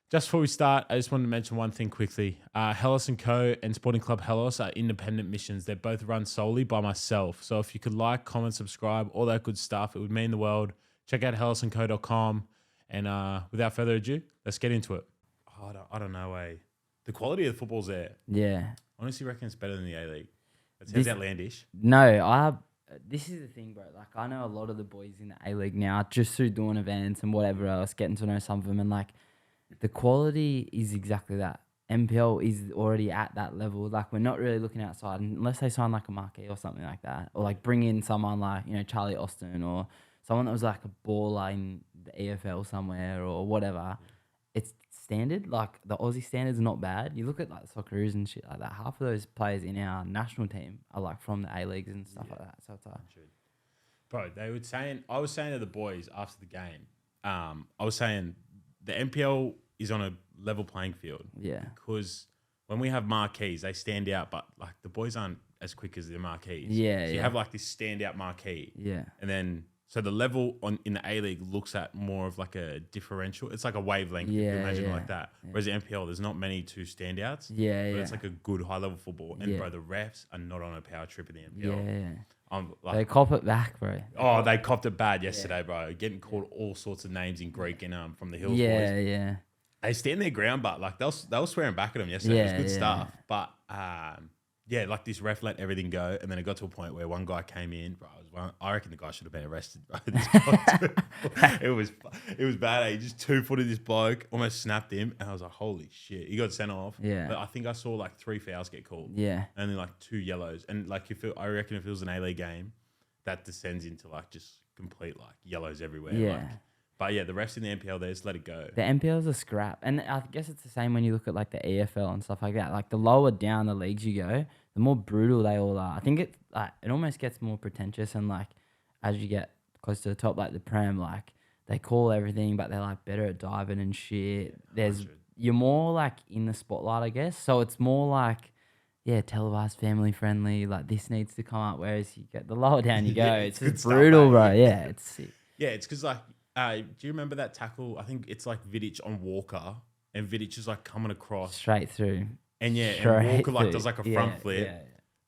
Just before we start, I just wanted to mention one thing quickly. Helos & Co. and Sporting Club Helos are independent missions. They're both run solely by myself. So if you could like, comment, subscribe, all that good stuff, it would mean the world. Check out helosandco.com. And without further ado, let's get into it. Oh, I don't know, eh? The quality of the football's there. Yeah. Honestly reckon it's better than the A-League. It sounds outlandish. No, this is the thing, bro. Like, I know a lot of the boys in the A-League now just through doing events and whatever else, getting to know some of them. And, like, the quality is exactly that. MPL is already at that level. Like, we're not really looking outside unless they sign, like, a marquee or something like that. Or, like, bring in someone like, Charlie Austin or someone that was, like, a baller in the EFL somewhere or whatever. It's standard. Like, the Aussie standard's not bad. You look at, like, Socceroos and shit like that. Half of those players in our national team are, like, from the A-Leagues and stuff like that. So it's like... Bro, I was saying to the boys after the game, I was saying the NPL is on a level playing field. Yeah. Because when we have marquees, they stand out, but, like, the boys aren't as quick as the marquees. Yeah, so you have, like, this standout marquee. Yeah. And then... So the level in the A-League looks at more of like a differential. It's like a wavelength, if you imagine like that. Yeah. Whereas the NPL, there's not many two standouts. Yeah, but it's like a good high-level football. And, bro, the refs are not on a power trip in the NPL. Yeah. They cop it back, bro. They copped it bad yesterday, bro. Getting called all sorts of names in Greek and from the Hills boys. Yeah. They stand their ground, but, like, they were swearing back at them yesterday. It was good stuff. But, like, this ref let everything go, and then it got to a point where one guy came in, bro. I reckon the guy should have been arrested, bro. It was bad. He just two-footed this bloke, almost snapped him, and I was like, holy shit. He got sent off. Yeah. But I think I saw, like, 3 fouls get called. Yeah. Only, like, 2 yellows. And, like, I reckon if it was an A-League game, that descends into, like, just complete, like, yellows everywhere. Yeah. Like, but, yeah, the refs in the NPL, they just let it go. The NPL's a scrap. And I guess it's the same when you look at, like, the EFL and stuff like that. Like, the lower down the leagues you go, the more brutal they all are. I think it almost gets more pretentious, and, like, as you get close to the top, like the Prem, like, they call everything, but they're, like, better at diving and shit. You're more, like, in the spotlight, I guess. So it's more like, televised, family friendly. Like, this needs to come up. Whereas you get the lower down you go, it's just brutal, bro. Yeah, it's sick. Yeah, it's because, like, do you remember that tackle? I think it's like Vidic on Walker, and Vidic is like coming across straight through. And and Walker like does like a front flip. Yeah.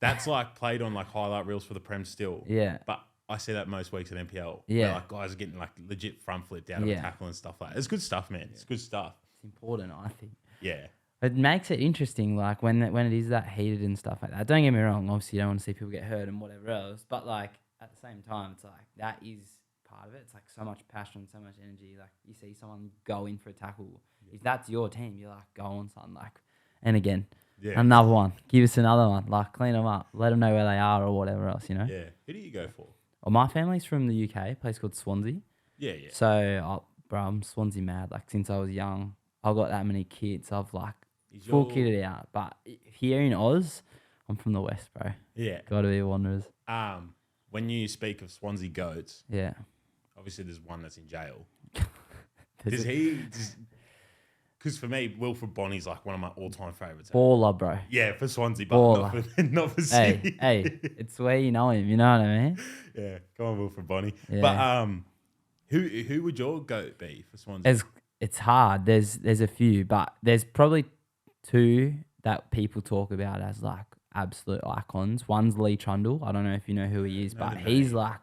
That's like played on like highlight reels for the Prem still. Yeah. But I see that most weeks at NPL. Yeah. Where, like, guys are getting like legit front flipped out of a tackle and stuff like that. It's good stuff, man. It's good stuff. It's important, I think. Yeah. It makes it interesting, like when it is that heated and stuff like that. Don't get me wrong. Obviously, you don't want to see people get hurt and whatever else. But, like, at the same time, it's like that is part of it. It's like so much passion, so much energy. Like, you see someone go in for a tackle. If that's your team, you're like, go on, son. Like, and again, another one. Give us another one. Like, clean them up. Let them know where they are or whatever else, Yeah. Who do you go for? Well, my family's from the UK, a place called Swansea. Yeah. So, bro, I'm Swansea mad. Like, since I was young, I've got that many kids. I've, like, full kitted out. But here in Oz, I'm from the West, bro. Yeah. Got to be Wanderers. When you speak of Swansea goats, obviously there's one that's in jail. Because for me, Wilfred Bonny's like one of my all-time favourites. Baller, bro. Yeah, for Swansea, but not for City. Hey, it's where you know him. You know what I mean? Yeah, come on, Wilfred Bonny. Yeah. But who would your goat be for Swansea? It's hard. There's a few, but there's probably 2 that people talk about as like absolute icons. One's Lee Trundle. I don't know if you know who he is, but he's like,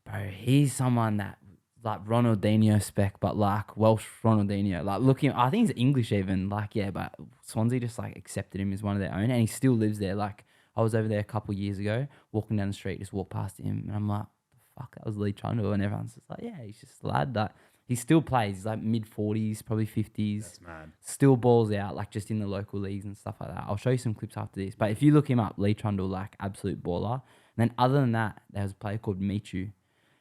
bro, he's someone that like Ronaldinho spec, but like Welsh Ronaldinho. Like looking, I think he's English even. Like, but Swansea just like accepted him as one of their own, and he still lives there. Like, I was over there a couple of years ago, walking down the street, just walked past him, and I'm like, fuck, that was Lee Trundle, and everyone's just like, yeah, he's just a lad that. He still plays. He's like mid-40s, probably 50s. That's mad. Still balls out, like just in the local leagues and stuff like that. I'll show you some clips after this. But if you look him up, Lee Trundle, like absolute baller. And then other than that, there was a player called Michu.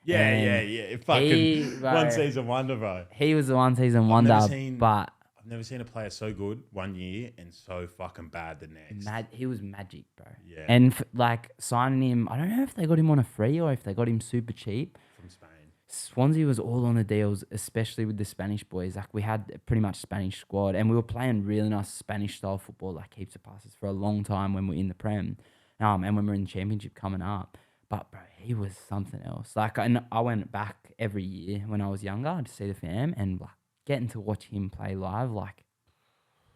Yeah. Fucking one season wonder, bro. He was the one season wonder, but I've never seen a player so good one year and so fucking bad the next. He was magic, bro. Yeah. And like signing him, I don't know if they got him on a free or if they got him super cheap. From Spain. Swansea was all on the deals, especially with the Spanish boys. Like, we had pretty much Spanish squad, and we were playing really nice Spanish-style football, like heaps of passes for a long time when we were in the Prem, and when we were in the Championship coming up. But, bro, he was something else. Like, and I went back every year when I was younger to see the fam and, like, getting to watch him play live, like,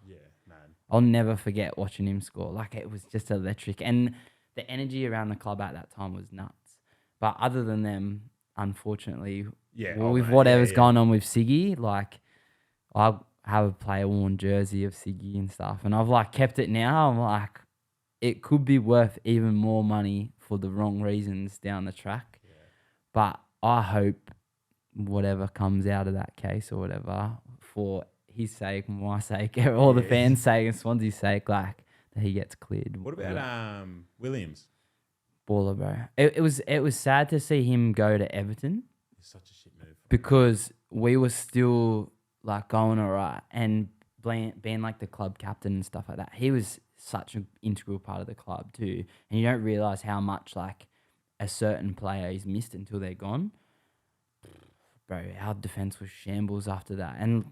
Yeah, man. I'll never forget watching him score. Like, it was just electric. And the energy around the club at that time was nuts. But other than them, unfortunately, with whatever's going on with Siggy, like, I have a player-worn jersey of Siggy and stuff. And I've, like, kept it now. I'm like, it could be worth even more money for the wrong reasons down the track. Yeah. But I hope whatever comes out of that case or whatever, for his sake, my sake, all the fans' sake, and Swansea's sake, like, that he gets cleared. What about Williams? Baller, bro. It was sad to see him go to Everton. It's such a shit move. Because we were still, like, going all right, and being like the club captain and stuff like that. He was such an integral part of the club too, and you don't realise how much, like, a certain player is missed until they're gone. Bro, our defence was shambles after that, and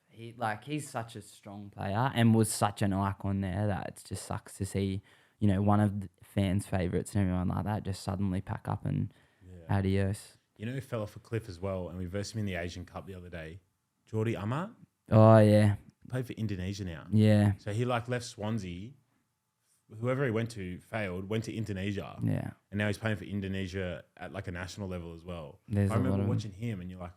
he's such a strong player and was such an icon there that it just sucks to see, you know, one of the fans' favourites and everyone like that just suddenly pack up and adios. You know who fell off a cliff as well, and we versed him in the Asian Cup the other day? Jordi Amat. Oh, yeah. Played for Indonesia now. Yeah. So he, like, left Swansea. Whoever he went to failed, went to Indonesia. Yeah. And now he's playing for Indonesia at, like, a national level as well. I remember watching him and you're like,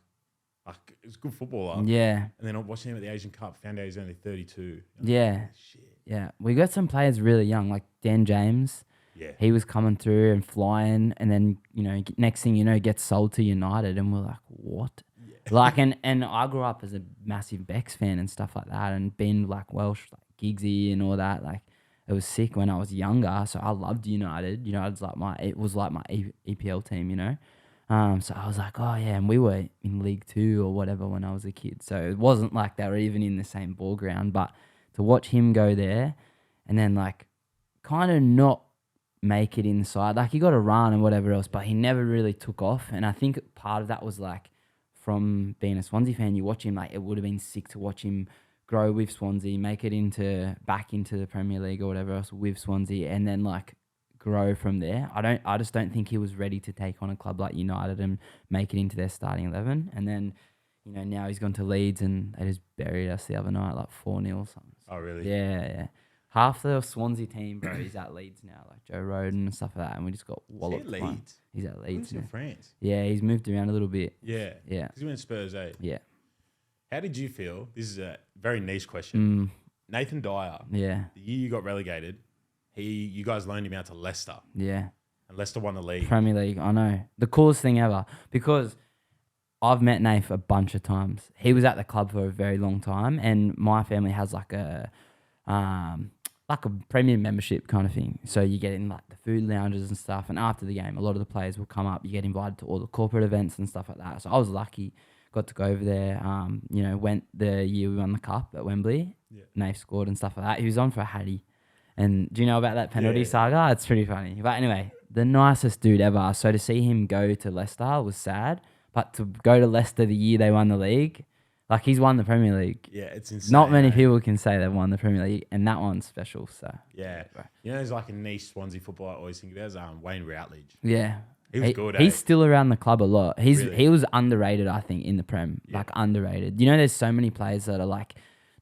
it's a good footballer. Yeah. And then I'm watching him at the Asian Cup, found out he's only 32. Yeah. Like, shit. Yeah. We got some players really young, like Dan James. Yeah. He was coming through and flying, and then, you know, next thing you know, gets sold to United, and we're like, what? Yeah. Like, and I grew up as a massive Becks fan and stuff like that, and being, like, Welsh, like Giggsy and all that, like, it was sick when I was younger. So I loved United. United's like it was like my EPL team, you know. So I was like, oh yeah, and we were in League 2 or whatever when I was a kid. So it wasn't like they were even in the same ball ground. But to watch him go there, and then, like, kind of not make it inside, like, he got a run and whatever else, but he never really took off. And I think part of that was, like, from being a Swansea fan, you watch him, like, it would have been sick to watch him grow with Swansea, make it back into the Premier League or whatever else with Swansea, and then, like, grow from there. I just don't think he was ready to take on a club like United and make it into their starting 11. And then, you know, now he's gone to Leeds and they just buried us the other night, like 4-0 or something. Oh, really? Yeah. Half the Swansea team, bro, is at Leeds now, like Joe Roden and stuff like that, and we just got walloped. Is he at Leeds? He's at Leeds. He's in France. Yeah, he's moved around a little bit. Yeah. Because he went to Spurs, eh? Yeah. How did you feel? This is a very niche question. Nathan Dyer. Yeah. The year you got relegated, you guys loaned him out to Leicester. Yeah. And Leicester won the league. Premier League, I know. The coolest thing ever, because I've met Nath a bunch of times. He was at the club for a very long time, and my family has like a premium membership kind of thing. So you get in, like, the food lounges and stuff, and after the game, a lot of the players will come up. You get invited to all the corporate events and stuff like that. So I was lucky, got to go over there. You know, went the year we won the cup at Wembley. Yeah. Nath scored and stuff like that. He was on for a Hattie. And do you know about that penalty saga? It's pretty funny. But anyway, the nicest dude ever. So to see him go to Leicester was sad. But to go to Leicester the year they won the league, like, he's won the Premier League. Yeah, it's insane. Not many people can say they've won the Premier League, and that one's special. So yeah. You know, there's like a niche Swansea footballer I always think about is Wayne Routledge. Yeah. He was good, He's still around the club a lot. He was underrated, I think, in the Prem. Yeah. Like, underrated. You know, there's so many players that are, like,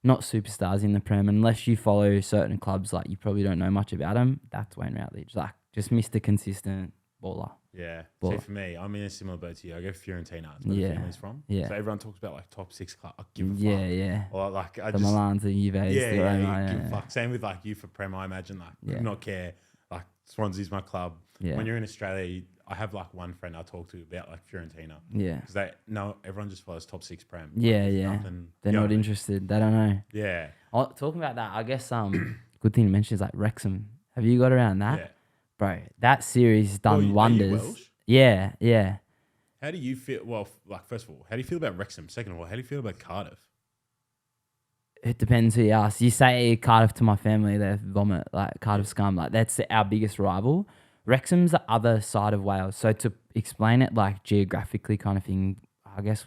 not superstars in the Prem. Unless you follow certain clubs, like, you probably don't know much about them. That's Wayne Routledge. Like, just Mr. Consistent baller. Yeah. So for me, I'm in a similar boat to you. I go Fiorentina. That's where the family's from. Yeah. So everyone talks about, like, top 6 club. I give a fuck. Yeah. Or, like, the Milans, the Juves. Give a fuck. Same with, like, you for Prem. I imagine, like, could not care. Like, Swansea's my club. Yeah. When you're in Australia, I have, like, one friend I talk to about, like, Fiorentina. Yeah. Because everyone just follows top 6 Prem. Yeah. They're not interested. They don't know. Yeah. Talking about that, I guess good thing to mention is, like, Wrexham. Have you got around that? Yeah. Bro, that series has done wonders. Are you Welsh? Yeah. How do you feel? Well, like, first of all, how do you feel about Wrexham? Second of all, how do you feel about Cardiff? It depends who you ask. You say Cardiff to my family, they vomit. Like, Cardiff scum. Like, that's our biggest rival. Wrexham's the other side of Wales. So to explain it, like, geographically kind of thing, I guess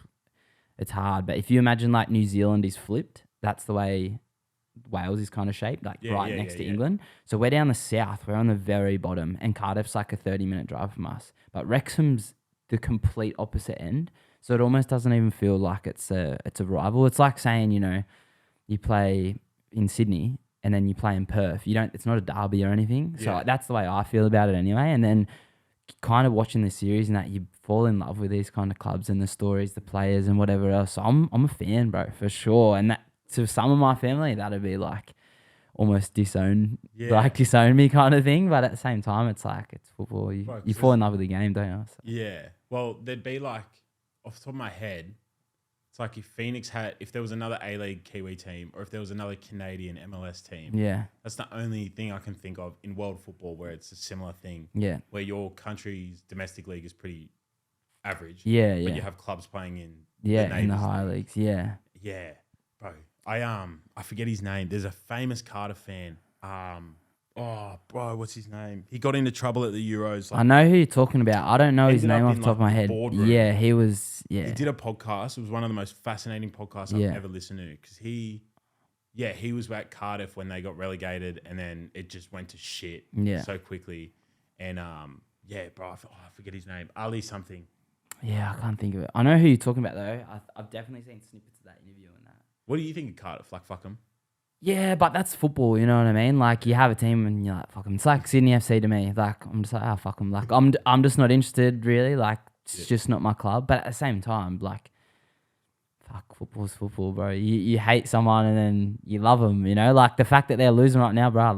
it's hard. But if you imagine, like, New Zealand is flipped, that's the way Wales is kind of shaped, like next to England. So we're down the south, we're on the very bottom, and Cardiff's like a 30-minute drive from us. But Wrexham's the complete opposite end. So it almost doesn't even feel like it's a rival. It's like saying, you play in Sydney and then you play in Perth. It's not a derby or anything. So Yeah. that's the way I feel about it anyway. And then kind of watching the series and that you fall in love with these kind of clubs and the stories, the players and whatever else. So I'm a fan, bro, for sure. And that to some of my family, that'd be like almost disown me kind of thing. But at the same time, it's like it's football. You fall in love with the game, don't you? So. Yeah. Well, there'd be like, off the top of my head, it's like if there was another A-League Kiwi team or if there was another Canadian MLS team. Yeah. That's the only thing I can think of in world football where it's a similar thing. Yeah. Where your country's domestic league is pretty average. Yeah, But yeah. you have clubs playing in in the high leagues. Yeah. Yeah, bro. I forget his name. There's a famous Carter fan. What's his name? He got into trouble at the Euros. I know who you're talking about. I don't know his Ended up name off in, the top of my the head. boardroom. Yeah, he was. Yeah. He did a podcast. It was one of the most fascinating podcasts I've ever listened to because he was at Cardiff when they got relegated and then it just went to shit so quickly. And bro, I forget his name. Ali something. Yeah, I can't think of it. I know who you're talking about though. I've definitely seen snippets of that interview and that. What do you think of Cardiff? Like, fuck them. Yeah, but that's football, you know what I mean? Like, you have a team and you're like, fuck them. It's like Sydney FC to me. Like, I'm just like, fuck them. Like, I'm just not interested, really. Like, it's just not my club. But at the same time, like, fuck, football's football, bro. You hate someone and then you love them, Like, the fact that they're losing right now, bro, I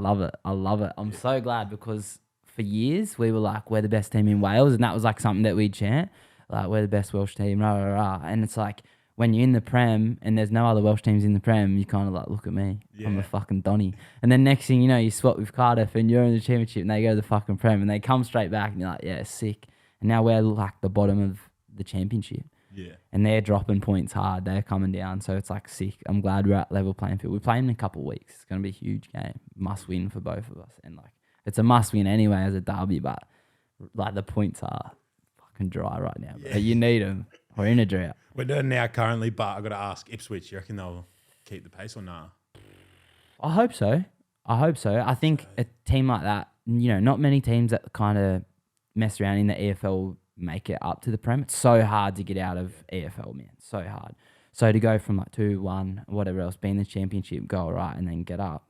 love it. I'm so glad because for years, we were like, we're the best team in Wales. And that was, like, something that we'd chant. Like, we're the best Welsh team, rah, rah, rah. And it's like, when you're in the Prem and there's no other Welsh teams in the Prem, you kind of like, look at me. Yeah. I'm a fucking Donny. And then next thing you know, you swap with Cardiff and you're in the championship and they go to the fucking Prem and they come straight back and you're like, yeah, sick. And now we're like the bottom of the championship. Yeah. And they're dropping points hard. They're coming down. So it's like sick. I'm glad we're at level playing field. We're playing in a couple of weeks. It's going to be a huge game. Must win for both of us. And like, it's a must win anyway as a derby, but like the points are fucking dry right now. Yeah. But you need them. We're in a drought. We're doing now currently, but I've got to ask Ipswich, you reckon they'll keep the pace or nah? I hope so. I think a team like that, not many teams that kind of mess around in the EFL make it up to the Prem. It's so hard to get out of EFL, man. So hard. So to go from like 2-1, whatever else, be in the championship, go all right, and then get up.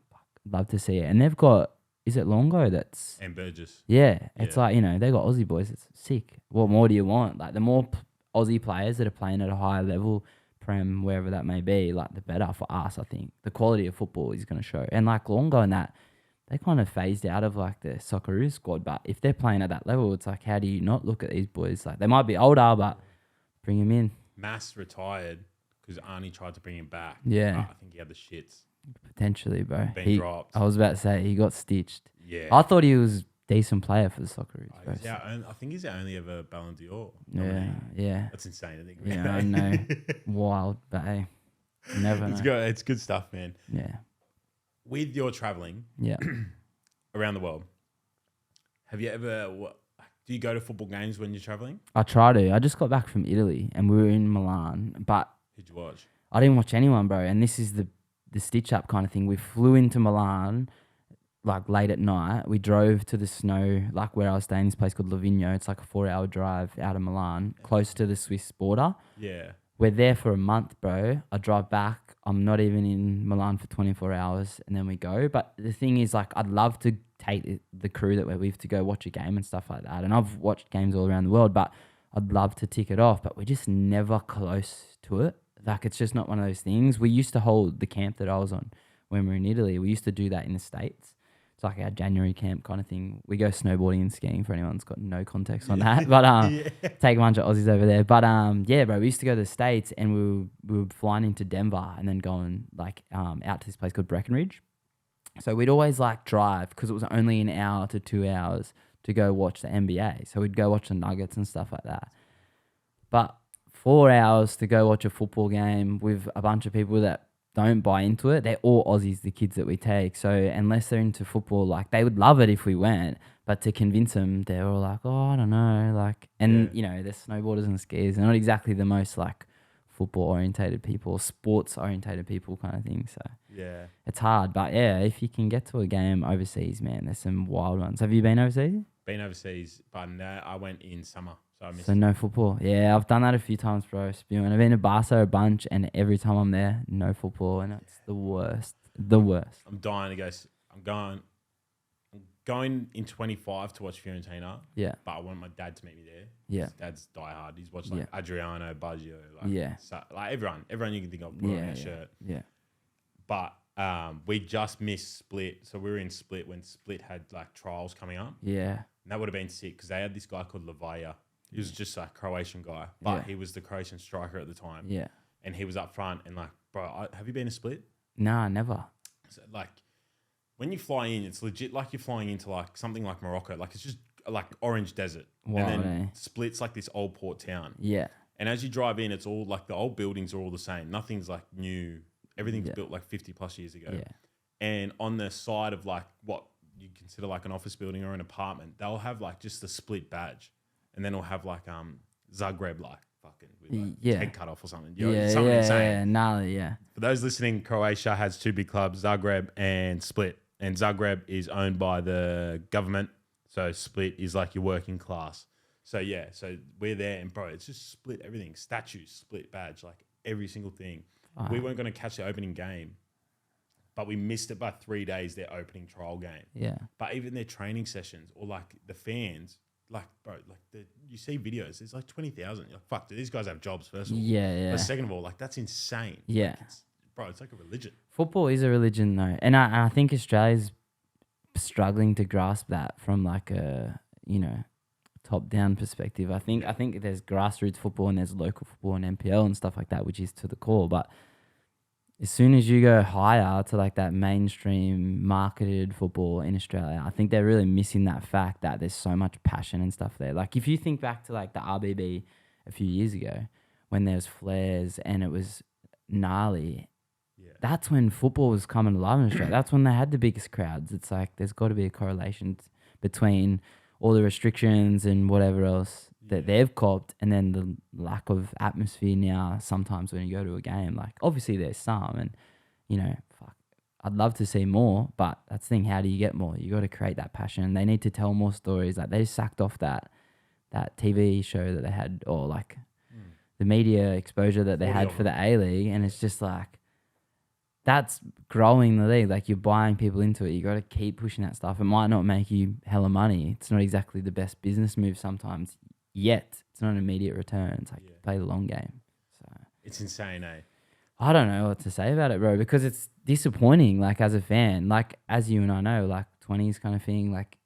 Love to see it. And they've got, is it Longo that's... And Burgess. Yeah. It's like, they've got Aussie boys. It's sick. What more do you want? Like the more... Aussie players that are playing at a higher level, Prem, wherever that may be, like the better for us, I think. The quality of football is going to show. And like Longo and that, they kind of phased out of like the Socceroos squad. But if they're playing at that level, it's like, how do you not look at these boys? Like they might be older, but bring them in. Mass retired because Arnie tried to bring him back. Yeah. I think he had the shits. Potentially, bro. Been dropped. I was about to say, he got stitched. Yeah. I thought he was decent player for the Socceroos. I think he's the only ever Ballon d'Or. Yeah. That's insane, I think. Yeah, I know. Wild, but hey, you never know. It's good stuff, man. Yeah. With your traveling around the world, have you ever, do you go to football games when you're traveling? I try to. I just got back from Italy and we were in Milan, but... Who'd you watch? I didn't watch anyone, bro. And this is the stitch up kind of thing. We flew into Milan... like late at night, we drove to the snow, like where I was staying, this place called Livigno. It's like a 4-hour drive out of Milan, close to the Swiss border. Yeah. We're there for a month, bro. I drive back. I'm not even in Milan for 24 hours and then we go. But the thing is, like, I'd love to take the crew that we're with to go watch a game and stuff like that. And I've watched games all around the world, but I'd love to tick it off. But we're just never close to it. Like, it's just not one of those things. We used to hold the camp that I was on when we were in Italy. We used to do that in the States. It's like our January camp kind of thing. We go snowboarding and skiing for anyone who's got no context on that. But take a bunch of Aussies over there. But yeah, bro, we used to go to the States and we were flying into Denver and then going like out to this place called Breckenridge. So we'd always like drive because it was only an hour to 2 hours to go watch the NBA. So we'd go watch the Nuggets and stuff like that. But 4 hours to go watch a football game with a bunch of people that don't buy into it. They're all Aussies, the kids that we take. So unless they're into football, like they would love it if we went, but to convince them, they're all like, oh, I don't know. Like, and they're snowboarders and skiers. They're not exactly the most like football orientated people, sports orientated people kind of thing. So yeah, it's hard, but yeah, if you can get to a game overseas, man, there's some wild ones. Have you been overseas? Been overseas, but no, I went in summer. So I missed So it. no football. Yeah, I've done that a few times, bro. Spewing. I've been to Barca a bunch, and every time I'm there, no football, and it's the worst. The worst. I'm dying to go. I'm going in 25 to watch Fiorentina. Yeah. But I want my dad to meet me there. Yeah. His dad's diehard. He's watched like Adriano, Baggio, like everyone you can think of put on their shirt. Yeah. But we just missed Split, so we were in Split when Split had like trials coming up. Yeah. And that would have been sick because they had this guy called Lavaya. He was just a Croatian guy, but he was the Croatian striker at the time. Yeah. And he was up front and like, bro, have you been to Split? Nah, never. So, like, when you fly in, it's legit like you're flying into like something like Morocco. Like it's just like orange desert. Wow, and then Split's like this old port town. Yeah. And as you drive in, it's all like the old buildings are all the same. Nothing's like new. Everything's built like 50 plus years ago. Yeah. And on the side of like what you consider like an office building or an apartment, they'll have like just the Split badge. And then it'll have like Zagreb like fucking with like head cut off or something. You know, something insane. Yeah, gnarly, yeah. For those listening, Croatia has two big clubs, Zagreb and Split. And Zagreb is owned by the government. So Split is like your working class. So yeah, so we're there and bro, it's just Split everything. Statues, Split badge, like every single thing. We weren't going to catch the opening game, but we missed it by 3 days, their opening trial game. Yeah. But even their training sessions or like the fans, like bro, like you see videos, there's like 20,000. You're like, fuck, do these guys have jobs first of all? Yeah. But second of all, like that's insane. Yeah. Like, bro, it's like a religion. Football is a religion though. And I think Australia's struggling to grasp that from like a, top down perspective. I think there's grassroots football and there's local football and NPL and stuff like that, which is to the core. But as soon as you go higher to like that mainstream marketed football in Australia, I think they're really missing that fact that there's so much passion and stuff there. Like if you think back to like the RBB a few years ago when there was flares and it was gnarly, that's when football was coming alive in Australia. That's when they had the biggest crowds. It's like there's got to be a correlation between all the restrictions and whatever else that they've copped and then the lack of atmosphere now sometimes when you go to a game. Like obviously there's some and, I'd love to see more, but that's the thing, how do you get more? You got to create that passion. They need to tell more stories. Like they sacked off that TV show that they had or like the media exposure that they had for the A-League and it's just like, that's growing the league. Like you're buying people into it. You got to keep pushing that stuff. It might not make you hella money. It's not exactly the best business move sometimes yet. It's not an immediate return. It's like play the long game. So it's insane, eh? I don't know what to say about it, bro, because it's disappointing. Like as a fan, like as you and I know, like 20s kind of thing. Like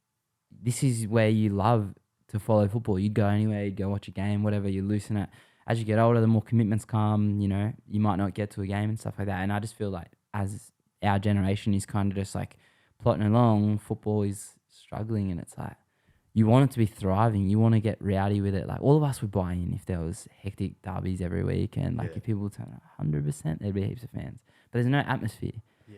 this is where you love to follow football. You'd go anywhere. You'd go watch a game, whatever. You loosen it. As you get older, the more commitments come, you might not get to a game and stuff like that. And I just feel like as our generation is kind of just like plotting along, football is struggling and it's like, you want it to be thriving. You want to get rowdy with it. Like all of us would buy in if there was hectic derbies every week and like if people turn 100%, there'd be heaps of fans. But there's no atmosphere. Yeah.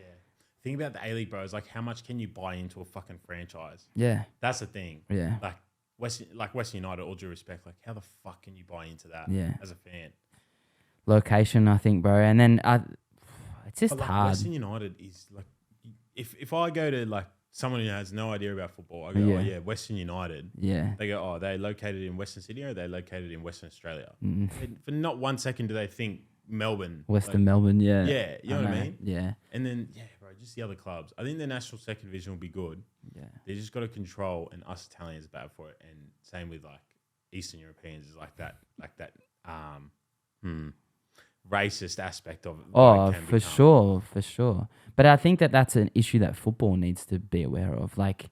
Think about the A-League, bro. It's like how much can you buy into a fucking franchise? Yeah. That's the thing. Yeah. Like Western United, all due respect, like how the fuck can you buy into that as a fan? Location, I think, bro. And then it's just hard. Western United is like, if I go to like someone who has no idea about football, I go, oh yeah, Western United. Yeah. They go, oh, are they located in Western Sydney or are they located in Western Australia? For not 1 second do they think Melbourne. Western Melbourne, yeah. Yeah, you know what I mean? Yeah. And then, bro, just the other clubs. I think the National Second Division will be good. Yeah. They just got to control, and us Italians are bad for it. And same with like Eastern Europeans is like that racist aspect of it. Oh, for sure. But I think that that's an issue that football needs to be aware of. Like,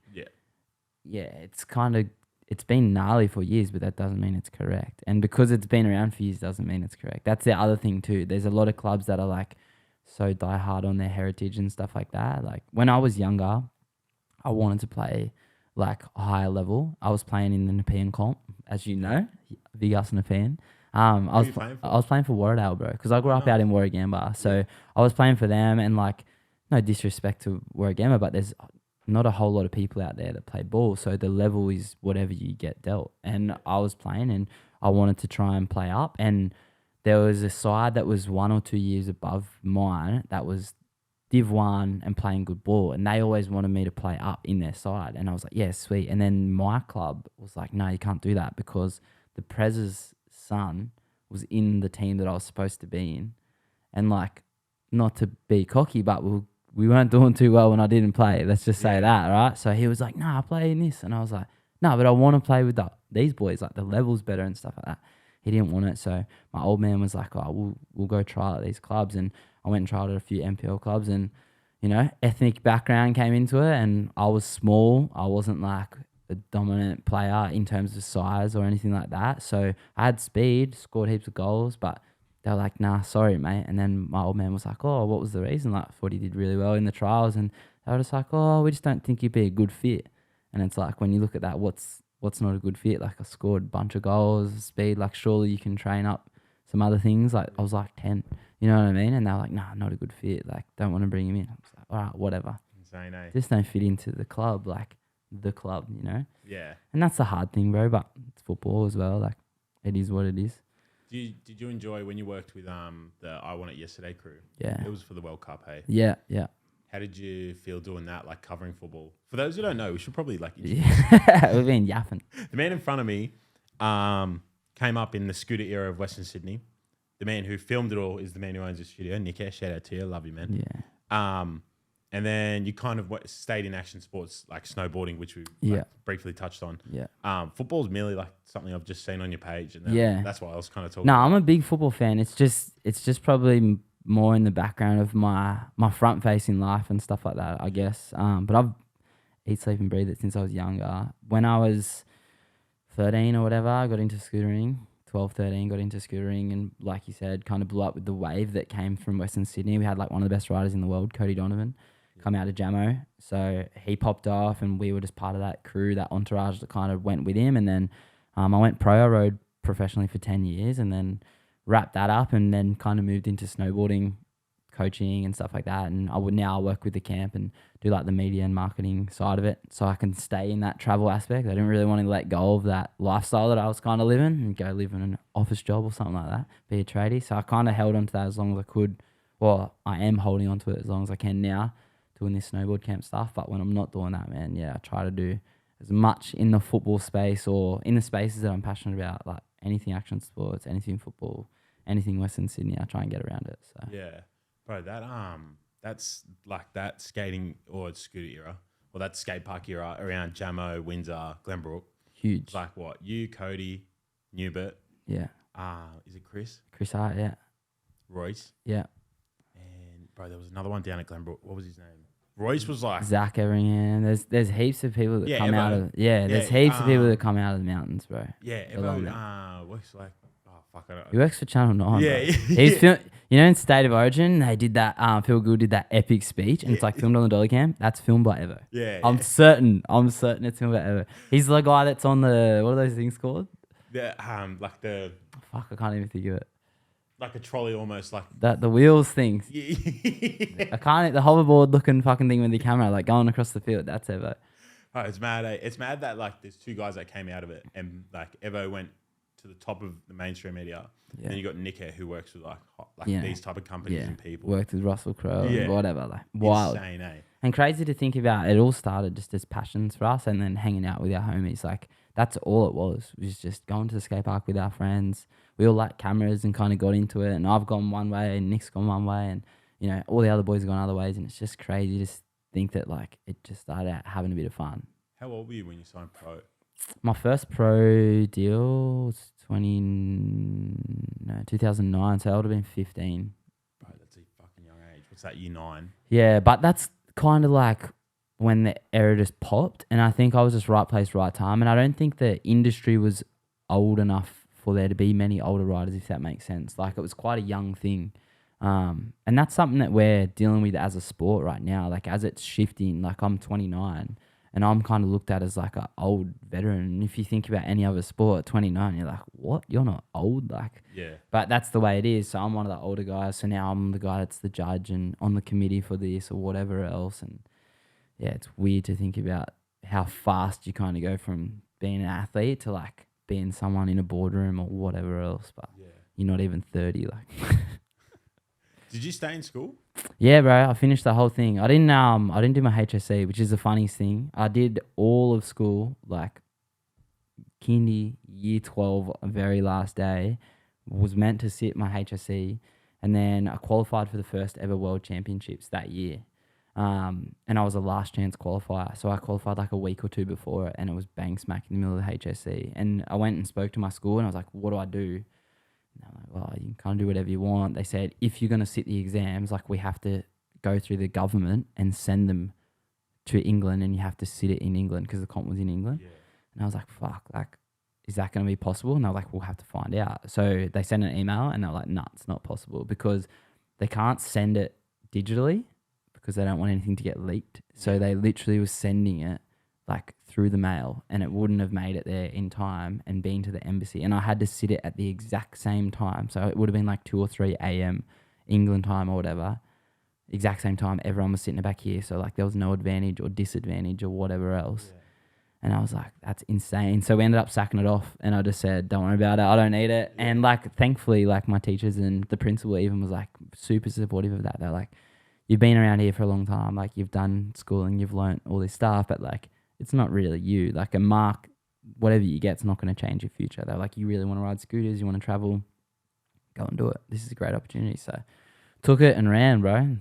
it's been gnarly for years, but that doesn't mean it's correct. And because it's been around for years doesn't mean it's correct. That's the other thing too. There's a lot of clubs that are like so diehard on their heritage and stuff like that. Like when I was younger, I wanted to play like a higher level. I was playing in the Nepean comp, as you know, big us Nepean. I was playing for Warrick, bro, because I grew up out in Warrick. So I was playing for them, and like, no disrespect to Warrick, but there's not a whole lot of people out there that play ball. So the level is whatever you get dealt. And I was playing, and I wanted to try and play up. And there was a side that was 1 or 2 years above mine that was Div 1 and playing good ball, and they always wanted me to play up in their side, and I was like, yeah, sweet. And then my club was like, no, you can't do that because the Prez's son was in the team that I was supposed to be in. And like, not to be cocky, but we weren't doing too well when I didn't play. Let's just say that, right? So he was like, "Nah, I play in this." And I was like, "No, but I want to play with these boys. Like the level's better and stuff like that." He didn't want it. So my old man was like, "Oh, we'll go try at these clubs." And I went and tried at a few NPL clubs, and, you know, ethnic background came into it, and I was small. I wasn't like a dominant player in terms of size or anything like that. So I had speed, scored heaps of goals, but they were like, "Nah, sorry, mate." And then my old man was like, "Oh, what was the reason?" Like, I thought he did really well in the trials. And they were just like, "Oh, we just don't think you'd be a good fit." And it's like, when you look at that, what's not a good fit? Like, I scored a bunch of goals, speed, like, surely you can train up some other things. Like, I was like 10, you know what I mean? And they were like, "Nah, not a good fit. Like, don't want to bring him in." I was like, "All right, whatever." Insane, eh? Just don't fit into the club, like the club, you know? Yeah. And that's the hard thing, bro, but it's football as well. Like, it is what it is. Did you enjoy when you worked with the I Want It Yesterday crew? Yeah. It was for the World Cup, hey? Yeah, yeah. How did you feel doing that, like covering football? For those who don't know, we should probably like Yeah. We've been yapping. The man in front of me came up in the scooter era of Western Sydney. The man who filmed it all is the man who owns the studio. Nick, shout out to you. Love you, man. Yeah. And then you kind of stayed in action sports like snowboarding, which we briefly touched on. Yeah. Football's merely like something I've just seen on your page. And that's why I was kind of talking. No, I'm a big football fan. It's just probably more in the background of my front facing life and stuff like that, I guess. But I've eat, sleep and breathe it since I was younger. When I was 13 or whatever, I got into scootering. 12, 13, got into scootering, and like you said, kind of blew up with the wave that came from Western Sydney. We had like one of the best riders in the world, Cody Donovan, come out of Jamo. So he popped off, and we were just part of that crew, that entourage that kind of went with him. And then I went pro. I rode professionally for 10 years and then wrapped that up, and then kind of moved into snowboarding, coaching and stuff like that. And I would now work with the camp and do like the media and marketing side of it, so I can stay in that travel aspect. I didn't really want to let go of that lifestyle that I was kind of living and go live in an office job or something like that, be a tradie. So I kind of held on to that as long as I could. Well, I am holding on to it as long as I can now, doing this snowboard camp stuff. But when I'm not doing that, man, I try to do as much in the football space or in the spaces that I'm passionate about, like anything action sports, anything football, anything Western Sydney. I try and get around it. So yeah, bro, that's like that skating or scooter era, or that skate park era around Jamo, Windsor, Glenbrook. Huge. Like what? You, Cody, Newbert. Yeah. Is it Chris? Chris Hart, yeah. Royce. Yeah. And bro, there was another one down at Glenbrook. What was his name? Royce was like Zach Everingham. There's heaps of people that come Evo. out of there's heaps of people that come out of the mountains, bro. Yeah, Evo. Works like I don't know. He works for Channel 9. Yeah, bro. He's you know, in State of Origin, they did that. Phil Gould did that epic speech, and it's like filmed on the dolly cam. That's filmed by Evo. Yeah, I'm certain it's filmed by Evo. He's the guy that's on the, what are those things called? Like the fuck, I can't even think of it. Like a trolley, almost like that. The wheels things. Yeah. I can't. The hoverboard looking fucking thing with the camera, like going across the field. That's Evo. Oh, it's mad. It's mad that like there's two guys that came out of it, and like Evo went to the top of the mainstream media. Yeah. Then you got Nick here, who works with like these type of companies and people. Worked with Russell Crowe and whatever. Like wild. Insane, eh? And crazy to think about. It all started just as passions for us, and then hanging out with our homies. Like that's all it was. It was just going to the skate park with our friends. We all like cameras and kind of got into it. And I've gone one way, and Nick's gone one way, and you know all the other boys have gone other ways. And it's just crazy to think that like it just started out having a bit of fun. How old were you when you signed pro? My first pro deal was 2009, so I would have been 15. Bro, that's a fucking young age. What's that, year 9? Yeah, but that's kind of like when the era just popped, and I think I was just right place, right time, and I don't think the industry was old enough for there to be many older riders, if that makes sense. Like it was quite a young thing. And that's something that we're dealing with as a sport right now. Like as it's shifting, like I'm 29 and I'm kind of looked at as like an old veteran. And if you think about any other sport, 29, you're like, what? You're not old? Like, yeah. But that's the way it is. So I'm one of the older guys. So now I'm the guy that's the judge and on the committee for this or whatever else. And yeah, it's weird to think about how fast you kind of go from being an athlete to like being someone in a boardroom or whatever else. But you're not even 30. Like, did you stay in school? Yeah, bro. I finished the whole thing. I didn't do my HSC, which is the funniest thing. I did all of school, like kindy, year 12, very last day, was meant to sit my HSC, and then I qualified for the first ever World Championships that year. And I was a last chance qualifier. So I qualified like a week or two before it, and it was bang smack in the middle of the HSC. And I went and spoke to my school, and I was like, what do I do? And they're like, well, you can kind of do whatever you want. They said, if you're going to sit the exams, like we have to go through the government and send them to England, and you have to sit it in England because the comp was in England. Yeah. And I was like, fuck, like, is that going to be possible? And they're like, we'll have to find out. So they sent an email, and they're like, nah, it's not possible because they can't send it digitally because they don't want anything to get leaked. So they literally was sending it like through the mail, and it wouldn't have made it there in time and been to the embassy. And I had to sit it at the exact same time. So it would have been like 2 or 3 a.m. England time or whatever. Exact same time. Everyone was sitting back here. So like there was no advantage or disadvantage or whatever else. Yeah. And I was like, that's insane. So we ended up sacking it off, and I just said, don't worry about it. I don't need it. Yeah. And like, thankfully, like my teachers and the principal even was like super supportive of that. They're like, you've been around here for a long time. Like you've done schooling, you've learnt all this stuff, but like, it's not really you. Like a mark, whatever you get's not going to change your future. They're like, you really want to ride scooters, you want to travel, go and do it. This is a great opportunity. So took it and ran, bro.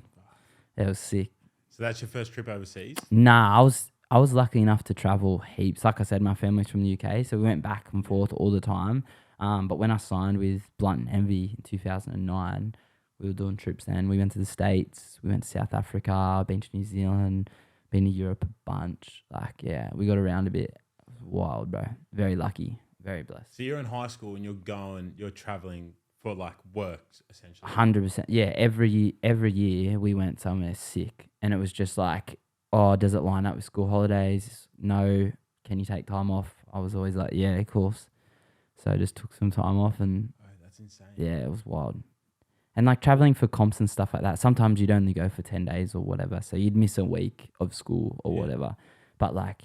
It was sick. So that's your first trip overseas? Nah, I was lucky enough to travel heaps. Like I said, my family's from the UK, so we went back and forth all the time. But when I signed with Blunt and Envy in 2009, we were doing trips then. We went to the States, we went to South Africa, been to New Zealand, been to Europe a bunch. Like, yeah, we got around a bit. It was wild, bro. Very lucky, very blessed. So you're in high school and you're traveling for like work, essentially? 100%. Yeah, every year we went somewhere sick. And it was just like, oh, does it line up with school holidays? No. Can you take time off? I was always like, yeah, of course. So I just took some time off and... Oh, that's insane. Yeah, it was wild. And like traveling for comps and stuff like that, sometimes you'd only go for 10 days or whatever. So you'd miss a week of school or whatever. But like,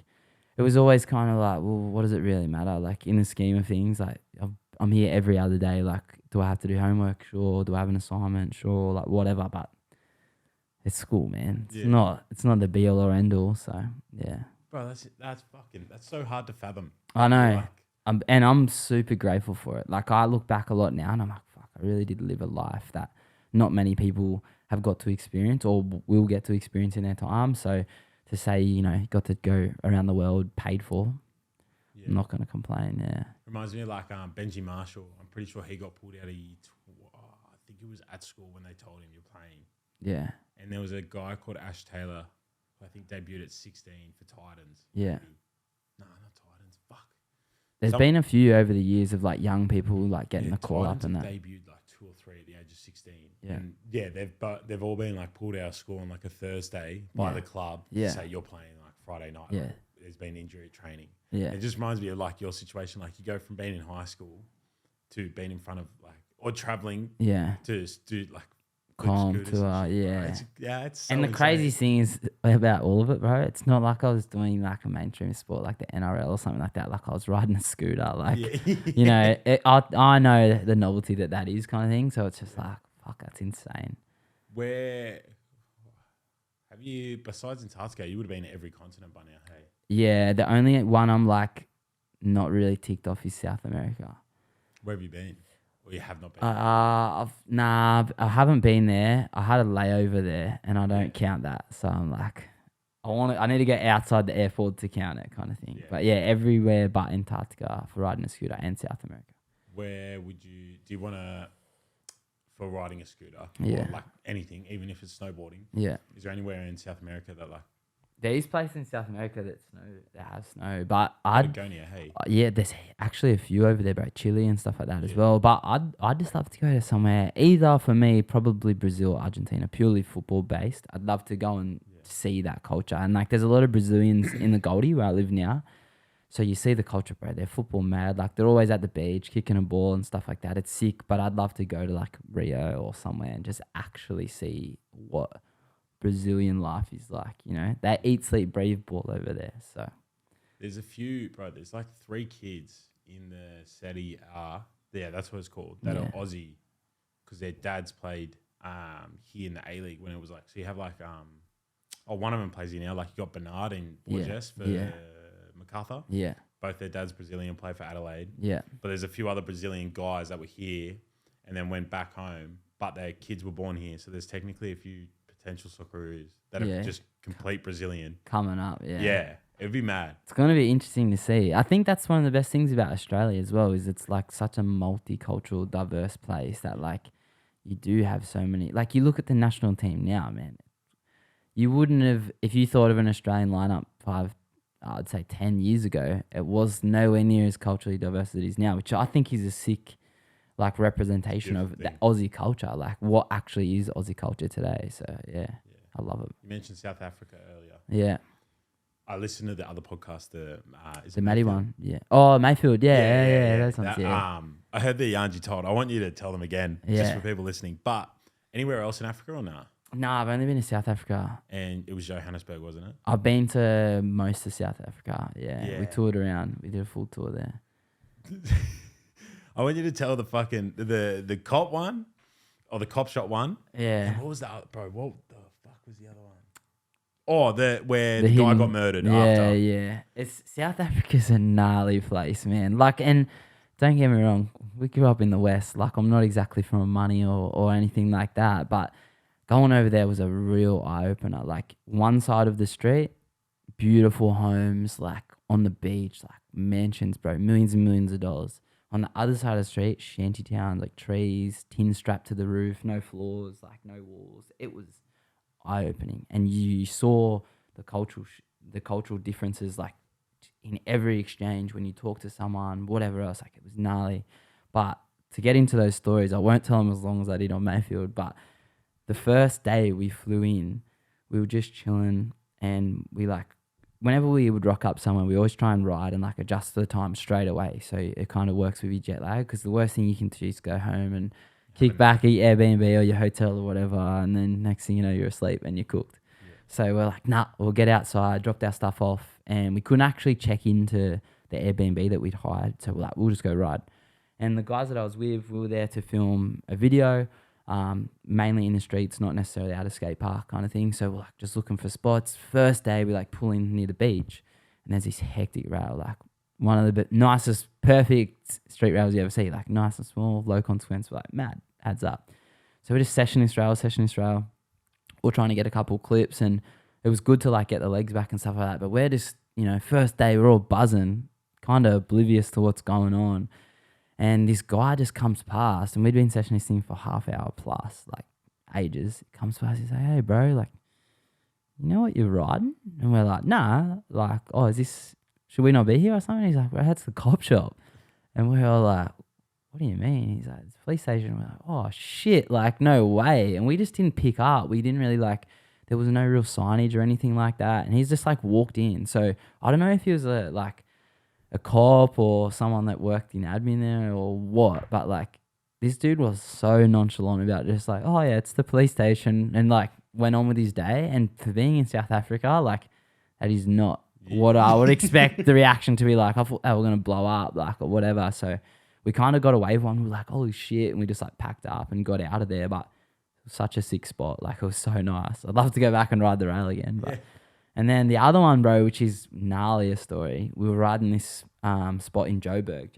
it was always kind of like, well, what does it really matter? Like in the scheme of things, like I'm here every other day. Like, do I have to do homework? Sure. Do I have an assignment? Sure. Like whatever. But it's school, man. It's not the be all or end all. So yeah. Bro, that's so hard to fathom. I know. I'm super grateful for it. Like I look back a lot now and I'm like, fuck, I really did live a life that not many people have got to experience or will get to experience in their time. So to say, you know, got to go around the world paid for, I'm not going to complain. Yeah. Reminds me of like Benji Marshall. I'm pretty sure he got pulled out of I think it was at school when they told him you're playing. Yeah. And there was a guy called Ash Taylor who I think debuted at 16 for Titans. Yeah. No, not Titans. Fuck. There's been a few over the years of like young people like getting the call up and that. Debuted like 2 or 3 at the age of 16. Yeah. And yeah, they've all been like pulled out of school on like a Thursday by the club to say you're playing like Friday night. Yeah. Like, there's been injury training. Yeah. It just reminds me of like your situation. Like you go from being in high school to being in front of like or traveling. Yeah. To do like comp to it's so and the insane. crazy thing is about all of it, bro. It's not like I was doing like a mainstream sport like the NRL or something like that. Like I was riding a scooter, like you know. I know the novelty that is kind of thing. So it's just like fuck, that's insane. Where have you besides Antarctica? You would have been at every continent by now, hey? Yeah, the only one I'm like not really ticked off is South America. Where have you been? Or you have not been? I haven't been there. I had a layover there, and I don't count that. So I'm like, I need to get outside the airport to count it, kind of thing. Yeah. But yeah, everywhere but Antarctica for riding a scooter and South America. Where would you? Do you want to for riding a scooter? Yeah. Or like anything, even if it's snowboarding. Yeah. Is there anywhere in South America that like? There is places in South America that have snow, but I'd go near, hey. Yeah, there's actually a few over there, bro. Chile and stuff like that as well. But I'd just love to go to somewhere. Either for me, probably Brazil or Argentina, purely football based. I'd love to go and see that culture. And like, there's a lot of Brazilians in the Goldie where I live now, so you see the culture, bro. They're football mad. Like they're always at the beach kicking a ball and stuff like that. It's sick. But I'd love to go to like Rio or somewhere and just actually see what Brazilian life is like, you know. They eat, sleep, breathe ball over there. So there's a few, bro. There's like 3 kids in the Serie A. Yeah, that's what it's called. That are Aussie because their dads played here in the A League when it was like. So you have like one of them plays here now. Like you got Bernard and Wazzeh for MacArthur. Yeah, both their dads Brazilian, play for Adelaide. Yeah. But there's a few other Brazilian guys that were here and then went back home, but their kids were born here. So there's technically a few potential Socceroos that are just complete Brazilian. Coming up, yeah. Yeah, it'd be mad. It's going to be interesting to see. I think that's one of the best things about Australia as well, is it's like such a multicultural, diverse place that like you do have so many. Like you look at the national team now, man. You wouldn't have, if you thought of an Australian lineup I'd say 10 years ago, it was nowhere near as culturally diverse as it is now, which I think is a sick like representation of the Aussie culture, like what actually is Aussie culture today. So yeah, I love it. You mentioned South Africa earlier. Yeah. I listened to the other podcast, the Maddie one. Yeah. Oh, Mayfield. Yeah. Those ones, I heard the Yanji told. I want you to tell them again, just for people listening. But anywhere else in Africa or nah? Nah, I've only been to South Africa. And it was Johannesburg, wasn't it? I've been to most of South Africa. Yeah. We toured around. We did a full tour there. I want you to tell the fucking the cop one or the cop shot one. Yeah. And what was the other, bro? What the fuck was the other one? Oh, where the guy got murdered after. Yeah. It's South Africa's a gnarly place, man. Like, and don't get me wrong, we grew up in the West. Like, I'm not exactly from money or anything like that, but going over there was a real eye opener. Like, one side of the street, beautiful homes, like on the beach, like mansions, bro, millions and millions of dollars. On the other side of the street, shanty towns, like trees, tin strapped to the roof, no floors, like no walls. It was eye-opening, and you saw the cultural differences, like in every exchange when you talk to someone, whatever else. Like, it was gnarly. But to get into those stories, I won't tell them as long as I did on Mayfield. But the first day we flew in, we were just chilling, and we like, whenever we would rock up somewhere, we always try and ride and like adjust to the time straight away, so it kind of works with your jet lag. Because the worst thing you can do is go home and kick back, eat Airbnb or your hotel or whatever, and then next thing you know, you're asleep and you're cooked. Yeah. So we're like, nah, we'll get outside, dropped our stuff off, and we couldn't actually check into the Airbnb that we'd hired. So we're like, we'll just go ride. And the guys that I was with, we were there to film a video, mainly in the streets, not necessarily at a skate park kind of thing. So we're like just looking for spots. First day, we like pull in near the beach, and there's this hectic rail, like one of the nicest, perfect street rails you ever see, like nice and small, low consequence, like mad, adds up. So we're just sessioning this rail. We're trying to get a couple clips, and it was good to like get the legs back and stuff like that. But we're just, first day, we're all buzzing, kind of oblivious to what's going on. And this guy just comes past, and we'd been sessioning this thing for half hour plus, like ages. He comes past, he's like, hey bro, like, you know what you're riding? And we're like, nah, like, oh, should we not be here or something? He's like, bro, that's the cop shop. And we're all like, what do you mean? He's like, it's a police station. We're like, oh shit, like no way. And we just didn't pick up. We didn't really there was no real signage or anything like that. And he's just like walked in. So I don't know if he was a cop or someone that worked in admin there or what, but like this dude was so nonchalant about it, just like, oh yeah, it's the police station, and like went on with his day. And for being in South Africa, like that is not what I would expect the reaction to be like. I thought they were going to blow up, like, or whatever. So we kind of got away with one. We were like, holy shit. And we just like packed up and got out of there. But it was such a sick spot. Like, it was so nice. I'd love to go back and ride the rail again. But And then the other one, bro, which is gnarlier story, we were riding this spot in Johannesburg,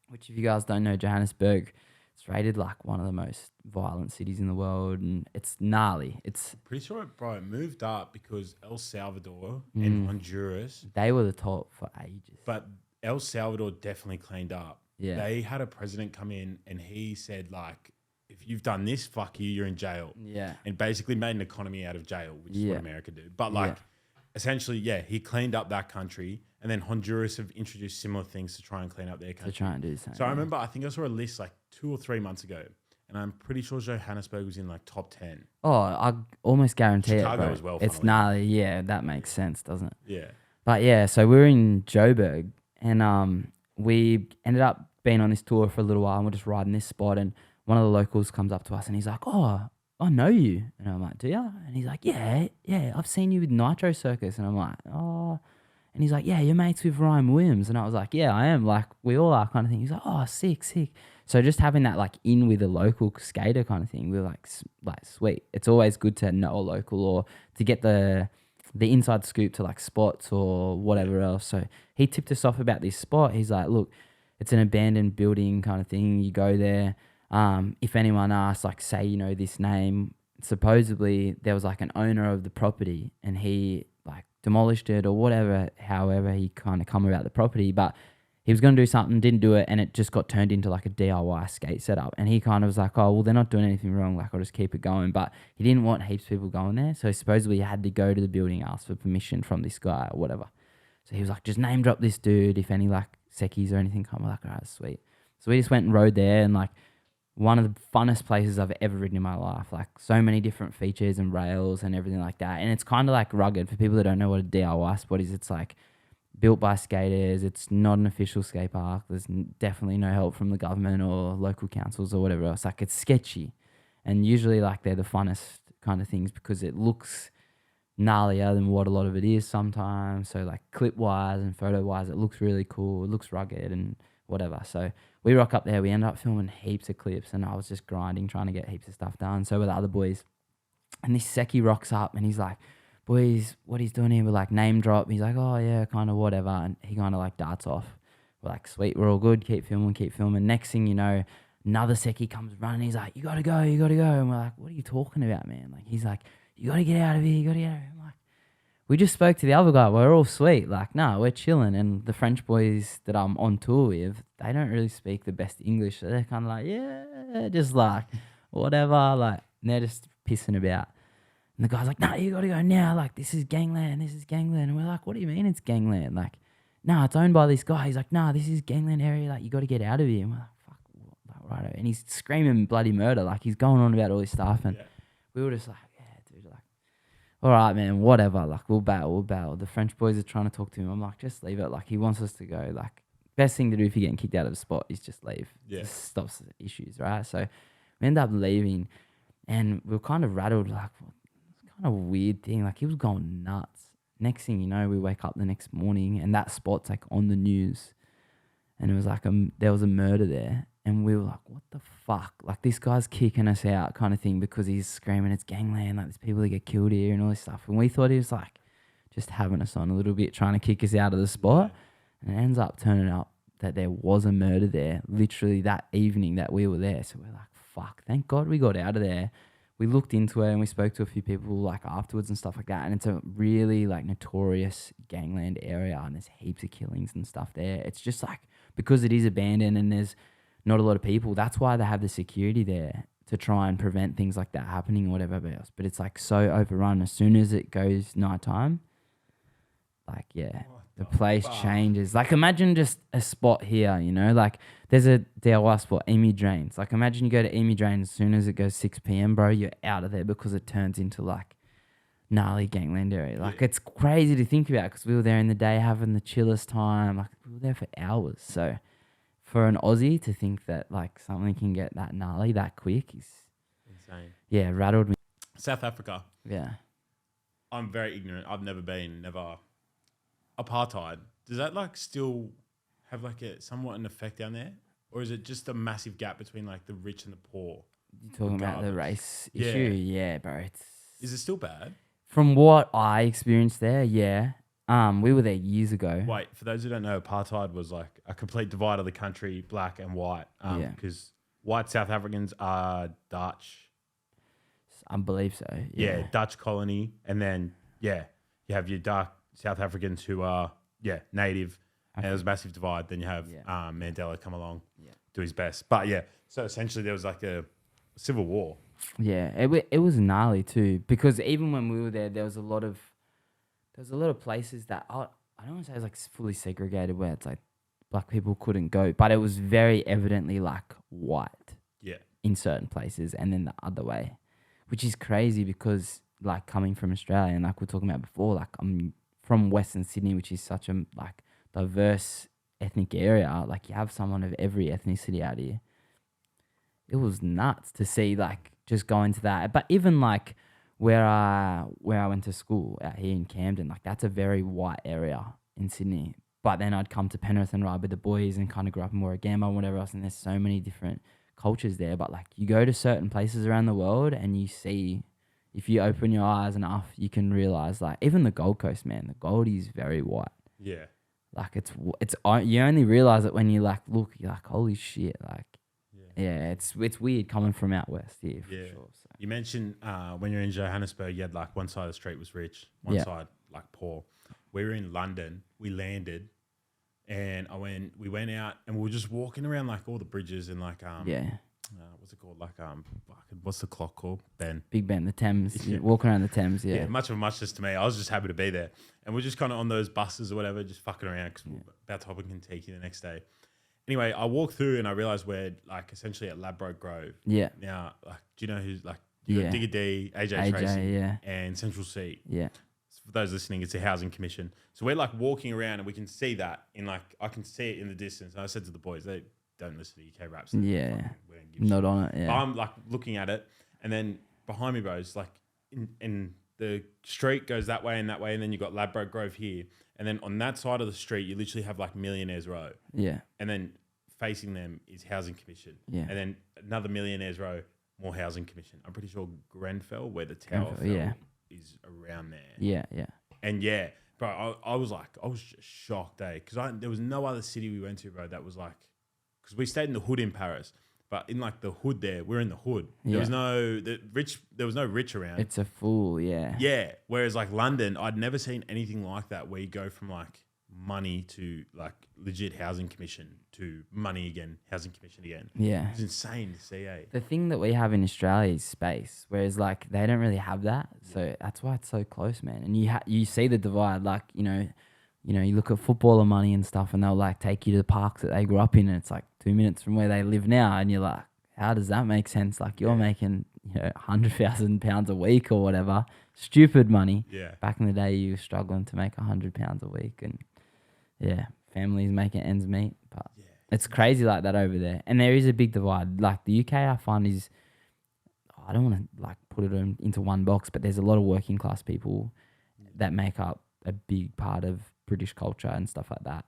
which if you guys don't know, Johannesburg, it's rated like one of the most violent cities in the world, and it's gnarly. It's pretty sure, bro, it moved up because El Salvador and Honduras, they were the top for ages. But El Salvador definitely cleaned up. Yeah. They had a president come in and he said, like, if you've done this, fuck you, you're in jail. Yeah. And basically made an economy out of jail, which is what America do. But like, essentially, he cleaned up that country. And then Honduras have introduced similar things to try and clean up their country. To try and do the same. So I remember, I think I saw a list like 2 or 3 months ago. And I'm pretty sure Johannesburg was in like top 10. Oh, I almost guarantee Chicago it, bro. as well. It's gnarly. Yeah, that makes sense, doesn't it? Yeah. But yeah, so we were in Joburg, and we ended up being on this tour for a little while, and we're just riding this spot, and one of the locals comes up to us and he's like, oh, I know you. And I'm like, do you? And he's like, yeah, I've seen you with Nitro Circus. And I'm like, oh. And he's like, yeah, you're mates with Ryan Williams. And I was like, yeah, I am. Like, we all are kind of thing. He's like, oh, sick. So just having that like in with a local skater kind of thing, we were like sweet. It's always good to know a local or to get the the inside scoop to like spots or whatever else. So he tipped us off about this spot. He's like, look, it's an abandoned building kind of thing. You go there. If anyone asks, like, say, you know, this name, supposedly there was like an owner of the property and he like demolished it or whatever, however he kind of come about the property. But he was going to do something, didn't do it, and it just got turned into like a DIY skate setup. And he kind of was like, oh, well, they're not doing anything wrong. Like, I'll just keep it going. But he didn't want heaps of people going there. So supposedly he had to go to the building, ask for permission from this guy or whatever. So he was like, just name drop this dude if any like seckies or anything come. We're like, all right, sweet. So we just went and rode there, and like one of the funnest places I've ever ridden in my life. Like so many different features and rails and everything like that. And it's kind of like rugged. For people that don't know what a DIY spot is, it's like built by skaters. It's not an official skate park. There's definitely no help from the government or local councils or whatever else. Like it's sketchy. And usually like they're the funnest kind of things because it looks gnarlier than what a lot of it is sometimes. So like clip wise and photo wise, it looks really cool. It looks rugged and whatever. So we rock up there. We end up filming heaps of clips and I was just grinding, trying to get heaps of stuff done. So with the other boys, and this Seki rocks up and he's like, boys, what he's doing here, we're like name drop. He's like, oh yeah, kind of whatever. And he kind of like darts off. We're like, sweet, we're all good. Keep filming. Next thing you know, another Seki comes running. He's like, you got to go. And we're like, what are you talking about, man? Like, he's like, you got to get out of here. I'm like, we just spoke to the other guy. We're all sweet. Like, no, we're chilling. And the French boys that I'm on tour with, they don't really speak the best English. So they're kind of like, yeah, just like, whatever. Like, and they're just pissing about. And the guy's like, no, you got to go now. Like, this is Gangland. And we're like, what do you mean it's Gangland? Like, no, it's owned by this guy. He's like, no, this is Gangland area. Like, you got to get out of here. And we're like, fuck, like, right. And he's screaming bloody murder. Like, he's going on about all this stuff. And we were just like, yeah, dude, like, all right, man, whatever. Like, we'll battle. The French boys are trying to talk to him. I'm like, just leave it. Like, he wants us to go. Like, best thing to do if you're getting kicked out of a spot is just leave. Yeah. Just stops the issues, right? So we end up leaving. And we were kind of rattled, like, kind of weird thing. Like, he was going nuts. Next thing you know, we wake up the next morning and that spot's like on the news. And it was like, there was a murder there. And we were like, what the fuck? Like, this guy's kicking us out kind of thing because he's screaming, it's Gangland. Like, there's people that get killed here and all this stuff. And we thought he was like just having us on a little bit, trying to kick us out of the spot. And it ends up turning up that there was a murder there literally that evening that we were there. So we're like, fuck, thank God we got out of there. We looked into it and we spoke to a few people like afterwards and stuff like that. And it's a really like notorious gangland area and there's heaps of killings and stuff there. It's just like, because it is abandoned and there's not a lot of people, that's why they have the security there to try and prevent things like that happening or whatever else. But it's like so overrun. As soon as it goes nighttime, like, yeah, the place changes. Like, imagine just a spot here, you know, like there's a DIY spot, Emu Drains. Like, imagine you go to Emu Drains, as soon as it goes 6 p.m, bro, you're out of there because it turns into like gnarly gangland area. Like, it's crazy to think about because we were there in the day having the chillest time. Like, we were there for hours. So for an Aussie to think that like something can get that gnarly that quick is insane. Yeah, rattled me. South Africa. Yeah. I'm very ignorant. I've never been, apartheid. Does that like still have like a somewhat an effect down there? Or is it just a massive gap between like the rich and the poor? You're talking about the race issue? Yeah, bro. Is it still bad? From what I experienced there, yeah. We were there years ago. Wait, for those who don't know, apartheid was like a complete divide of the country, black and white. Because white South Africans are Dutch. I believe so. Yeah, Dutch colony. And then, you have your dark South Africans who are, native. And there was a massive divide. Then you have Mandela come along, do his best. But so essentially there was like a civil war. Yeah, it was gnarly too. Because even when we were there, there was a lot of places that I don't want to say it was like fully segregated where it's like black people couldn't go, but it was very evidently like white in certain places and then the other way, which is crazy because like coming from Australia and like we were talking about before, like I'm from Western Sydney, which is such a like diverse ethnic area. Like you have someone of every ethnicity out here. It was nuts to see like just going to that. But even like where I went to school out here in Camden, like that's a very white area in Sydney. But then I'd come to Penrith and ride with the boys and kind of grew up in Warragamba and whatever else. And there's so many different cultures there. But like you go to certain places around the world and you see if you open your eyes enough, you can realize like even the Gold Coast, man, the Goldie is very white. Yeah. Like you only realize it when you like look, you're like, holy shit, like yeah, it's weird coming from out west here for sure. So. You mentioned when you're in Johannesburg, you had like one side of the street was rich, one side like poor. We were in London, we landed, and we went out and we were just walking around like all the bridges and like what's it called? Like what's the clock called? Big Ben, the Thames. Yeah. Walking around the Thames, yeah. Much of a muchness to me. I was just happy to be there. And we're just kind of on those buses or whatever, just fucking around because we're about to hop in Kentucky the next day. Anyway, I walked through and I realized we're like essentially at Ladbroke Grove. Yeah. Now, like, do you know who's like, Digger D, AJ Tracy, and Central C. Yeah. For those listening, it's a housing commission. So we're like walking around and we can see that I can see it in the distance. And I said to the boys, they don't listen to UK rap. So not on it. Yeah. But I'm like looking at it, and then behind me, bro, is like in the street goes that way, and then you got Ladbroke Grove here, and then on that side of the street, you literally have like Millionaires Row. Yeah. And then facing them is Housing Commission. Yeah. And then another Millionaires Row, more Housing Commission. I'm pretty sure Grenfell, where the tower fell, is around there. Yeah, yeah. And yeah, bro, I was just shocked, because there was no other city we went to, bro, that was like, because we stayed in the hood in Paris, but in like the hood there, we're in the hood. There was no rich around. It's a fool, yeah. Yeah. Whereas like London, I'd never seen anything like that, where you go from like money to like legit housing commission to money again, housing commission again. Yeah. It's insane to see, The thing that we have in Australia is space, whereas like they don't really have that. So that's why it's so close, man. And you see the divide, like, you look at footballer money and stuff, and they'll like take you to the parks that they grew up in, and it's like 2 minutes from where they live now, and you're like, how does that make sense? Like you're making £100,000 a week or whatever, stupid money. Yeah. Back in the day, you were struggling to make £100 a week, and families making ends meet. But it's crazy like that over there, and there is a big divide. Like the UK, I find is, I don't want to like put it into one box, but there's a lot of working class people that make up a big part of British culture and stuff like that,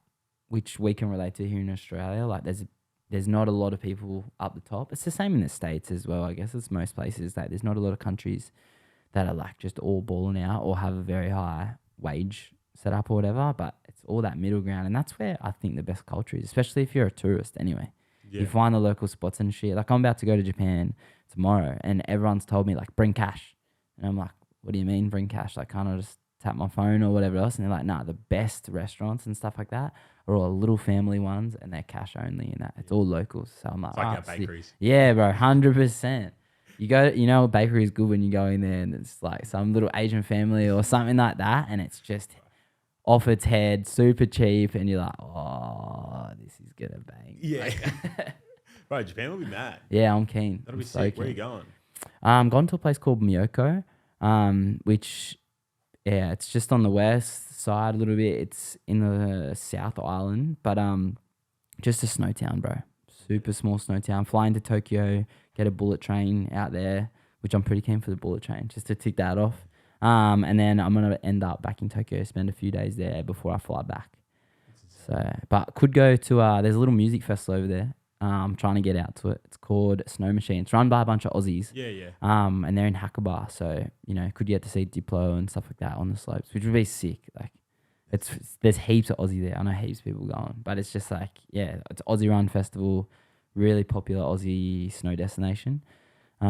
which we can relate to here in Australia. Like there's not a lot of people up the top. It's the same in the States as well. I guess it's most places that there's not a lot of countries that are like just all balling out or have a very high wage set up or whatever, but it's all that middle ground, and that's where I think the best culture is, especially if you're a tourist anyway. Yeah. You find the local spots and shit. Like I'm about to go to Japan tomorrow, and everyone's told me like bring cash, and I'm like, what do you mean bring cash? Like can't I just tap my phone or whatever else? And they're like, nah, the best restaurants and stuff like that are all little family ones, and they're cash only, and that it's all locals. So I'm like, it's like our bakeries. Yeah, bro, 100%. You go, a bakery is good when you go in there and it's like some little Asian family or something like that, and it's just off its head, super cheap, and you're like, oh, this is gonna bang. Yeah. Bro, Japan will be mad. Yeah, I'm keen. That'll be sick. Where are you going? I'm going to a place called Miyoko, which, it's just on the west side a little bit. It's in the South Island, but just a snow town, bro. Super small snow town. Flying to Tokyo, get a bullet train out there, which I'm pretty keen for the bullet train, just to tick that off. And then I'm going to end up back in Tokyo, spend a few days there before I fly back. So, but could go to, there's a little music festival over there. I'm trying to get out to it. It's called Snow Machine. It's run by a bunch of Aussies. Yeah, yeah. And they're in Hacklebar. So, could get to see Diplo and stuff like that on the slopes, which would be sick. Like, there's heaps of Aussie there. I know heaps of people going, but it's just like, it's Aussie run festival, really popular Aussie snow destination. So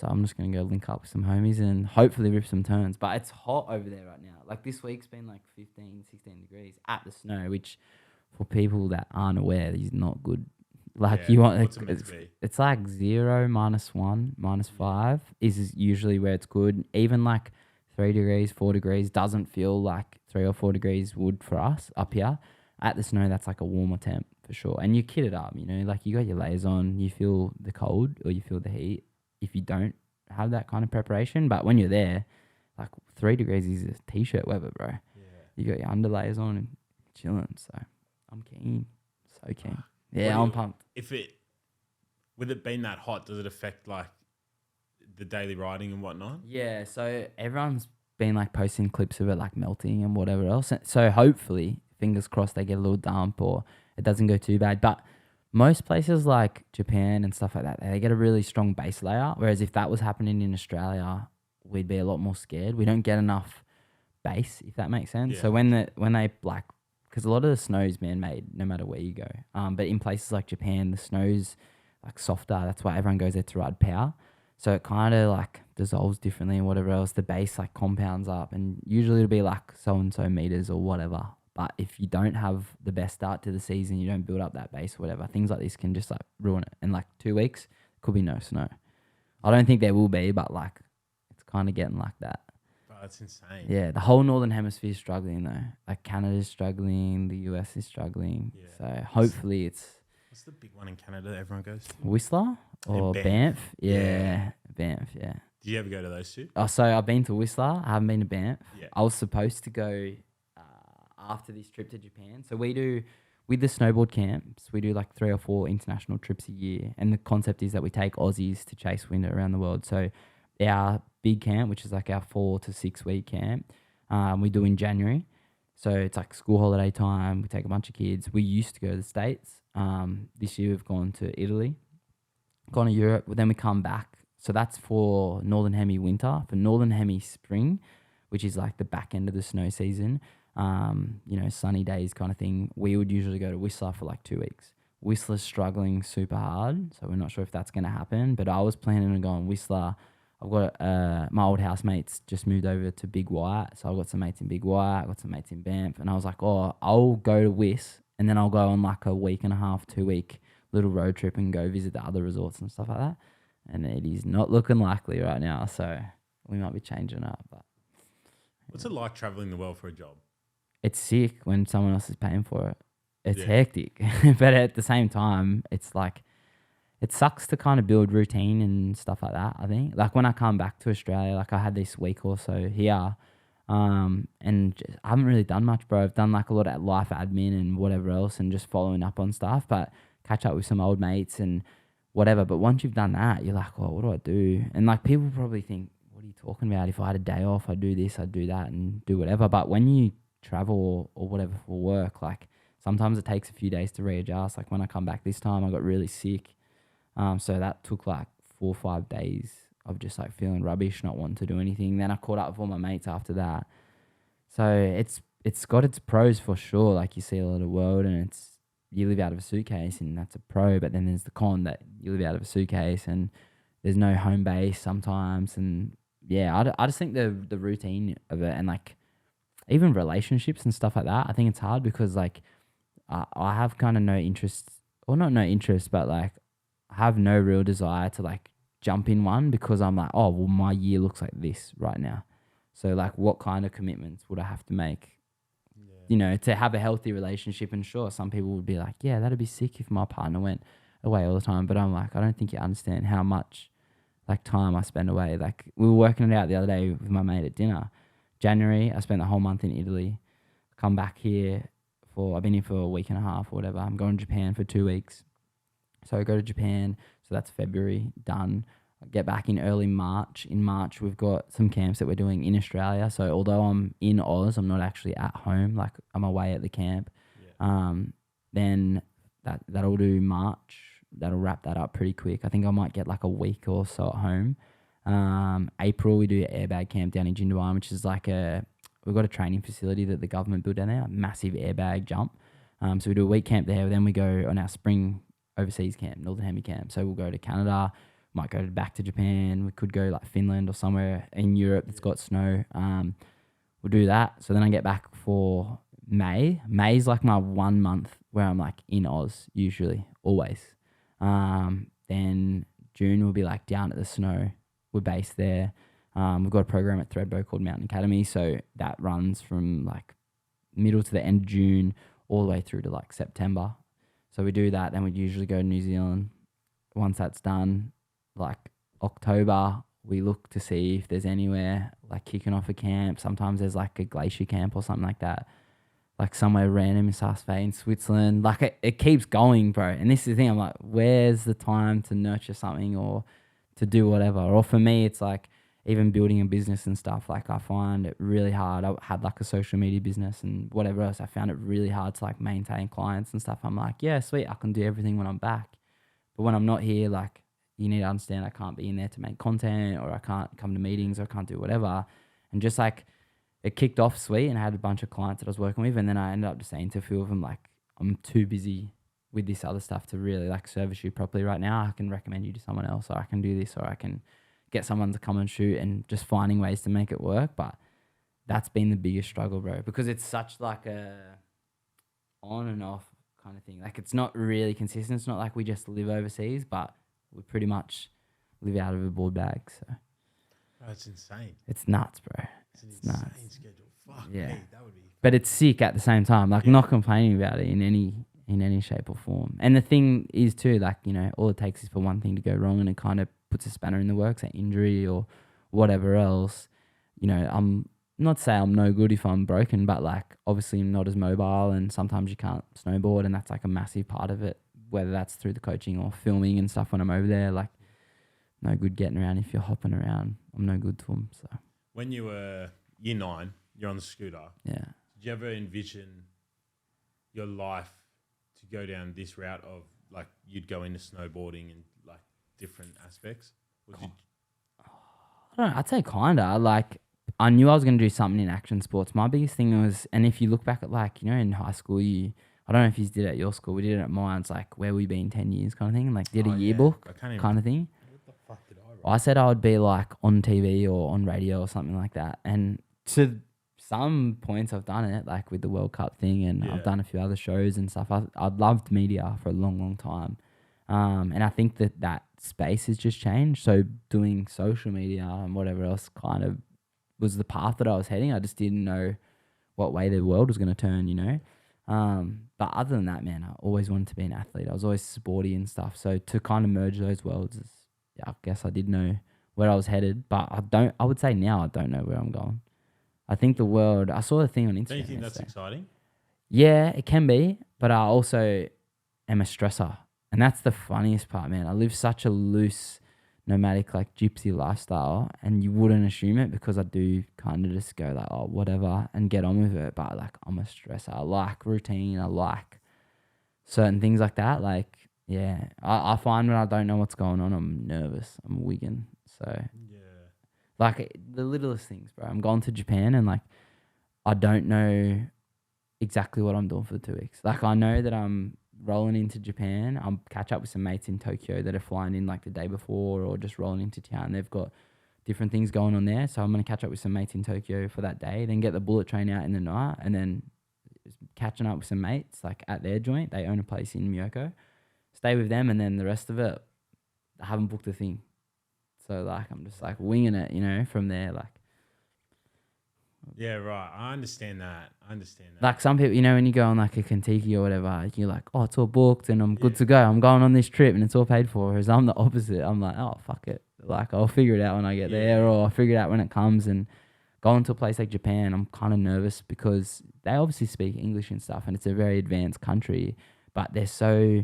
I'm just going to go link up with some homies and hopefully rip some turns. But it's hot over there right now. Like this week's been like 15, 16 degrees at the snow, which for people that aren't aware is not good. Like you want, it's like 0, -1, -5 is usually where it's good. Even like 3 degrees, 4 degrees doesn't feel like 3 or 4 degrees would for us up here. At the snow, that's like a warmer temp for sure. And you kit it up, like you got your layers on, you feel the cold or you feel the heat if you don't have that kind of preparation. But when you're there, like 3 degrees is a t-shirt weather, bro. Yeah. You got your underlayers on and chilling. So I'm keen. So keen. Yeah, I'm pumped. With it being that hot, does it affect like the daily riding and whatnot? Yeah, so everyone's been like posting clips of it like melting and whatever else. So hopefully, fingers crossed, they get a little dump or it doesn't go too bad. But most places like Japan and stuff like that, they get a really strong base layer. Whereas if that was happening in Australia, we'd be a lot more scared. We don't get enough base, if that makes sense. Yeah. So when they like, because a lot of the snow's man-made, no matter where you go. But in places like Japan, the snow's like softer. That's why everyone goes there to ride power. So it kind of like dissolves differently and whatever else. The base like compounds up, and usually it'll be like so and so meters or whatever. But if you don't have the best start to the season, you don't build up that base or whatever, things like this can just like ruin it. In like 2 weeks, could be no snow. I don't think there will be, but like it's kind of getting like that. Oh, that's insane. Yeah, the whole Northern Hemisphere is struggling though. Like Canada's struggling, the US is struggling. Yeah. So hopefully it's What's the big one in Canada that everyone goes to? Whistler or Banff. Banff. Yeah. Yeah, Banff, yeah. Did you ever go to those two? Oh, so I've been to Whistler. I haven't been to Banff. Yeah. I was supposed to go after this trip to Japan. So we do, with the snowboard camps, we do like 3 or 4 international trips a year. And the concept is that we take Aussies to chase winter around the world. So our big camp, which is like our 4 to 6 week camp, we do in January. So it's like school holiday time. We take a bunch of kids. We used to go to the States. This year we've gone to Italy, gone to Europe. Then we come back. So that's for Northern Hemi winter. For Northern Hemi spring, which is like the back end of the snow season, sunny days kind of thing, we would usually go to Whistler for like 2 weeks. Whistler's struggling super hard, so we're not sure if that's going to happen. But I was planning on going Whistler. I've got my old housemates just moved over to Big White, so I've got some mates in Big White, I've got some mates in Banff, and I was like, I'll go to Whis, and then I'll go on like a week and a half, 2 week little road trip and go visit the other resorts and stuff like that. And it is not looking likely right now, so we might be changing up. But what's it like traveling the world for a job? It's sick when someone else is paying for it. It's Yeah. hectic, but at the same time, it's like it sucks to kind of build routine and stuff like that. I think like when I come back to Australia, like I had this week or so here, and I haven't really done much, bro. I've done like a lot of life admin and whatever else, and just following up on stuff, but catch up with some old mates and whatever. But once you've done that, you're like, oh, what do I do? And like people probably think, what are you talking about? If I had a day off, I'd do this, I'd do that, and do whatever. But when you travel or whatever for work, like sometimes it takes a few days to readjust. Like when I come back this time, I got really sick. So that took like 4 or 5 days of just like feeling rubbish, not wanting to do anything. Then I caught up with all my mates after that. So it's got its pros for sure. Like you see a lot of the world, and you live out of a suitcase, and that's a pro. But then there's the con that you live out of a suitcase and there's no home base sometimes. And yeah, I just think the routine of it, and like even relationships and stuff like that, I think it's hard because like I have kind of no interest, or not no interest, but like I have no real desire to like jump in one, because I'm like, oh, well, my year looks like this right now. So like what kind of commitments would I have to make, to have a healthy relationship? And sure, some people would be like, yeah, that'd be sick if my partner went away all the time. But I'm like, I don't think you understand how much like time I spend away. Like we were working it out the other day with my mate at dinner. January, I spent the whole month in Italy. Come back here I've been here for a week and a half or whatever. I'm going to Japan for 2 weeks. So I go to Japan. So that's February, done. I get back in early March. In March, we've got some camps that we're doing in Australia. So although I'm in Oz, I'm not actually at home. Like I'm away at the camp. Yeah. Then that'll do March. That'll wrap that up pretty quick. I think I might get like a week or so at home. April, we do an airbag camp down in Jindabyne, which is like we've got a training facility that the government built down there, a massive airbag jump. So we do a week camp there. Then we go on our spring overseas camp, Northern Hemi camp. So we'll go to Canada, might go back to Japan. We could go like Finland or somewhere in Europe that's got snow. We'll do that. So then I get back for May. May's like my 1 month where I'm like in Oz, usually, always. Then June will be like down at the snow. We're based there. We've got a program at Thredbo called Mountain Academy. So that runs from like middle to the end of June all the way through to like September. So we do that. Then we usually go to New Zealand. Once that's done, like October, we look to see if there's anywhere like kicking off a camp. Sometimes there's like a glacier camp or something like that, like somewhere random in Saas-Fee in Switzerland. Like it keeps going, bro. And this is the thing. I'm like, where's the time to nurture something or to do whatever? Or for me, it's like even building a business and stuff. Like I find it really hard. I had like a social media business and whatever else. I found it really hard to like maintain clients and stuff. I'm like, yeah, sweet, I can do everything when I'm back. But when I'm not here, like you need to understand I can't be in there to make content, or I can't come to meetings, or I can't do whatever. And just like it kicked off sweet, and I had a bunch of clients that I was working with, and then I ended up just saying to a few of them, like, I'm too busy with this other stuff to really like service you properly right now. I can recommend you to someone else, or I can do this, or I can get someone to come and shoot, and just finding ways to make it work. But that's been the biggest struggle, bro, because it's such like a on and off kind of thing. Like it's not really consistent. It's not like we just live overseas, but we pretty much live out of a board bag. So that's insane. It's nuts, bro. It's an insane schedule. Fuck me, that would be. But it's sick at the same time. Like not complaining about it in any shape or form. And the thing is too, like, you know, all it takes is for one thing to go wrong, and it kind of puts a spanner in the works, an injury or whatever else. You know, I'm not to say I'm no good if I'm broken, but like obviously I'm not as mobile, and sometimes you can't snowboard, and that's like a massive part of it, whether that's through the coaching or filming and stuff when I'm over there. Like no good getting around if you're hopping around. I'm no good to them. So when you were year 9, you're on the scooter. Yeah. Did you ever envision your life to go down this route of like you'd go into snowboarding and like different aspects? Would you? I don't know, I'd say kinda. Like I knew I was going to do something in action sports. My biggest thing was, and if you look back at like, you know, in high school, I don't know if you did it at your school, we did it at mine. It's like where we been 10 years kind of thing, and like did a yearbook kind of thing. What the fuck did I write? I said I would be like on TV or on radio or something like that. And to some points I've done it, like with the World Cup thing, and I've done a few other shows and stuff. I've loved media for a long, long time. And I think that space has just changed. So doing social media and whatever else kind of was the path that I was heading. I just didn't know what way the world was going to turn, you know. But other than that, man, I always wanted to be an athlete. I was always sporty and stuff. So to kind of merge those worlds is, I guess I did know where I was headed, but I would say now I don't know where I'm going. I think the world, I saw the thing on Instagram. Don't you think that's exciting? Yeah, it can be, but I also am a stressor. And that's the funniest part, man. I live such a loose, nomadic, like gypsy lifestyle, and you wouldn't assume it because I do kind of just go like, oh, whatever, and get on with it. But like, I'm a stressor. I like routine. I like certain things like that. Like, yeah, I find when I don't know what's going on, I'm nervous. I'm wigging. So, like the littlest things, bro. I'm going to Japan, and like, I don't know exactly what I'm doing for the 2 weeks. Like, I know that I'm rolling into Japan. I'll catch up with some mates in Tokyo that are flying in like the day before, or just rolling into town. They've got different things going on there. So I'm going to catch up with some mates in Tokyo for that day, then get the bullet train out in the night, and then catching up with some mates like at their joint. They own a place in Miyako. Stay with them, and then the rest of it, I haven't booked a thing. So like, I'm just like winging it, you know, from there. Like, yeah, right. I understand that. Like some people, you know, when you go on like a Kentucky or whatever, you're like, oh, it's all booked and I'm good to go. I'm going on this trip and it's all paid for. Whereas I'm the opposite. I'm like, oh, fuck it. Like, I'll figure it out when I get there, or I'll figure it out when it comes. And going to a place like Japan, I'm kind of nervous because they obviously speak English and stuff, and it's a very advanced country, but they're so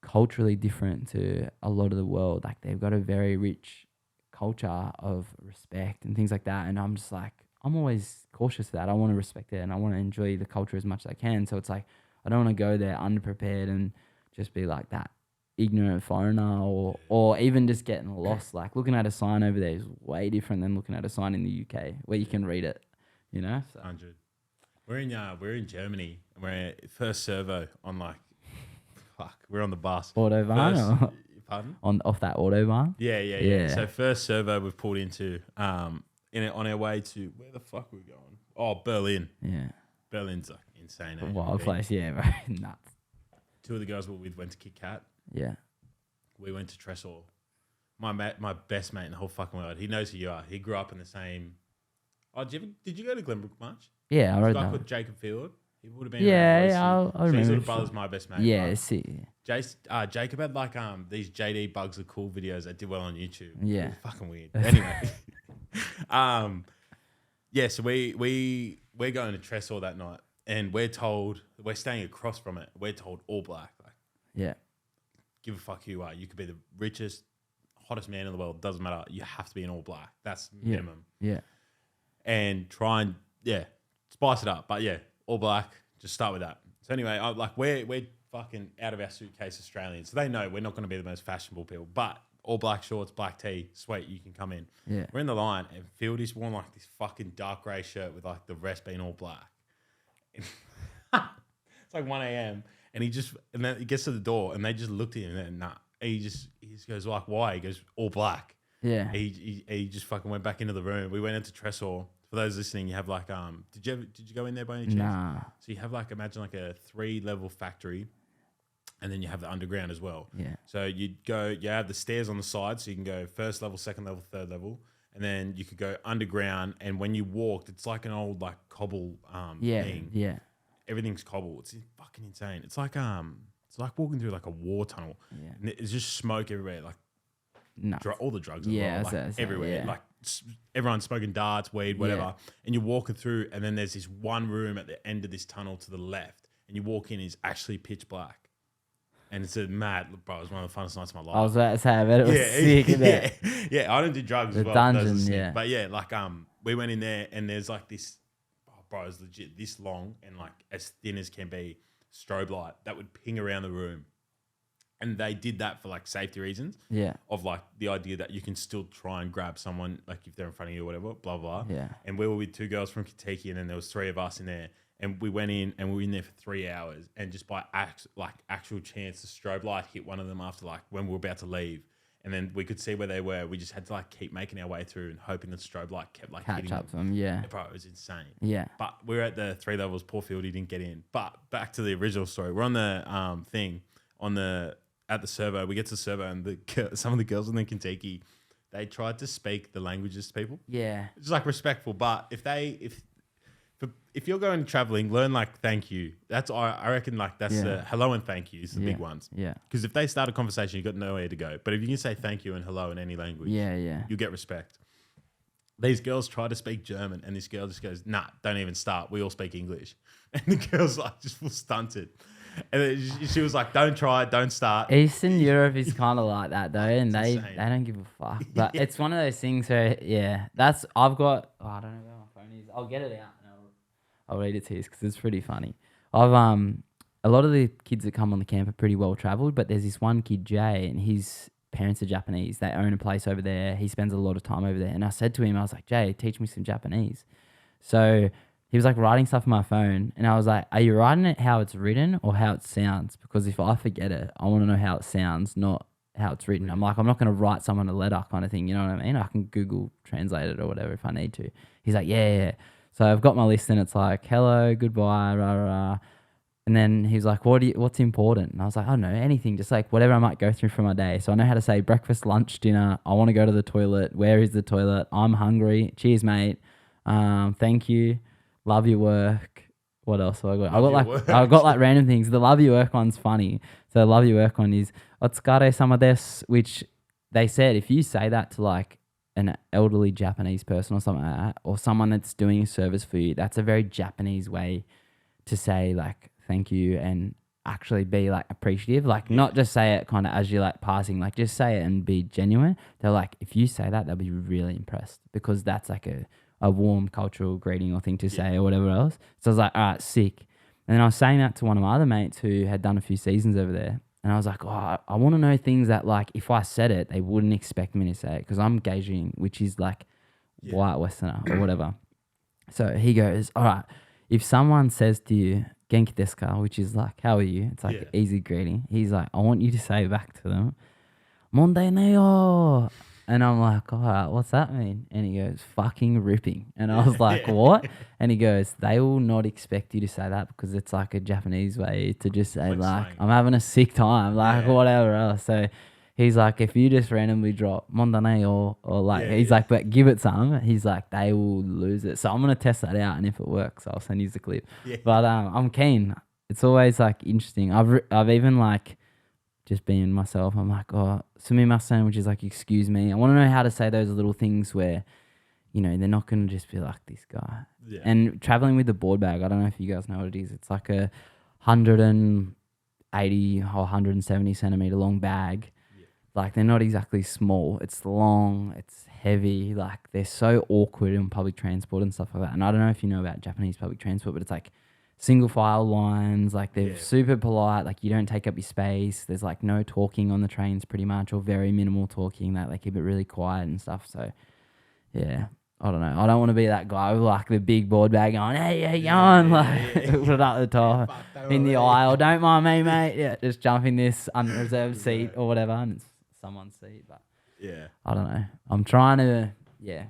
culturally different to a lot of the world. Like, they've got a very rich culture of respect and things like that. And I'm just like, I'm always cautious of that. I want to respect it, and I want to enjoy the culture as much as I can. So it's like, I don't want to go there underprepared and just be like that ignorant foreigner, or even just getting lost. Like, looking at a sign over there is way different than looking at a sign in the UK where you can read it, you know? So. 100. We're in Germany, and we're at first servo on like, we're on the bus. Autobahn? Pardon? Off that Autobahn? Yeah. So first servo we've pulled into, on our way to, where the fuck were we going? Oh, Berlin. Yeah. Berlin's like insane. Wild place, yeah, bro. Nuts. 2 of the girls we were with went to Kit Kat. Yeah. We went to Tresor. My best mate in the whole fucking world. He knows who you are. He grew up in the same. Oh, did you go to Glenbrook much? Yeah, I rode that. Guy called Jacob Field. He would have been. Yeah, I remember. His little brother's my best mate. Yeah, see. Jacob had like these JD Bugs Are Cool videos that did well on YouTube. Yeah. Fucking weird. Anyway. Yeah, so we're going to Tresor that night, and we're told, we're staying across from it. We're told all black. Like, yeah. Give a fuck who you are. You could be the richest, hottest man in the world. Doesn't matter. You have to be in all black. That's minimum. Yeah. And try and spice it up. But yeah, all black. Just start with that. So anyway, we're fucking out of our suitcase Australians. So they know we're not going to be the most fashionable people. But all black shorts, black tee, sweet, you can come in. Yeah. We're in the line, and Fieldy's worn like this fucking dark grey shirt with like the rest being all black. It's like 1 a.m. and then he gets to the door, and they just looked at him, and nah. He just goes like, why? He goes, all black. Yeah. He just fucking went back into the room. We went into Tresor. For those listening, you have like did you go in there by any chance? Nah. So you have like, imagine like a 3-level factory, and then you have the underground as well. Yeah. So you have the stairs on the side, so you can go first level, second level, third level, and then you could go underground. And when you walked, it's like an old like cobble thing. Yeah. Everything's cobble. It's fucking insane. It's like walking through like a war tunnel. Yeah. And it's just smoke everywhere. Like all the drugs as yeah, well, like everywhere. Yeah. Like everyone's smoking darts, weed, whatever. Yeah. And you're walking through, and then there's this one room at the end of this tunnel to the left, and you walk in, it's actually pitch black. And it's a mad, bro, it was one of the funnest nights of my life. I was about to say, I bet it was sick. Yeah, I don't do drugs the as well. Dungeon, yeah. But yeah, like we went in there, and there's like this, bro, it's legit this long and like as thin as can be, strobe light that would ping around the room. And they did that for like safety reasons. Yeah. Of like the idea that you can still try and grab someone, like if they're in front of you or whatever, blah, blah. Yeah. And we were with 2 girls from Kentucky, and then there was 3 of us in there. And we went in, and we were in there for 3 hours. And just by actual chance, the strobe light hit one of them after like when we were about to leave. And then we could see where they were. We just had to like keep making our way through and hoping the strobe light kept like catch hitting up to them. Yeah. Bro, it was insane. Yeah. But we were at the 3 levels. Poor Fieldy didn't get in. But back to the original story. We're on the thing at the servo. We get to the servo, and some of the girls in the Kentucky, they tried to speak the languages to people. Yeah. It's like respectful, but if you're going traveling, learn like thank you. That's I reckon like that's the hello and thank you is the big ones. Yeah. Because if they start a conversation, you got nowhere to go. But if you can say thank you and hello in any language, you get respect. These girls try to speak German, and this girl just goes, nah, don't even start. We all speak English. And the girl's like just full stunted. And then she was like, don't try, don't start. Eastern Europe is kind of like that though, and they insane. don't give a fuck. But it's one of those things where, I've got, I don't know where my phone is. I'll get it out and I'll read it to you because it's pretty funny. I've a lot of the kids that come on the camp are pretty well travelled, but there's this one kid, Jay, and his parents are Japanese. They own a place over there. He spends a lot of time over there. And I said to him, I was like, Jay, teach me some Japanese. So he was like writing stuff on my phone, and I was like, are you writing it how it's written or how it sounds? Because if I forget it, I want to know how it sounds, not how it's written. I'm like, I'm not going to write someone a letter kind of thing. You know what I mean? I can Google translate it or whatever if I need to. He's like, yeah. So I've got my list, and it's like, hello, goodbye, rah, rah, rah. And then he was like, what's important? And I was like, I don't know, anything, just like whatever I might go through for my day. So I know how to say breakfast, lunch, dinner. I want to go to the toilet. Where is the toilet? I'm hungry. Cheers, mate. Thank you. Love your work. What else have I got? I got like random things. The love your work one's funny. So the love your work one is otsukare sama desu, which they said if you say that to like an elderly Japanese person or something like that, or someone that's doing a service for you, that's a very Japanese way to say like thank you and actually be like appreciative. Like not just say it kind of as you're like passing, like just say it and be genuine. They're like, if you say that, they'll be really impressed because that's like a warm cultural greeting or thing to say or whatever else. So I was like, all right, sick. And then I was saying that to one of my other mates who had done a few seasons over there. And I was like, oh, I want to know things that like if I said it, they wouldn't expect me to say it because I'm gauging, which is like white Westerner or whatever. So he goes, all right, if someone says to you, genki desu ka, which is like, how are you? It's like an easy greeting. He's like, I want you to say back to them, mondai ne yo. And I'm like, all right, what's that mean? And he goes, fucking ripping. And I was like, what? And he goes, they will not expect you to say that because it's like a Japanese way to just say like I'm having a sick time, like whatever else. So he's like, if you just randomly drop mondane or like, he's like, but give it some. He's like, they will lose it. So I'm going to test that out. And if it works, I'll send you the clip. Yeah. But I'm keen. It's always like interesting. I've even like, just being myself, I'm like, oh, sumimasen, which is like, excuse me. I want to know how to say those little things where, you know, they're not going to just be like this guy. Yeah. And traveling with the board bag, I don't know if you guys know what it is. It's like a 180 or 170 centimeter long bag. Yeah. Like they're not exactly small. It's long, it's heavy. Like they're so awkward in public transport and stuff like that. And I don't know if you know about Japanese public transport, but it's like single file lines. Like they're Yeah. super polite. Like you don't take up your space. There's like no talking on the trains pretty much, or very minimal talking. That they keep it really quiet and stuff. So yeah. I don't know. I don't want to be that guy with like the big board bag going, hey, how you going? Like, put it up the top in the aisle. Don't mind me, mate. Yeah, just jump in this unreserved seat or whatever, and it's someone's seat. But Yeah. I don't know. I'm trying to,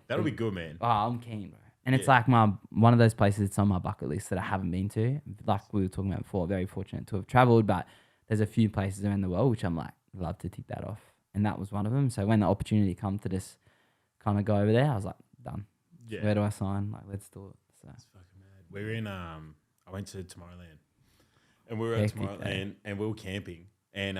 That'll be good, man. Oh, I'm keen, bro. And it's like one of those places that's on my bucket list that I haven't been to. Like we were talking about before, very fortunate to have traveled, but there's a few places around the world which I'm like, love to tick that off. And that was one of them. So when the opportunity come to just kind of go over there, I was like, done. Yeah. Where do I sign? Like, let's do it. So. That's fucking mad. We're in, I went to Tomorrowland. And we were at Tomorrowland and we were camping. And,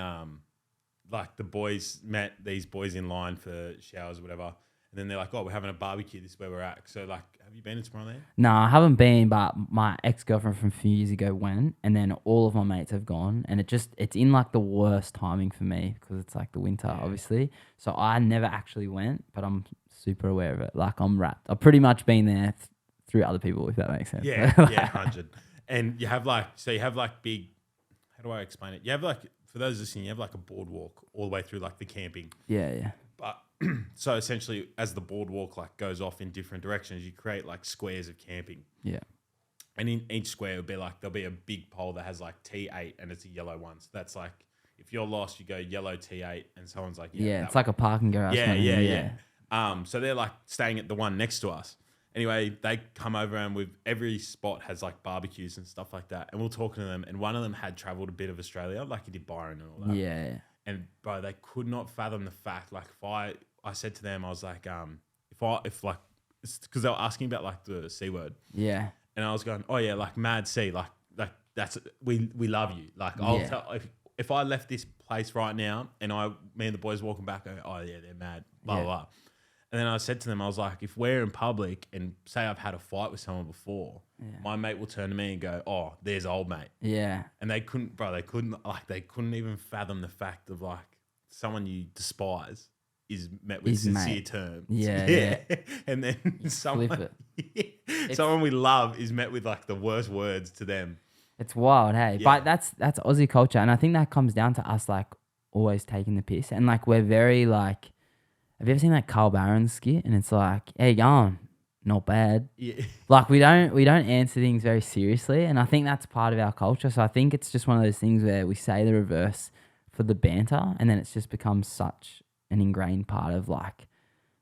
like, the boys met these boys in line for showers or whatever. And then they're like, oh, we're having a barbecue. This is where we're at. So, like, have you been to Tomorrowland? No, I haven't been, but my ex-girlfriend from a few years ago went, and then all of my mates have gone, and it's in, like, the worst timing for me because it's, like, the winter, obviously. So I never actually went, but I'm super aware of it. Like, I'm wrapped. I've pretty much been there through other people, if that makes sense. Yeah, 100. And you have, like, big, how do I explain it? You have, like, for those listening, you have, like, a boardwalk all the way through, like, the camping. Yeah. But so essentially, as the boardwalk like goes off in different directions, you create like squares of camping. Yeah. And in each square will be like there'll be a big pole that has like T8 and it's a yellow one. So that's like if you're lost, you go yellow T8, and someone's like, yeah, it's like a parking garage. Yeah. So they're like staying at the one next to us. Anyway, they come over and with every spot has like barbecues and stuff like that. And we're talking to them, and one of them had traveled a bit of Australia, like he did Byron and all that. Yeah. And bro, they could not fathom the fact. Like, if I said to them, I was like, if like, it's because they were asking about like the C word. Yeah. And I was going, oh yeah, like mad C, like that's we love you. Like I'll tell if I left this place right now and me and the boys walking back, I go, oh yeah, they're mad, blah blah. And then I said to them, I was like, if we're in public and say I've had a fight with someone before, my mate will turn to me and go, oh, there's old mate. Yeah. And they couldn't even fathom the fact of like someone you despise is met with sincere terms. Yeah. And then someone we love is met with like the worst words to them. It's wild, hey. Yeah. But that's Aussie culture. And I think that comes down to us like always taking the piss. And like we're very like, have you ever seen that Carl Barron skit? And it's like, hey, going, not bad. Yeah. Like we don't answer things very seriously, and I think that's part of our culture. So I think it's just one of those things where we say the reverse for the banter, and then it's just become such an ingrained part of like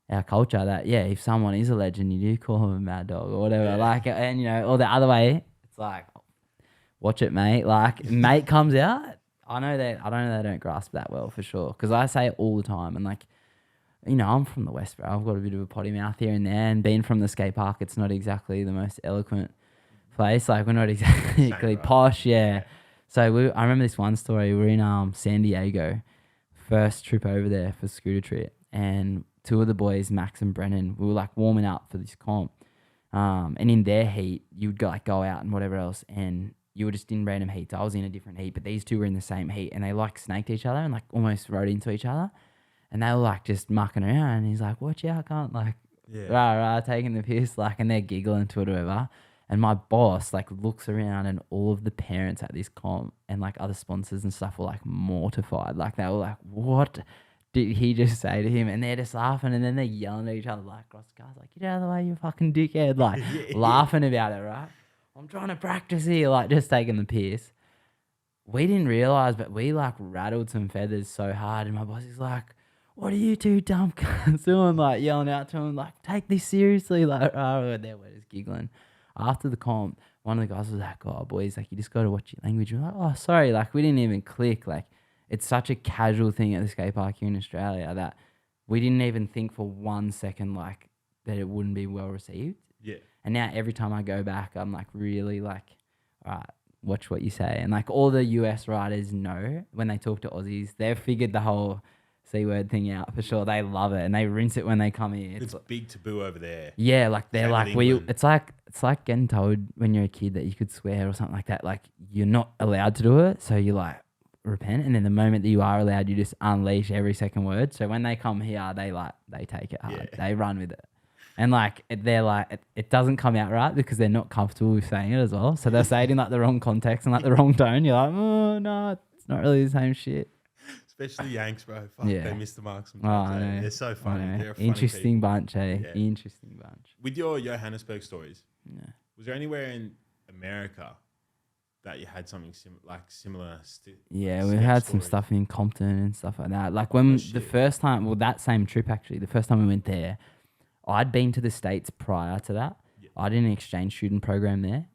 our culture that if someone is a legend, you do call them a mad dog or whatever. Yeah. Like, and or the other way, it's like, watch it, mate. Like, mate comes out. I know they don't grasp that well for sure, because I say it all the time, and like. I'm from the West, bro. I've got a bit of a potty mouth here and there, and being from the skate park, it's not exactly the most eloquent place. Like, we're not exactly posh, yeah. So I remember this one story. We're in San Diego, first trip over there for scooter trip, and two of the boys, Max and Brennan, we were like warming up for this comp. And in their heat, you would go out and whatever else, and you were just in random heats. I was in a different heat, but these two were in the same heat, and they like snaked each other and like almost rode into each other. And they were like just mucking around, and he's like, watch out, I can't like, rah, taking the piss, like, and they're giggling to it or whatever. And my boss like looks around, and all of the parents at this comp and like other sponsors and stuff were like mortified. Like they were like, what did he just say to him? And they're just laughing, and then they're yelling at each other like across the cars, like, get out of the way, you fucking dickhead. Like laughing about it, right? I'm trying to practice here, like just taking the piss. We didn't realize, but we like rattled some feathers so hard, and my boss is like, what are you two dumb cunts doing? Like yelling out to him, like, take this seriously. Like, we're just giggling. After the comp, one of the guys was like, oh, boys, like, you just got to watch your language. We're like, oh, sorry. Like, we didn't even click. Like, it's such a casual thing at the skate park here in Australia that we didn't even think for 1 second, like, that it wouldn't be well received. Yeah. And now every time I go back, I'm like, really like, all right, watch what you say. And like all the US riders know when they talk to Aussies, they've figured the whole C-word thing out for sure. They love it, and they rinse it when they come here. It's big taboo over there. Yeah, like they're like it's like getting told when you're a kid that you could swear or something like that. Like you're not allowed to do it, so you like repent, and then the moment that you are allowed, you just unleash every second word. So when they come here, they take it hard. Yeah. They run with it. And like they're like it doesn't come out right because they're not comfortable with saying it as well. So they'll say it in like the wrong context and like the wrong tone. You're like, oh no, it's not really the same shit. Especially Yanks, bro. Fuck, Yeah. they miss the mark Oh, sometimes. I know. They're so funny. They're a funny Interesting people. bunch, eh? Yeah. Interesting bunch. With your Johannesburg stories, Yeah. was there anywhere in America that you had something similar? Yeah, sketch we've had some stories? stuff in Compton and stuff like that. Like when the first time, well, that same trip actually, the first time we went there, I'd been to the States prior to that. Yeah. I did an exchange student program there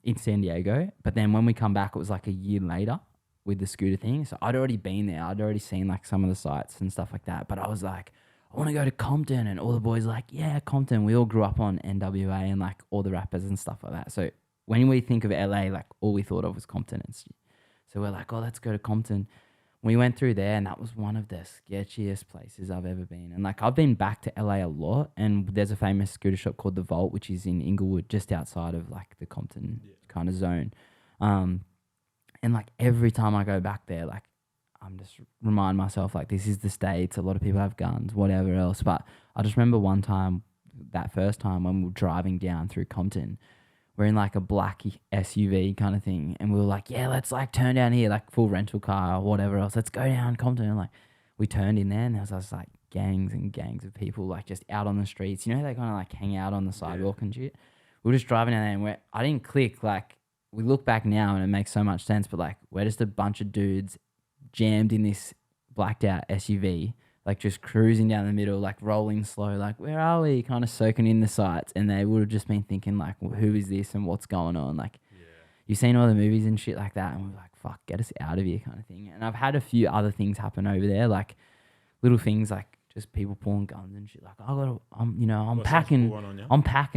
in San Diego. But then when we come back, it was like a year later with the scooter thing. So I'd already been there. I'd already seen like some of the sites and stuff like that. But I was like, I want to go to Compton. And all the boys like, yeah, Compton. We all grew up on NWA and like all the rappers and stuff like that. So when we think of LA, like all we thought of was Compton and shit. So we're like, oh, let's go to Compton. We went through there and that was one of the sketchiest places I've ever been. And like I've been back to LA a lot, and there's a famous scooter shop called The Vault, which is in Inglewood, just outside of like the Compton kind of zone. And like every time I go back there, like I'm just remind myself like this is the States. A lot of people have guns, whatever else. But I just remember one time, that first time when we were driving down through Compton, we're in like a black SUV kind of thing. And we were like, yeah, let's like turn down here, like full rental car or whatever else. Let's go down Compton. And like we turned in there and there was just like gangs and gangs of people like just out on the streets. You know, they kind of like hang out on the sidewalk and shit. We were just driving down there and I didn't click. Like we look back now and it makes so much sense. But like we're just a bunch of dudes jammed in this blacked out SUV, like just cruising down the middle, like rolling slow, like where are we? Kind of soaking in the sights. And they would have just been thinking like, well, who is this and what's going on? Like you've seen all the movies and shit like that. And we're like, fuck, get us out of here kind of thing. And I've had a few other things happen over there, like little things like just people pulling guns and shit. Like I'm packing,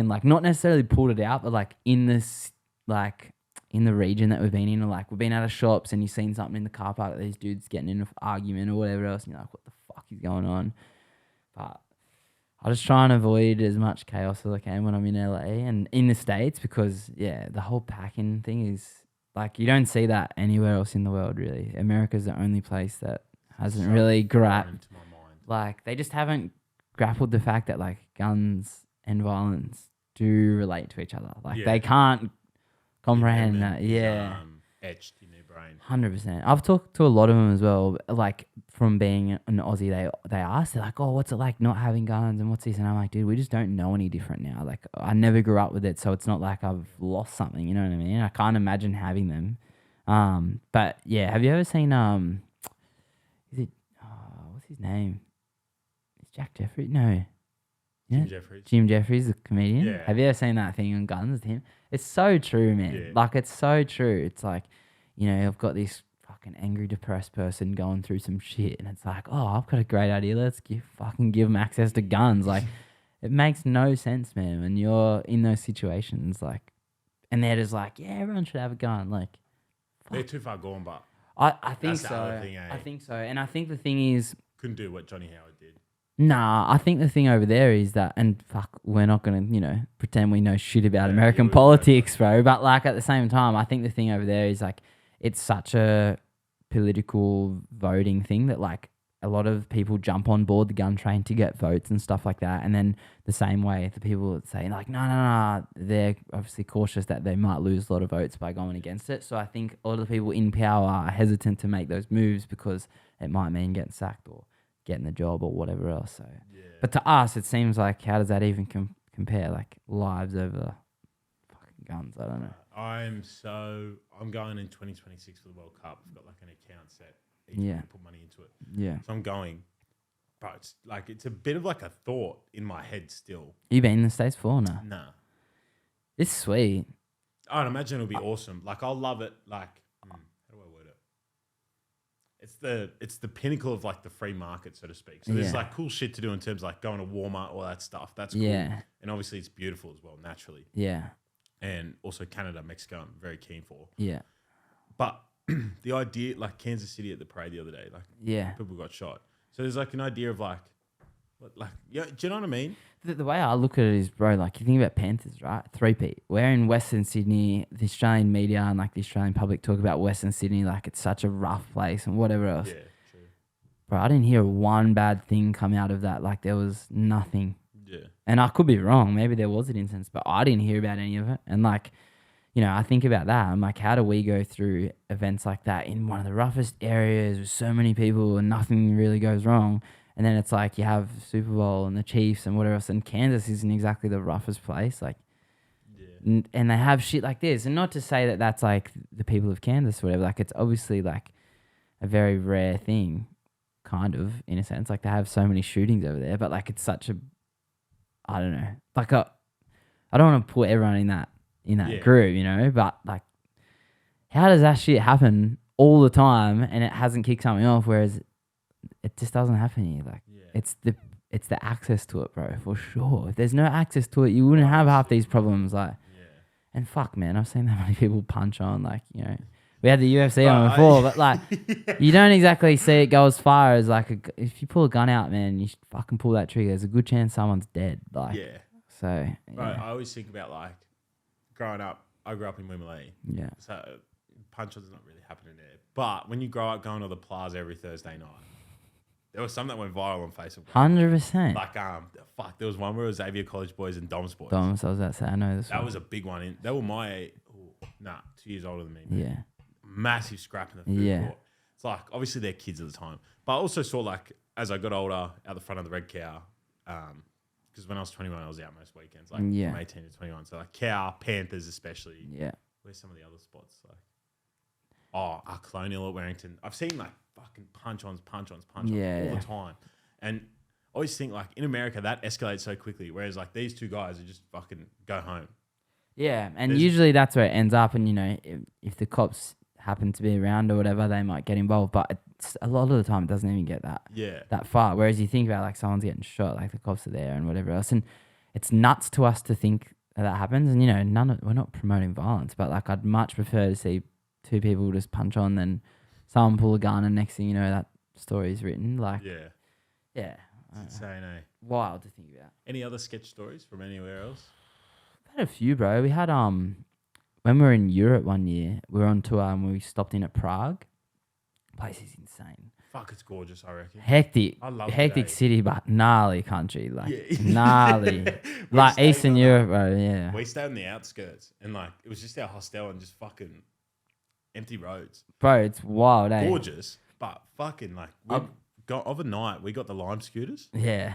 like not necessarily pulled it out, but like in this, like in the region that we've been in, or like we've been out of shops and you've seen something in the car park that these dudes getting in an argument or whatever else, and you're like, what the fuck is going on? But I just try and avoid as much chaos as I can when I'm in LA and in the States, because the whole packing thing is like you don't see that anywhere else in the world really. America's the only place that hasn't really grabbed, like they just haven't grappled the fact that like guns and violence do relate to each other. Like they can't comprehend that. Etched in their brain. 100%. I've talked to a lot of them as well. Like from being an Aussie, they ask, they're like, "Oh, what's it like not having guns and what's this?" And I'm like, "Dude, we just don't know any different now. Like I never grew up with it, so it's not like I've lost something. You know what I mean? I can't imagine having them." But yeah, have you ever seen Is it what's his name? Is Jack Jeffrey? No. Jim Jeffries. Jim Jeffries, the comedian. Yeah. Have you ever seen that thing on guns with him? It's so true, man. Yeah. Like, it's so true. It's like, you know, I've got this fucking angry, depressed person going through some shit, and it's like, oh, I've got a great idea. Let's give them access to guns. Like, it makes no sense, man, when you're in those situations. Like, and they're just like, yeah, everyone should have a gun. Like, fuck. They're too far gone, but I think that's the so. other thing, eh? I think so. And I think the thing is, couldn't do what Johnny Howard did. nah, I think the thing over there is that, and fuck, we're not going to, you know, pretend we know shit about American politics, bro. But like at the same time, I think the thing over there is like, it's such a political voting thing that like a lot of people jump on board the gun train to get votes and stuff like that. And then the same way the people that say like, no, they're obviously cautious that they might lose a lot of votes by going against it. So I think a lot of the people in power are hesitant to make those moves because it might mean getting sacked or getting the job or whatever else. So, but to us, it seems like, how does that even compare? Like lives over fucking guns. I don't know. I'm going in 2026 for the World Cup. I've got like an account set. Yeah. Put money into it. Yeah. So I'm going, but it's a bit of like a thought in my head still. You been in the States before? No. Nah. It's sweet. I'd imagine it'll be awesome. Like I'll love it. Like, how do I word it? It's the pinnacle of like the free market, so to speak. So there's like cool shit to do in terms of like going to Walmart, all that stuff. That's cool. Yeah. And obviously it's beautiful as well, naturally. Yeah. And also Canada, Mexico, I'm very keen for. Yeah. But the idea, like Kansas City at the parade the other day, like people got shot. So there's like an idea of like, do you know what I mean? The way I look at it is, bro, like you think about Panthers, right? Three-peat. We're in Western Sydney. The Australian media and like the Australian public talk about Western Sydney like it's such a rough place and whatever else. Yeah, true. Bro, I didn't hear one bad thing come out of that. Like there was nothing. Yeah. And I could be wrong. Maybe there was an instance, but I didn't hear about any of it. And like, you know, I think about that. I'm like, how do we go through events like that in one of the roughest areas with so many people and nothing really goes wrong? And then it's like you have Super Bowl and the Chiefs and whatever else. And Kansas isn't exactly the roughest place. Like, and they have shit like this. And not to say that that's like the people of Kansas or whatever. Like, it's obviously like a very rare thing, kind of, in a sense. Like, they have so many shootings over there. But like, it's such a, I don't know. Like, I don't want to put everyone in that group, you know, but like, how does that shit happen all the time and it hasn't kicked something off, whereas it just doesn't happen here? Like, it's the access to it, bro, for sure. If there's no access to it, you wouldn't have half these problems. Like, and fuck, man, I've seen that many people punch on. Like, you know, we had the UFC on before, but like, you don't exactly see it go as far as like, if you pull a gun out, man, you should fucking pull that trigger. There's a good chance someone's dead. Like, so. Bro, I always think about like, growing up, I grew up in Wimbledon. Yeah. So punch-ons is not really happening there. But when you grow up going to the plaza every Thursday night, there was some that went viral on Facebook. 100%. Like, there was one where it was Xavier College boys and Dom's boys. Dom's, I was about to say, I know this That was a big one. They were my, 2 years older than me. Man. Yeah. Massive scrap in the food court. It's like, obviously they're kids at the time. But I also saw like, as I got older, out the front of the Red Cow, because when I was 21, I was out most weekends, like from 18 to 21. So like Cow, Panthers especially. Yeah. Where's some of the other spots? Like, Colonial at Warrington. I've seen like fucking punch-ons all the time. And I always think like in America, that escalates so quickly. Whereas like these two guys are just fucking go home. Yeah. And usually that's where it ends up. And, you know, if the cops happen to be around or whatever, they might get involved. But a lot of the time, it doesn't even get that far. Whereas you think about like someone's getting shot, like the cops are there and whatever else, and it's nuts to us to think that happens. And you know, we're not promoting violence, but like I'd much prefer to see 2 people just punch on than someone pull a gun and next thing you know that story is written. Like, it's insane, eh? Wild to think about. Any other sketch stories from anywhere else? I've had a few, bro. We had when we were in Europe one year, we were on tour and we stopped in at Prague. Place is insane. Fuck, it's gorgeous, I reckon. Hectic. I love hectic it, city, but gnarly country. Like, gnarly. Like Eastern Europe, bro, yeah. We stayed on the outskirts and like, it was just our hostel and just fucking empty roads. Bro, it's wild, eh? Gorgeous, but fucking like, overnight, we got the Lime scooters. Yeah.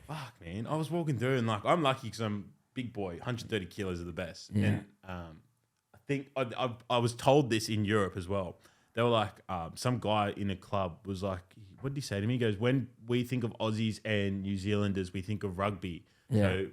Fuck, man. I was walking through and like, I'm lucky because I'm big boy, 130 kilos are the best. Yeah. And I think I was told this in Europe as well. They were like, some guy in a club was like, what did he say to me? He goes, when we think of Aussies and New Zealanders, we think of rugby. Yeah. So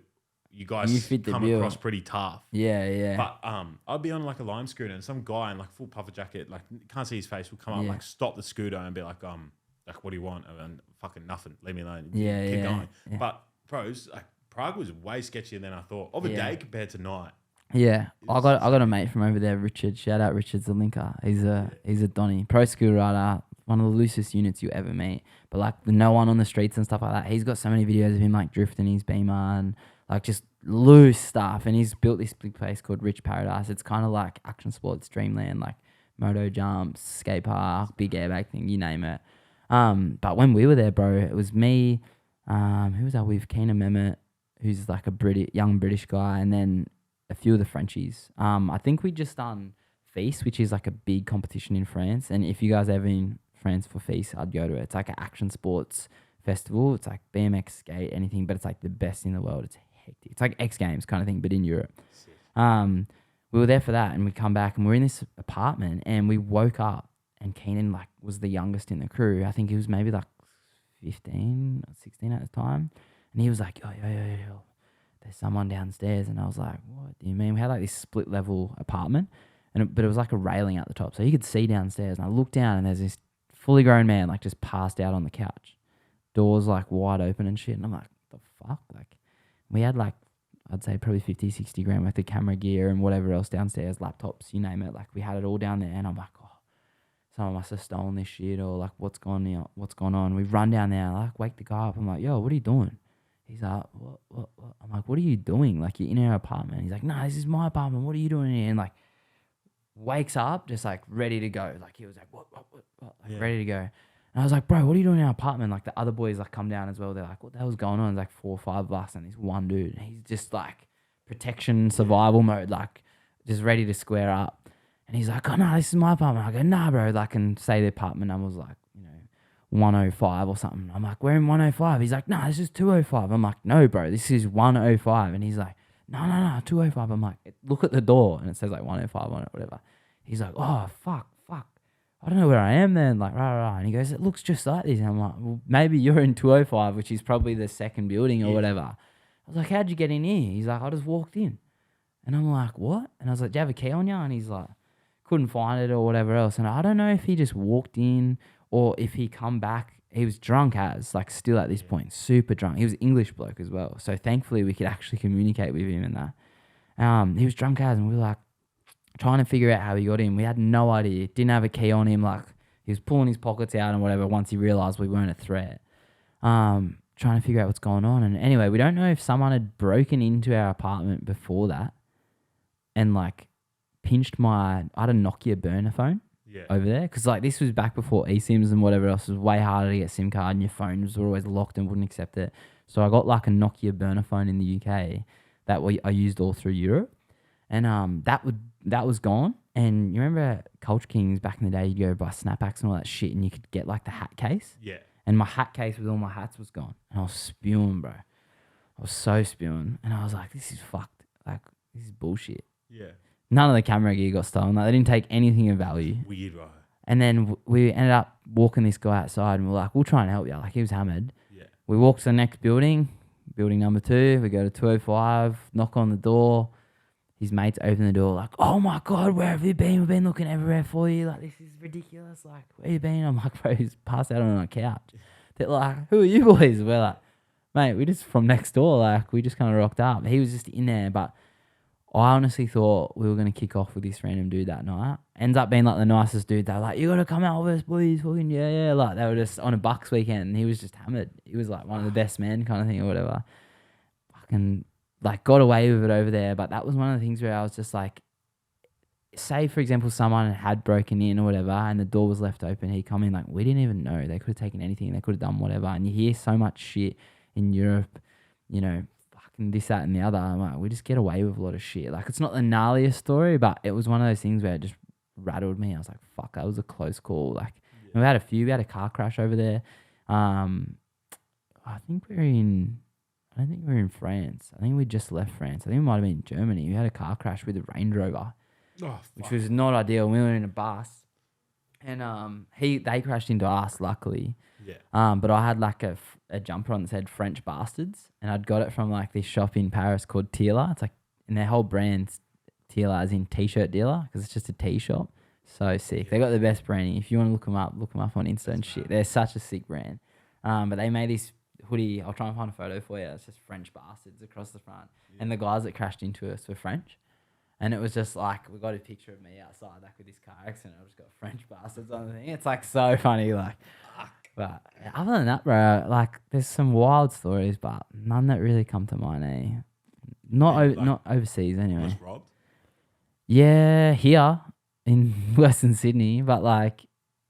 you guys come across pretty tough. Yeah, yeah. But I'd be on like a Lime scooter and some guy in like full puffer jacket, like can't see his face, would come up, like stop the scooter and be like, what do you want? And fucking nothing, leave me alone. Keep going. Yeah. But bros, like Prague was way sketchier than I thought. Of a day compared to night. Yeah, I got a mate from over there, Richard. Shout out Richard's the linker. He's a Donny, pro scooter rider, one of the loosest units you ever meet. But like no one on the streets and stuff like that. He's got so many videos of him like drifting his Beamer and like just loose stuff. And he's built this big place called Rich Paradise. It's kind of like action sports dreamland, like moto jumps, skate park, big airbag thing, you name it. But when we were there, bro, it was me. Who was I with? Keenan Mehmet, who's like a young British guy, and then a few of the Frenchies. I think we just done Feast, which is like a big competition in France. And if you guys are ever in France for Feast, I'd go to it. It's like an action sports festival. It's like BMX, skate, anything, but it's like the best in the world. It's hectic. It's like X Games kind of thing, but in Europe. We were there for that, and we come back, and we're in this apartment, and we woke up, and Keenan like was the youngest in the crew. I think he was maybe like 15 or 16 at the time. And he was like, yo, there's someone downstairs. And I was like, what do you mean? We had like this split level apartment, but it was like a railing at the top. So you could see downstairs. And I looked down and there's this fully grown man like just passed out on the couch. Doors like wide open and shit. And I'm like, what the fuck? Like we had like, I'd say probably 50, 60 grand worth of camera gear and whatever else downstairs, laptops, you name it. Like we had it all down there. And I'm like, oh, someone must have stolen this shit or like what's going on? We run down there, like wake the guy up. I'm like, yo, what are you doing? He's like, what? I'm like, what are you doing? Like, you're in our apartment. He's like, no, this is my apartment. What are you doing here? And like, wakes up, just like ready to go. Like, he was like, what? Like, ready to go. And I was like, bro, what are you doing in our apartment? Like the other boys like come down as well. They're like, what the hell's going on? It's like 4 or 5 of us and this one dude. He's just like protection, survival mode, like just ready to square up. And he's like, oh no, this is my apartment. I go, nah, bro. Like, and say the apartment number was like, 105 or something. I'm like, we're in 105. He's like, no, this is 205. I'm like, no, bro, this is 105. And he's like, no, 205. I'm like, look at the door. And it says like 105 on it, whatever. He's like, oh, fuck. I don't know where I am then. Like, rah. And he goes, it looks just like this. And I'm like, well, maybe you're in 205, which is probably the second building or whatever. I was like, how'd you get in here? He's like, I just walked in. And I'm like, what? And I was like, do you have a key on you? And he's like, couldn't find it or whatever else. And I don't know if he just walked in or if he come back. He was drunk as, like still at this point, super drunk. He was English bloke as well. So thankfully we could actually communicate with him and that. He was drunk as, and we were like trying to figure out how he got in. We had no idea. Didn't have a key on him. Like he was pulling his pockets out and whatever once he realised we weren't a threat. Trying to figure out what's going on. And anyway, we don't know if someone had broken into our apartment before that and like pinched I had a Nokia burner phone. Over there, because like this was back before eSIMs and whatever else. It was way harder to get SIM card, and your phones were always locked and wouldn't accept it. So I got like a Nokia burner phone in the UK that I used all through Europe, and that was gone. And you remember Culture Kings back in the day? You'd go buy snapbacks and all that shit, and you could get like the hat case. Yeah. And my hat case with all my hats was gone, and I was spewing, bro. I was so spewing, and I was like, "This is fucked. Like this is bullshit." Yeah. None of the camera gear got stolen. Like, they didn't take anything of value. Weird, right? And then we ended up walking this guy outside, and we're like, we'll try and help you. Like, he was hammered. Yeah. We walk to the next building number 2. We go to 205, knock on the door. His mates open the door like, oh my God, where have you been? We've been looking everywhere for you. Like, this is ridiculous. Like, where you been? I'm like, bro, he's passed out on a couch. They're like, who are you boys? We're like, mate, we just from next door. Like, we just kind of rocked up. He was just in there, but I honestly thought we were going to kick off with this random dude that night. Ends up being like the nicest dude. They're like, you got to come out with us, boys. Fucking yeah. Like, they were just on a Bucks weekend, and he was just hammered. He was like one of the best men kind of thing or whatever. Fucking like got away with it over there. But that was one of the things where I was just like, say for example, someone had broken in or whatever, and the door was left open. He'd come in like, we didn't even know. They could have taken anything. They could have done whatever. And you hear so much shit in Europe, this, that, and the other. I'm like, we just get away with a lot of shit. Like, it's not the gnarliest story, but it was one of those things where it just rattled me. I was like, fuck, that was a close call. Like, we had we had a car crash over there. I think we were in France. I think we just left France. I think we might have been in Germany. We had a car crash with a Range Rover, which was not ideal. We were in a bus, and they crashed into us, luckily. Yeah. But I had like a jumper on that said French bastards, and I'd got it from like this shop in Paris called Tila. It's like, and their whole brand's Tila as in t-shirt dealer, because it's just a tea shop. So sick. They got the best branding. If you want to look them up on Insta and shit. They're such a sick brand. But they made this hoodie. I'll try and find a photo for you. It's just French bastards across the front. Yeah. And the guys that crashed into us were French. And it was just like, we got a picture of me outside, like with this car accident. I just got French bastards on the thing. It's like so funny, like. But other than that, bro, like there's some wild stories, but none that really come to mind, eh? Not overseas anyway. Was robbed? Yeah, here in Western Sydney, but like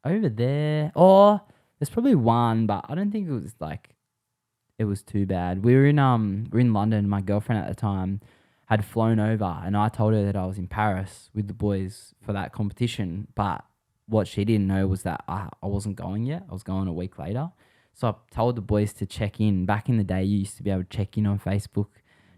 over there, or there's probably one, but I don't think it was too bad. We were in London. My girlfriend at the time had flown over, and I told her that I was in Paris with the boys for that competition, but what she didn't know was that I wasn't going yet. I was going a week later. So I told the boys to check in. Back in the day, you used to be able to check in on Facebook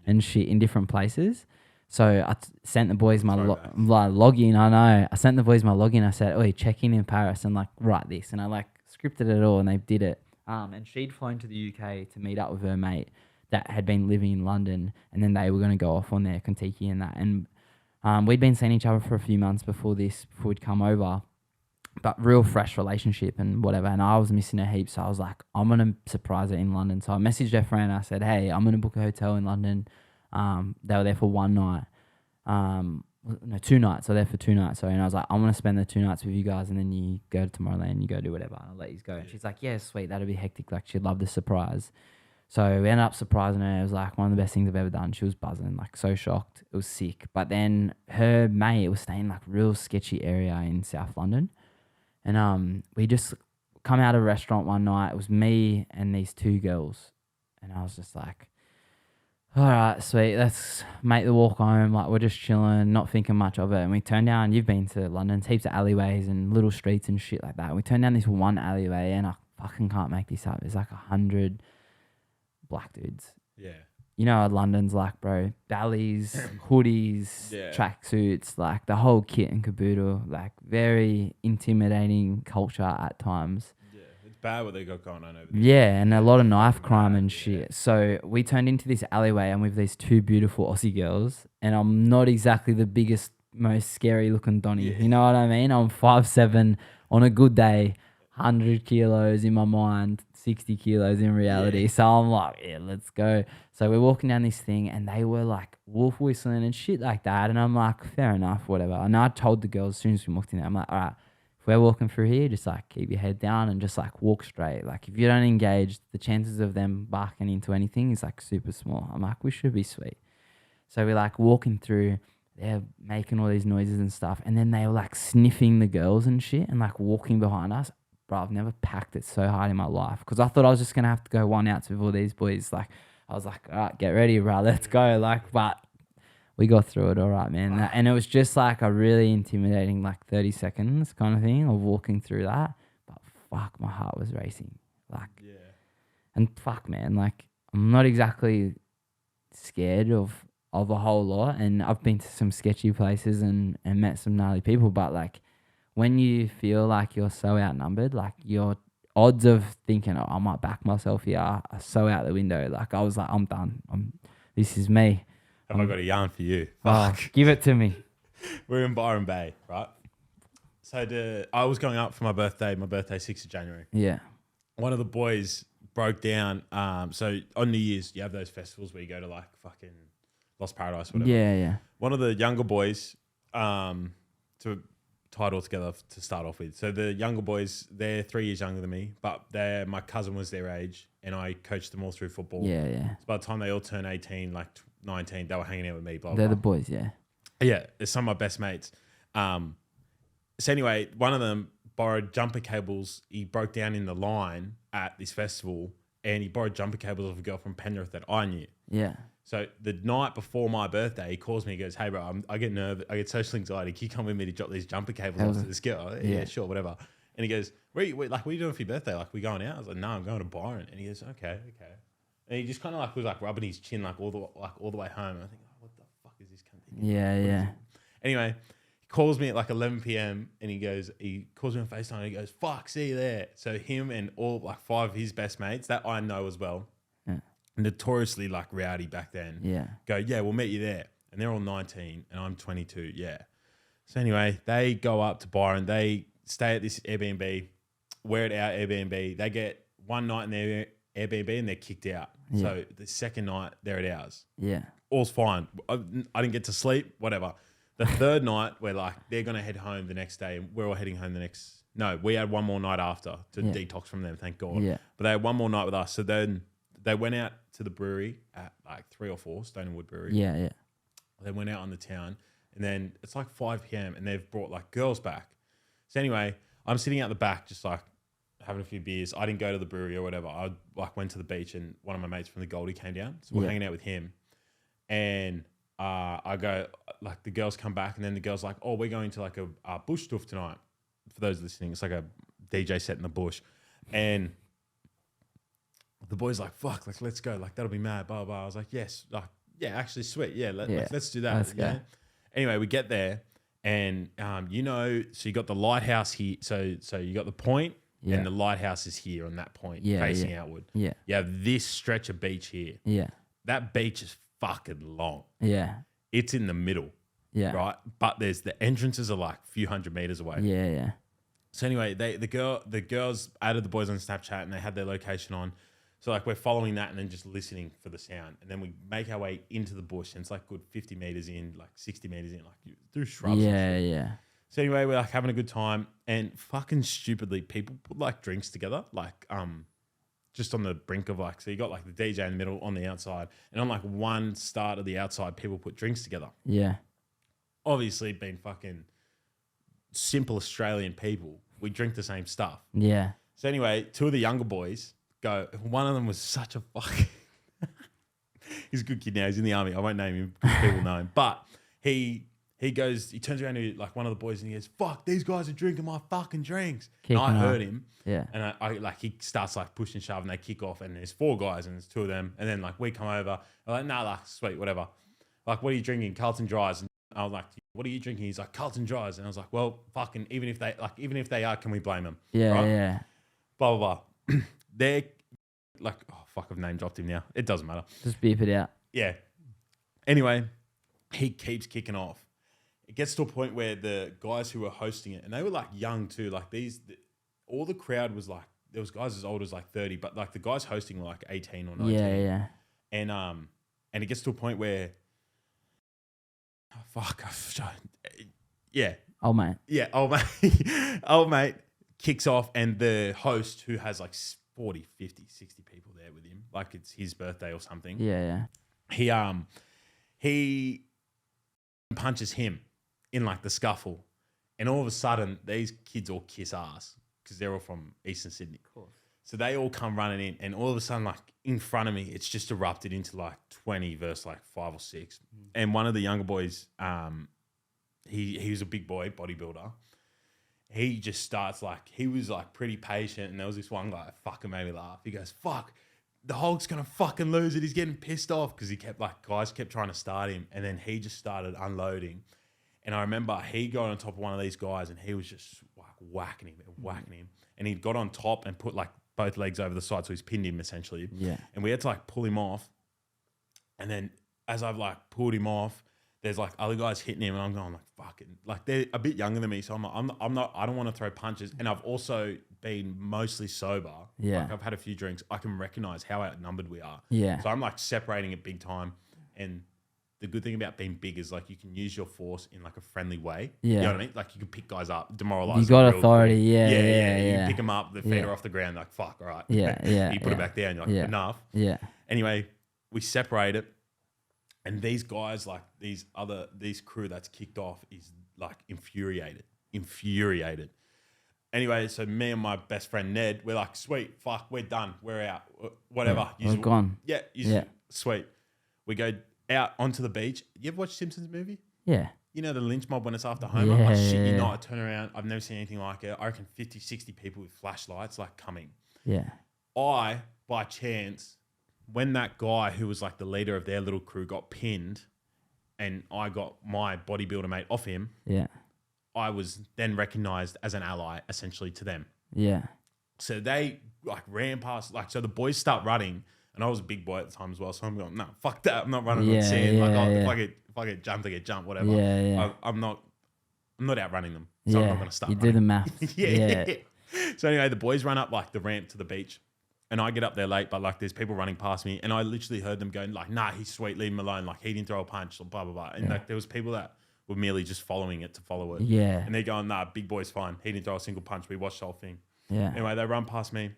and shit in different places. So I sent the boys my login. I know. I sent the boys my login. I said, oh, check in Paris and like write this. And I like scripted it all, and they did it. And she'd flown to the UK to meet up with her mate that had been living in London. And then they were going to go off on their Kentucky and that. And we'd been seeing each other for a few months before we'd come over. But real fresh relationship and whatever. And I was missing her heaps. So I was like, I'm going to surprise her in London. So I messaged her friend. I said, hey, I'm going to book a hotel in London. They were there for one night. No, 2 nights. So they're for 2 nights. So, and I was like, I'm going to spend the 2 nights with you guys. And then you go to Tomorrowland, you go do whatever. I'll let you go. And she's like, yeah, sweet. That'll be hectic. Like, she'd love the surprise. So we ended up surprising her. It was like one of the best things I've ever done. She was buzzing, like so shocked. It was sick. But then her mate was staying in like real sketchy area in South London. And we just come out of a restaurant one night. It was me and these two girls. And I was just like, all right, sweet. Let's make the walk home. Like, we're just chilling, not thinking much of it. And we turned down, you've been to London, heaps of alleyways and little streets and shit like that. And we turned down this one alleyway, and I fucking can't make this up. There's like 100 black dudes. Yeah. You know what London's like, bro. Ballies, hoodies, tracksuits, like the whole kit and caboodle. Like, very intimidating culture at times. It's bad what they got going on over there. Yeah, and a lot of knife crime and shit. So we turned into this alleyway, and with these two beautiful Aussie girls, and I'm not exactly the biggest, most scary looking Donny. You know what I mean? I'm 5'7", on a good day, 100 kilos in my mind, 60 kilos in reality. Yeah. So I'm like, yeah, let's go. So we're walking down this thing, and they were like wolf whistling and shit like that. And I'm like, fair enough, whatever. And I told the girls as soon as we walked in there, I'm like, all right, if we're walking through here, just like keep your head down and just like walk straight. Like, if you don't engage, the chances of them barking into anything is like super small. I'm like, we should be sweet. So we're like walking through, they're making all these noises and stuff. And then they were like sniffing the girls and shit and like walking behind us. Bro, I've never packed it so hard in my life, because I thought I was just going to have to go one outs with all these boys. Like, I was like, all right, get ready, bro, let's go. Like, but we got through it all right, man. And it was just like a really intimidating, like 30 seconds kind of thing of walking through that. But fuck, my heart was racing. Like, and fuck, man, like, I'm not exactly scared of a whole lot. And I've been to some sketchy places and met some gnarly people. But like, when you feel like you're so outnumbered, like your odds of thinking, oh, I might back myself here are so out the window. Like, I was like, I'm done. This is me. Have I got a yarn for you? Fuck. Oh, give it to me. We're in Byron Bay, right? So I was going up for my birthday 6th of January. Yeah. One of the boys broke down. So on New Year's, you have those festivals where you go to like fucking Lost Paradise, whatever. Yeah, yeah. One of the younger boys, to tie it all together to start off with. So the younger boys, they're 3 years younger than me, but my cousin was their age, and I coached them all through football. Yeah, yeah. So by the time they all turned 18, like 19, they were hanging out with me. Blah, they're blah. the boys, yeah. Yeah, they're some of my best mates. So anyway, one of them borrowed jumper cables. He broke down in the line at this festival, and he borrowed jumper cables of a girl from Penrith that I knew. Yeah. So the night before my birthday, he calls me. He goes, "Hey, bro, I get nervous. I get social anxiety. Can you come with me to drop these jumper cables off to this girl?" Yeah, sure, whatever. And he goes, "What are you doing for your birthday? Like, we going out?" I was like, "No, I'm going to Byron." And he goes, "Okay." And he just kind of like was like rubbing his chin like all the way home. And I think, oh, what the fuck is this cunt thinking? Yeah. Anyway, he calls me at like 11 p.m. and he calls me on FaceTime and he goes, "Fuck, see you there." So him and all like 5 of his best mates that I know as well, notoriously like rowdy back then, go, "Yeah, we'll meet you there." And they're all 19 and I'm 22. Yeah. So anyway, they go up to Byron. They stay at this Airbnb. We're at our Airbnb. They get one night in their Airbnb and they're kicked out. Yeah. So the second night they're at ours. Yeah. All's fine. I didn't get to sleep, whatever. The third night, we're like, they're going to head home the next day. And we're all heading home no, we had one more night after to detox from them, thank God. Yeah. But they had one more night with us. So then they went out to the brewery at like 3 or 4, Stone and Wood Brewery. Yeah. They went out on the town, and then it's like 5 p.m. and they've brought like girls back. So anyway, I'm sitting out the back just like having a few beers. I didn't go to the brewery or whatever. I like went to the beach, and one of my mates from the Goldie came down. So we're hanging out with him. And I go, like the girls come back, and then the girl's like, "Oh, we're going to like a bush stuff tonight." For those listening, it's like a DJ set in the bush. And the boy's like, "Fuck, like let's go. Like that'll be mad, blah, blah." I was like, "Yes, like, yeah, actually sweet. Yeah, let's do that." Let's go. Anyway, we get there, and so you got the lighthouse here. So you got the point, and the lighthouse is here on that point, facing outward. Yeah. You have this stretch of beach here. Yeah. That beach is fucking long. Yeah. It's in the middle. Yeah. Right? But the entrances are like a few hundred meters away. Yeah, yeah. So anyway, the girls added the boys on Snapchat and they had their location on. So like we're following that and then just listening for the sound. And then we make our way into the bush, and it's like good 50 meters in, like 60 meters in, like through shrubs. Yeah, yeah. So anyway, we're like having a good time, and fucking stupidly, people put like drinks together, like just on the brink of like, so you got like the DJ in the middle on the outside, and on like one start of the outside, people put drinks together. Yeah. Obviously being fucking simple Australian people, we drink the same stuff. Yeah. So anyway, two of the younger boys go. One of them was such a fucking. He's a good kid now. He's in the army. I won't name him because people know him. But he goes. He turns around to like one of the boys and he goes, "Fuck, these guys are drinking my fucking drinks." And I heard him. Yeah. And I like he starts like pushing, shoving. They kick off, and there's 4 guys and there's 2 of them. And then like we come over. I'm like, nah, like sweet, whatever. Like, what are you drinking? Carlton Dries. And I was like, what are you drinking? He's like, Carlton Dries. And I was like, well, fucking, even if they are, can we blame them? Yeah, right? yeah. Blah, blah, blah. They're like, oh, fuck, I've name dropped him now. It doesn't matter. Just beep it out. Yeah. Anyway, he keeps kicking off. It gets to a point where the guys who were hosting it, and they were like young too, like all the crowd was like, there was guys as old as like 30, but like the guys hosting were like 18 or 19. Yeah, yeah. And it gets to a point where, yeah. Old mate. Yeah, old mate kicks off, and the host, who has like 40, 50, 60 people there with him, like it's his birthday or something. Yeah, yeah. He punches him in like the scuffle, and all of a sudden these kids all kiss ass because they're all from Eastern Sydney. Of course. So they all come running in, and all of a sudden, like in front of me, it's just erupted into like 20 versus like 5 or 6. And one of the younger boys, he was a big boy, bodybuilder. He just starts like, he was like pretty patient, and there was this one guy that fucking made me laugh. He goes, "Fuck, the Hulk's gonna fucking lose it." He's getting pissed off because guys kept trying to start him, and then he just started unloading. And I remember he got on top of one of these guys, and he was just like whacking him, and he got on top and put like both legs over the side, so he's pinned him essentially. Yeah. And we had to like pull him off, and then as I've like pulled him off, there's like other guys hitting him, and I'm going like fucking, like they're a bit younger than me, so I don't want to throw punches, and I've also been mostly sober. Yeah. Like I've had a few drinks. I can recognize how outnumbered we are. Yeah. So I'm like separating it big time, and the good thing about being big is like you can use your force in like a friendly way. Yeah. You know what I mean? Like you can pick guys up, demoralize You them got real authority. quick. Yeah. You pick them up, the feet are off the ground, like fuck, all right. Yeah. You put it back down, you're like, enough. Yeah. Anyway, we separate it, and these guys, like these crew that's kicked off is like infuriated. Anyway, so me and my best friend Ned, we're like, sweet, fuck, we're done, we're out, whatever. We're gone. Yeah, sweet. We go out onto the beach. You ever watch Simpsons movie? Yeah. You know the lynch mob when it's after Homer? Yeah, I shit you yeah. not, I turn around, I've never seen anything like it. I reckon 50, 60 people with flashlights like coming. Yeah. I, by chance, when that guy who was like the leader of their little crew got pinned and I got my bodybuilder mate off him, Yeah. I was then recognized as an ally essentially to them. Yeah. So they like ran past, like, so the boys start running, and I was a big boy at the time as well. So I'm going, no, fuck that. I'm not running on sand. If I get jumped, I get jumped, whatever. Yeah. I'm not outrunning them. So I'm not going to start You running. do the math. Yeah. So anyway, the boys run up like the ramp to the beach, and I get up there late, but like there's people running past me, and I literally heard them going like, nah, he's sweet, leave him alone. Like he didn't throw a punch, or blah, blah, blah. And like there was people that were merely just following it to follow it. Yeah. And they're going, nah, big boy's fine. He didn't throw a single punch. We watched the whole thing. Yeah. Anyway, they run past me,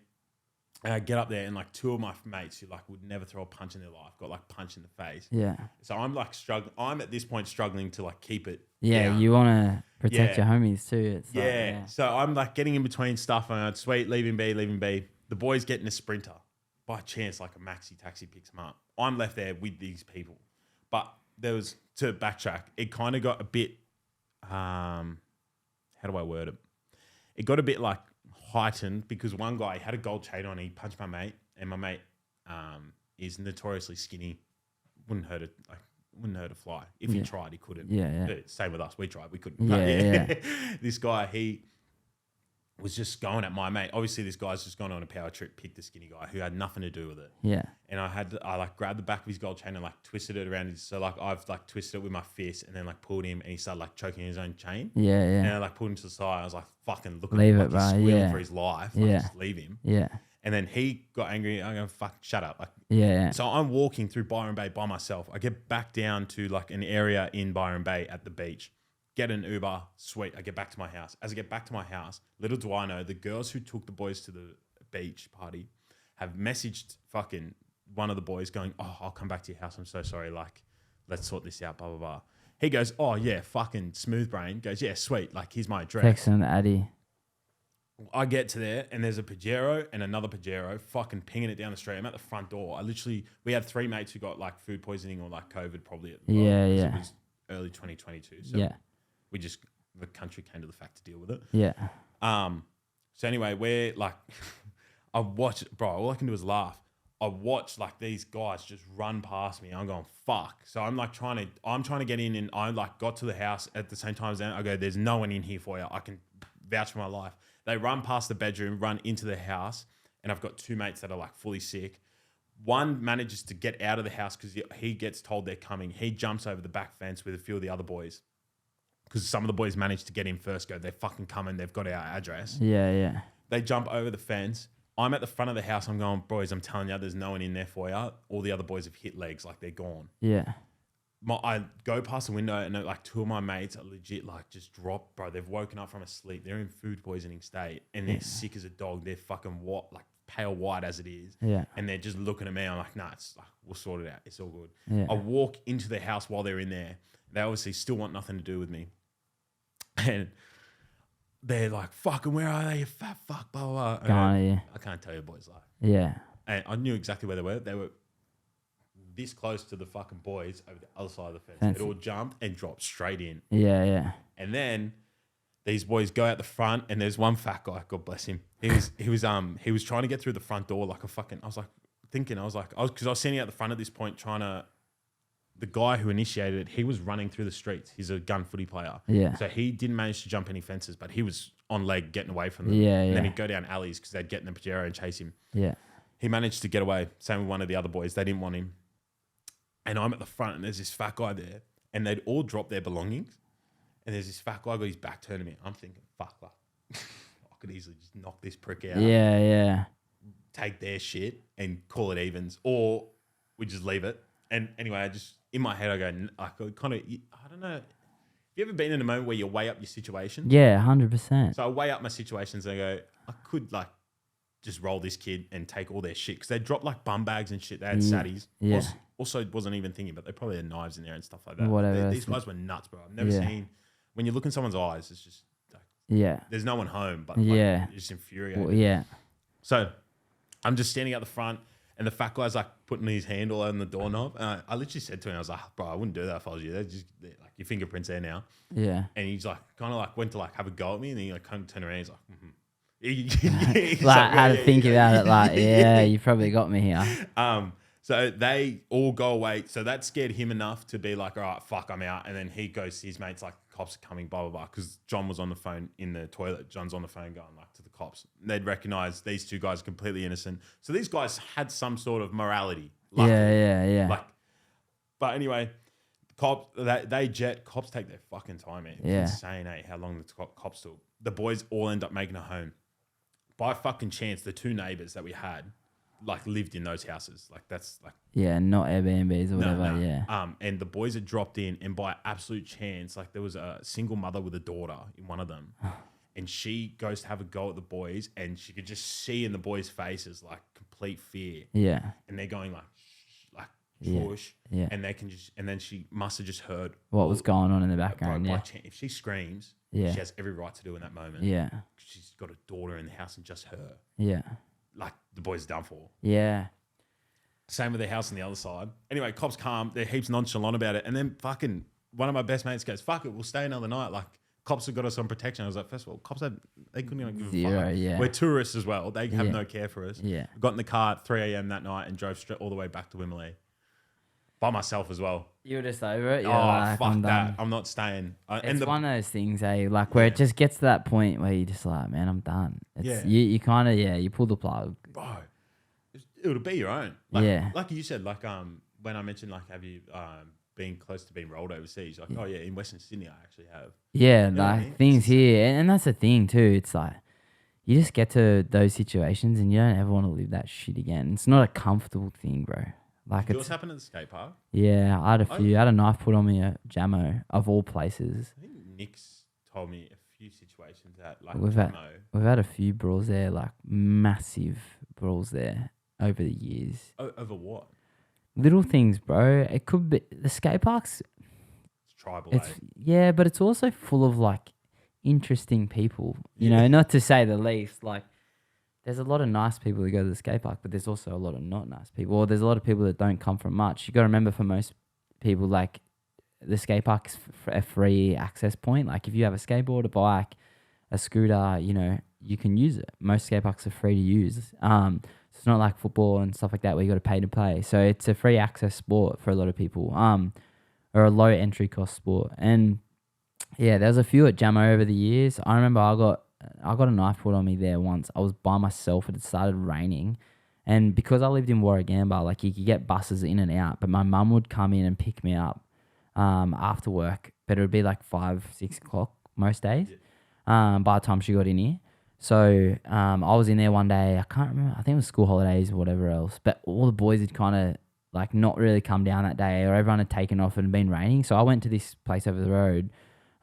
and I get up there, and like 2 of my mates who like would never throw a punch in their life got like punched in the face. Yeah. So I'm like struggling. I'm at this point struggling to like keep it. Yeah. down. You want to protect your homies too. It's like, Yeah. So I'm like getting in between stuff, and I'm sweet, leave him be. The boys get in a sprinter. By chance, like a maxi taxi picks them up. I'm left there with these people. But there was, to backtrack, it kind of got a bit, how do I word it? It got a bit like heightened because one guy had a gold chain on. He punched my mate, and my mate is notoriously skinny. Wouldn't hurt a fly. If he tried, he couldn't. Yeah. Same with us. We tried, we couldn't. Yeah. This guy, he was just going at my mate. Obviously, this guy's just gone on a power trip, picked the skinny guy who had nothing to do with it. Yeah. And I like grabbed the back of his gold chain and like twisted it around his, so like I've like twisted it with my fist and then like pulled him, and he started like choking his own chain. Yeah. And I like pulled him to the side. I was like, fucking look at Leave him. it, Like he's bro. squealing Yeah. for his life. Like, Yeah. just leave him. Yeah. And then he got angry. I'm going, fuck, shut up. Like, Yeah. so I'm walking through Byron Bay by myself. I get back down to like an area in Byron Bay at the beach. Get an Uber, sweet. I get back to my house. As I get back to my house, little do I know, the girls who took the boys to the beach party have messaged fucking one of the boys going, oh, I'll come back to your house. I'm so sorry. Like, let's sort this out, blah, blah, blah. He goes, oh, yeah, fucking smooth brain. Goes, yeah, sweet. Like, here's my address. Text him, Addy. I get to there and there's a Pajero and another Pajero fucking pinging it down the street. I'm at the front door. We had 3 mates who got like food poisoning or like COVID probably at the moment, Yeah. it was early 2022. So the country came to the fact to deal with it. Yeah. So anyway, we're like, I watch, bro, all I can do is laugh. I watch like these guys just run past me. I'm going, fuck. So I'm like trying to get in, and I like got to the house at the same time as them. I go, there's no one in here for you. I can vouch for my life. They run past the bedroom, run into the house, and I've got 2 mates that are like fully sick. One manages to get out of the house because he gets told they're coming. He jumps over the back fence with a few of the other boys because some of the boys managed to get in first. They're fucking coming. They've got our address. Yeah. They jump over the fence. I'm at the front of the house. I'm going, boys, I'm telling you, there's no one in there for you. All the other boys have hit legs, like they're gone. Yeah. I go past the window and like 2 of my mates are legit like just dropped, bro. They've woken up from a sleep. They're in food poisoning state and they're sick as a dog. They're fucking like pale white as it is. Yeah. And they're just looking at me. I'm like, nah, it's like, we'll sort it out. It's all good. Yeah. I walk into the house while they're in there. They obviously still want nothing to do with me. And they're like, fucking, where are they? You fat fuck, blah, blah, blah. I can't tell you boys like. Yeah. And I knew exactly where they were. They were this close to the fucking boys over the other side of the fence. Fancy. It all jumped and dropped straight in. Yeah. And then these boys go out the front, and there's one fat guy, God bless him. He was trying to get through the front door like a fucking. I was standing out the front at this point the guy who initiated it, he was running through the streets. He's a gun footy player. Yeah. So he didn't manage to jump any fences, but he was on leg getting away from them. Yeah. And then he'd go down alleys because they'd get in the Pajero and chase him. Yeah. He managed to get away. Same with one of the other boys. They didn't want him. And I'm at the front, and there's this fat guy there, and they'd all dropped their belongings. And there's this fat guy got his back turned to me. I'm thinking, fuck, like, I could easily just knock this prick out. Yeah. Take their shit and call it evens, or we just leave it. And anyway, I just, in my head, I go, I don't know. Have you ever been in a moment where you weigh up your situation? Yeah, 100%. So I weigh up my situations and I go, I could like just roll this kid and take all their shit because they dropped like bum bags and shit. They had satties. Yeah. Also wasn't even thinking, but they probably had knives in there and stuff like that. Whatever. These guys were nuts, bro. I've never seen, when you look in someone's eyes, it's just like, there's no one home, but like, it's just infuriating. Well, yeah. So I'm just standing out the front, and the fat guy's like putting his hand all on the doorknob. And I literally said to him, I was like, bro, I wouldn't do that if I was you. They're like your fingerprints there now. Yeah. And he's like, kind of like went to like have a go at me, and then he like kind of turned around. He's like, He's like how to think about it. Like, you probably got me here. So they all go away. So that scared him enough to be like, all right, fuck, I'm out. And then he goes to his mates like, cops are coming, blah, blah, blah. Because John was on the phone in the toilet. John's on the phone going like to the cops. They'd recognize these 2 guys are completely innocent. So these guys had some sort of morality. Luckily. Yeah. Like, but anyway, cops take their fucking time, man. It's insane, how long the cops took. The boys all end up making a home. By fucking chance, the 2 neighbors that we had like lived in those houses. Like that's like not Airbnbs or whatever. And the boys had dropped in, and by absolute chance, like there was a single mother with a daughter in one of them, and she goes to have a go at the boys, and she could just see in the boys' faces like complete fear. Yeah. And they're going like push. Yeah. And they can just, and then she must have just heard what was going on in the background. If she screams, she has every right to do in that moment. Yeah. She's got a daughter in the house and just her. Yeah. Like the boys are done for. Yeah. Same with the house on the other side. Anyway, cops come. They're heaps nonchalant about it. And then fucking one of my best mates goes, fuck it, we'll stay another night. Like cops have got us on protection. I was like, first of all, they couldn't even give a fuck. Yeah. We're tourists as well. They have no care for us. Yeah. Got in the car at 3 a.m. that night and drove straight all the way back to Wimberley. By myself as well. You were just over it? You're like, fuck that. I'm not staying. It's one of those things, like where it just gets to that point where you're just like, man, I'm done. You kind of, you pull the plug. Bro, it'll be your own. Like, like you said, like when I mentioned, like, have you been close to being rolled overseas? Like, in Western Sydney, I actually have. Yeah, like things here. And that's the thing too. It's like, you just get to those situations and you don't ever want to live that shit again. It's not a comfortable thing, bro. Like, did yours happen at the skate park? Yeah, I had a few. I had a knife put on me at Jamo, of all places. I think Nick's told me a few situations at like we've had a few brawls there, like massive brawls there over the years. Over what? Little things, bro. It could be the skate parks. It's tribal. Yeah, but it's also full of like interesting people, you know, not to say the least. Like, there's a lot of nice people who go to the skate park, but there's also a lot of not nice people. Or there's a lot of people that don't come from much. You got to remember, for most people, like, the skate park is a free access point. Like, if you have a skateboard, a bike, a scooter, you know, you can use it. Most skate parks are free to use. So it's not like football and stuff like that where you got to pay to play. So it's a free access sport for a lot of people, or a low entry cost sport. And yeah, there's a few at Jamo over the years. I remember I got a knife put on me there once. I was by myself. It had started raining. And because I lived in Warick Beynon, like, you could get buses in and out, but my mum would come in and pick me up after work. But it would be like 5, 6 o'clock most days by the time she got in here. So I was in there one day. I can't remember. I think it was school holidays or whatever else. But all the boys had kind of like not really come down that day, or everyone had taken off and it had been raining. So I went to this place over the road,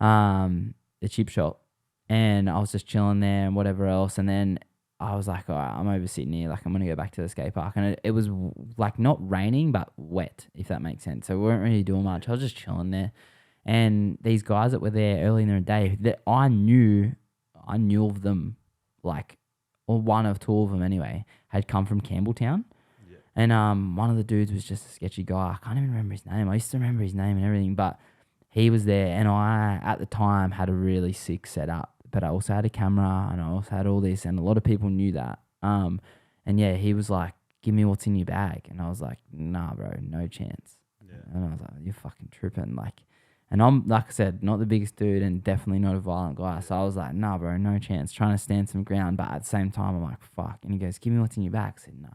the chip shop, and I was just chilling there and whatever else. And then I was like, all right, I'm over sitting here. Like, I'm going to go back to the skate park. And it was like not raining, but wet, if that makes sense. So we weren't really doing much. I was just chilling there. And these guys that were there early in the day, that I knew of them, like, or one of two of them anyway, had come from Campbelltown. Yeah. And one of the dudes was just a sketchy guy. I can't even remember his name. I used to remember his name and everything, but he was there. And I, at the time, had a really sick setup. But I also had a camera and I also had all this, and a lot of people knew that. And yeah, he was like, give me what's in your bag. And I was like, nah, bro, no chance. Yeah. And I was like, you're fucking tripping. Like, and I'm, like I said, not the biggest dude and definitely not a violent guy. So I was like, nah, bro, no chance. Trying to stand some ground. But at the same time, I'm like, fuck. And he goes, give me what's in your bag. I said, nah.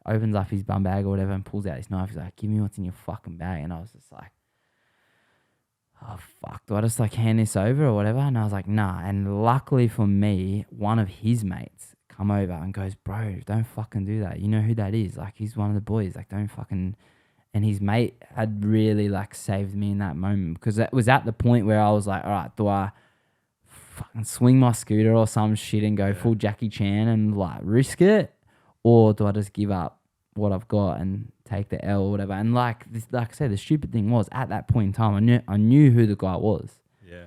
Opens up his bum bag or whatever and pulls out his knife. He's like, give me what's in your fucking bag. And I was just like, oh, fuck, do I just like hand this over or whatever? And I was like, nah. And luckily for me, one of his mates come over and goes, bro, don't fucking do that. You know who that is? Like, he's one of the boys. Like, don't fucking... And his mate had really like saved me in that moment, because it was at the point where I was like, all right, do I fucking swing my scooter or some shit and go full Jackie Chan and like risk it? Or do I just give up what I've got and take the L or whatever? And like I said, the stupid thing was, at that point in time, I knew who the guy was. Yeah.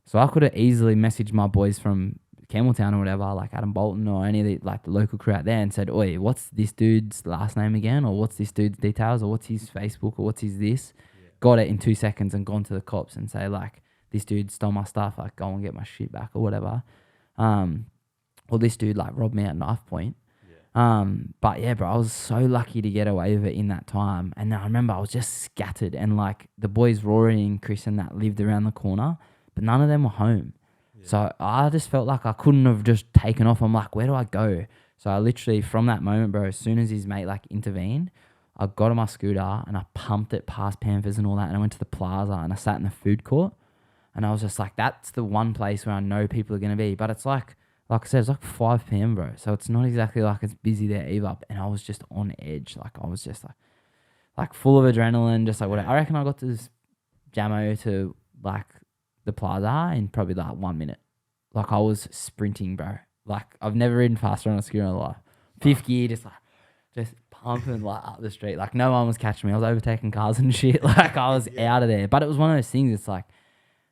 So I could have easily messaged my boys from Campbelltown or whatever, like Adam Bolton or any of the like the local crew out there, and said, oi, what's this dude's last name again? Or what's this dude's details? Or what's his Facebook? Or what's his this? Yeah. Got it in 2 seconds and gone to the cops and say, like, this dude stole my stuff, like, go and get my shit back or whatever. Or this dude like robbed me at knife point. But yeah, bro, I was so lucky to get away with it in that time. And I remember I was just scattered, and like the boys Rory and Chris and that lived around the corner, but none of them were home. Yeah. So I just felt like I couldn't have just taken off. I'm like, where do I go? So I literally, from that moment, bro, as soon as his mate like intervened, I got on my scooter and I pumped it past Panthers and all that, and I went to the plaza and I sat in the food court, and I was just like, that's the one place where I know people are going to be. But it's like I said, it's like 5 p.m, bro. So it's not exactly like it's busy there either. And I was just on edge. Like, I was just like full of adrenaline, just like whatever. I reckon I got to this Jamo to like the plaza in probably like 1 minute. Like, I was sprinting, bro. Like, I've never ridden faster on a scooter in my life. Fifth gear, just pumping like up the street. Like, no one was catching me. I was overtaking cars and shit. Like, I was out of there. But it was one of those things. It's like,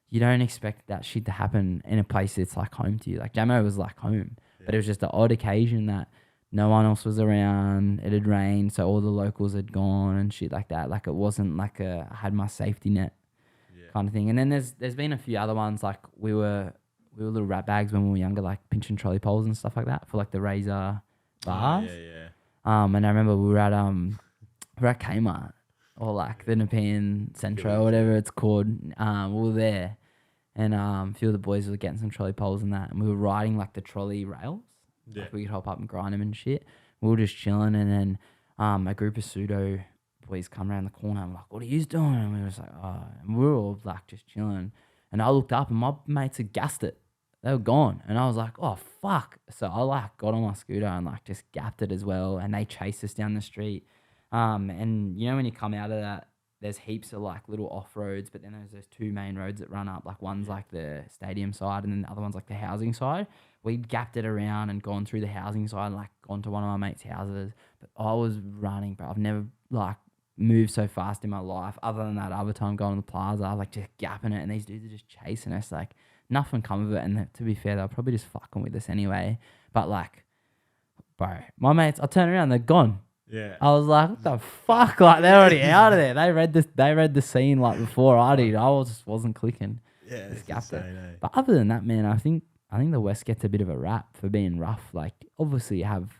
you don't expect that shit to happen in a place that's like home to you. Like, Jamo was like home, but it was just an odd occasion that no one else was around. It had rained, so all the locals had gone and shit like that. Like, it wasn't like I had my safety net kind of thing. And then there's been a few other ones. Like, we were little rat bags when we were younger, like pinching trolley poles and stuff like that for like the Razor bars. And I remember we were at Kmart, or like the Nepean Centro or whatever it's called. We were there. And a few of the boys were getting some trolley poles and that. And we were riding like the trolley rails. Yeah. Like, we could hop up and grind them and shit. We were just chilling. And then a group of pseudo boys come around the corner. I'm like, what are you doing? And we were just like, oh. And we were all like just chilling. And I looked up and my mates had gassed it. They were gone. And I was like, oh, fuck. So I like got on my scooter and like just gapped it as well. And they chased us down the street. And you know, when you come out of that, there's heaps of like little off-roads, but then there's those 2 main roads that run up. Like, one's like the stadium side and then the other one's like the housing side. We'd gapped it around and gone through the housing side and like gone to one of my mates' houses. But I was running, bro. I've never like moved so fast in my life, other than that other time going to the plaza. I was like just gapping it, and these dudes are just chasing us. Like, nothing come of it. And to be fair, they're probably just fucking with us anyway. But like, bro, my mates, I turn around, they're gone. Yeah. I was like, what the fuck? Like, they're already out of there. They read the scene like before I did. I just wasn't clicking. Yeah, it's insane, eh? But other than that, man, I think the West gets a bit of a rap for being rough. Like, obviously you have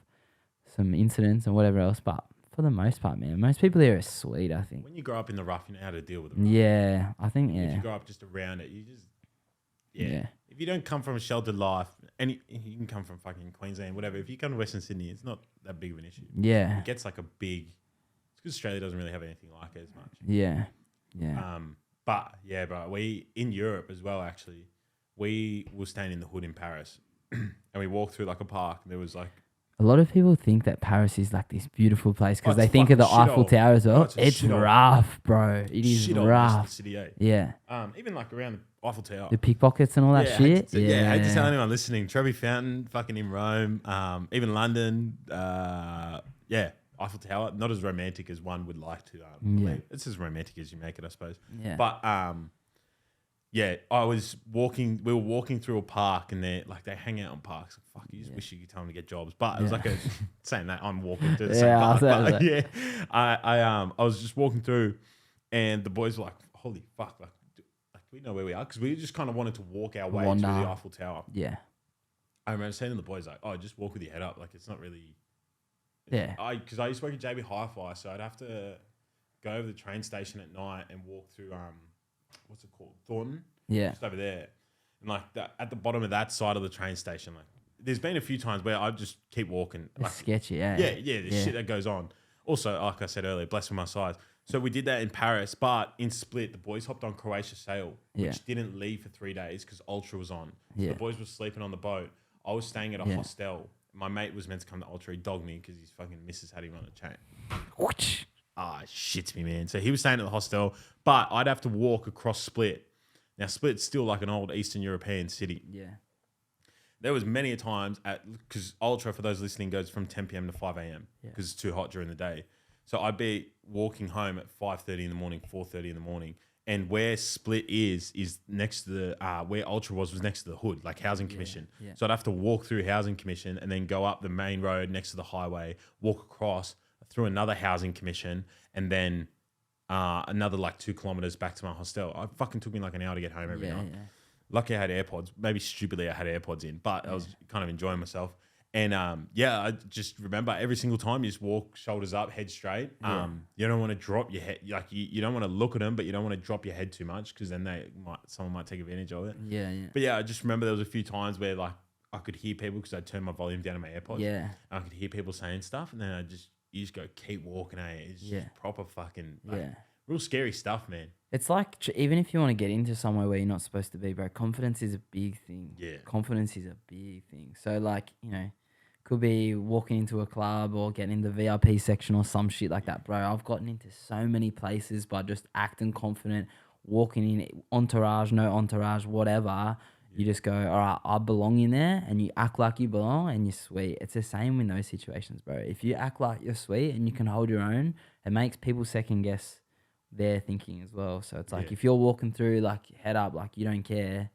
some incidents and whatever else, but for the most part, man, most people here are sweet, I think. When you grow up in the rough, you know how to deal with it. Rough. Yeah, I think, yeah. If you grow up just around it, you just, yeah. If you don't come from a sheltered life, and you can come from fucking Queensland, whatever. If you come to Western Sydney, it's not that big of an issue. Yeah. It gets like a big, it's because Australia doesn't really have anything like it as much. Yeah. Yeah. But yeah, bro, we, in Europe as well, actually, we were staying in the hood in Paris and we walked through like a park and there was like, a lot of people think that Paris is like this beautiful place because they it's think of the fucking Eiffel shithole. Tower as well. Oh, it's a it's shithole. rough, bro. It is shit all rough. the city, eh? Yeah. Even like around the Eiffel Tower. The pickpockets and all that shit. I hate to tell anyone listening. Trevi Fountain, fucking in Rome, even London. Eiffel Tower, not as romantic as one would like to believe. It's as romantic as you make it, I suppose. Yeah. But we were walking through a park and they hang out in parks. Fuck, you just wish you could tell them to get jobs. But it was like saying that I'm walking through the same park. But, I was just walking through and the boys were like, holy fuck, like we know where we are because we just kind of wanted to walk our way through the Eiffel Tower. Yeah. I remember saying to the boys like, oh, just walk with your head up. Like it's not really. Yeah. Because I used to work at JB Hi-Fi, so I'd have to go over the train station at night and walk through what's it called, Thornton. Yeah. Just over there, and like at the bottom of that side of the train station, like there's been a few times where I just keep walking. It's like, sketchy, yeah. Yeah, the shit that goes on. Also, like I said earlier, blessed with my size. So we did that in Paris, but in Split, the boys hopped on Croatia Sail, which didn't leave for 3 days because Ultra was on. So the boys were sleeping on the boat. I was staying at a hostel. My mate was meant to come to Ultra. He dogged me because his fucking missus had him on a chain. Shits me, man. So he was staying at the hostel, but I'd have to walk across Split. Now, Split's still like an old Eastern European city. Yeah. There was many a times because Ultra, for those listening, goes from 10 p.m. to 5 a.m. because it's too hot during the day. So I'd be walking home at 5:30 in the morning, 4:30 in the morning. And where Split is next to the, where Ultra was next to the hood, like Housing Commission. Yeah. So I'd have to walk through Housing Commission and then go up the main road next to the highway, walk across through another Housing Commission, and then another like 2 kilometers back to my hostel. It fucking took me like an hour to get home every night. Yeah. Lucky I had AirPods. Maybe stupidly I had AirPods in, but I was kind of enjoying myself. And I just remember every single time you just walk shoulders up, head straight. You don't want to drop your head. Like you don't want to look at them, but you don't want to drop your head too much because then someone might take advantage of it. Yeah. But yeah, I just remember there was a few times where like I could hear people because I'd turn my volume down on my AirPods. Yeah. And I could hear people saying stuff, and then you just go keep walking. It's just proper fucking real scary stuff, man. It's like even if you want to get into somewhere where you're not supposed to be, bro, confidence is a big thing. Yeah. Confidence is a big thing. So like, could be walking into a club or getting in the VIP section or some shit like that, bro. I've gotten into so many places by just acting confident, walking in, entourage, no entourage, whatever. Yeah. You just go, all right, I belong in there, and you act like you belong and you're sweet. It's the same in those situations, bro. If you act like you're sweet and you can hold your own, it makes people second guess their thinking as well. So it's like if you're walking through like head up, like you don't care,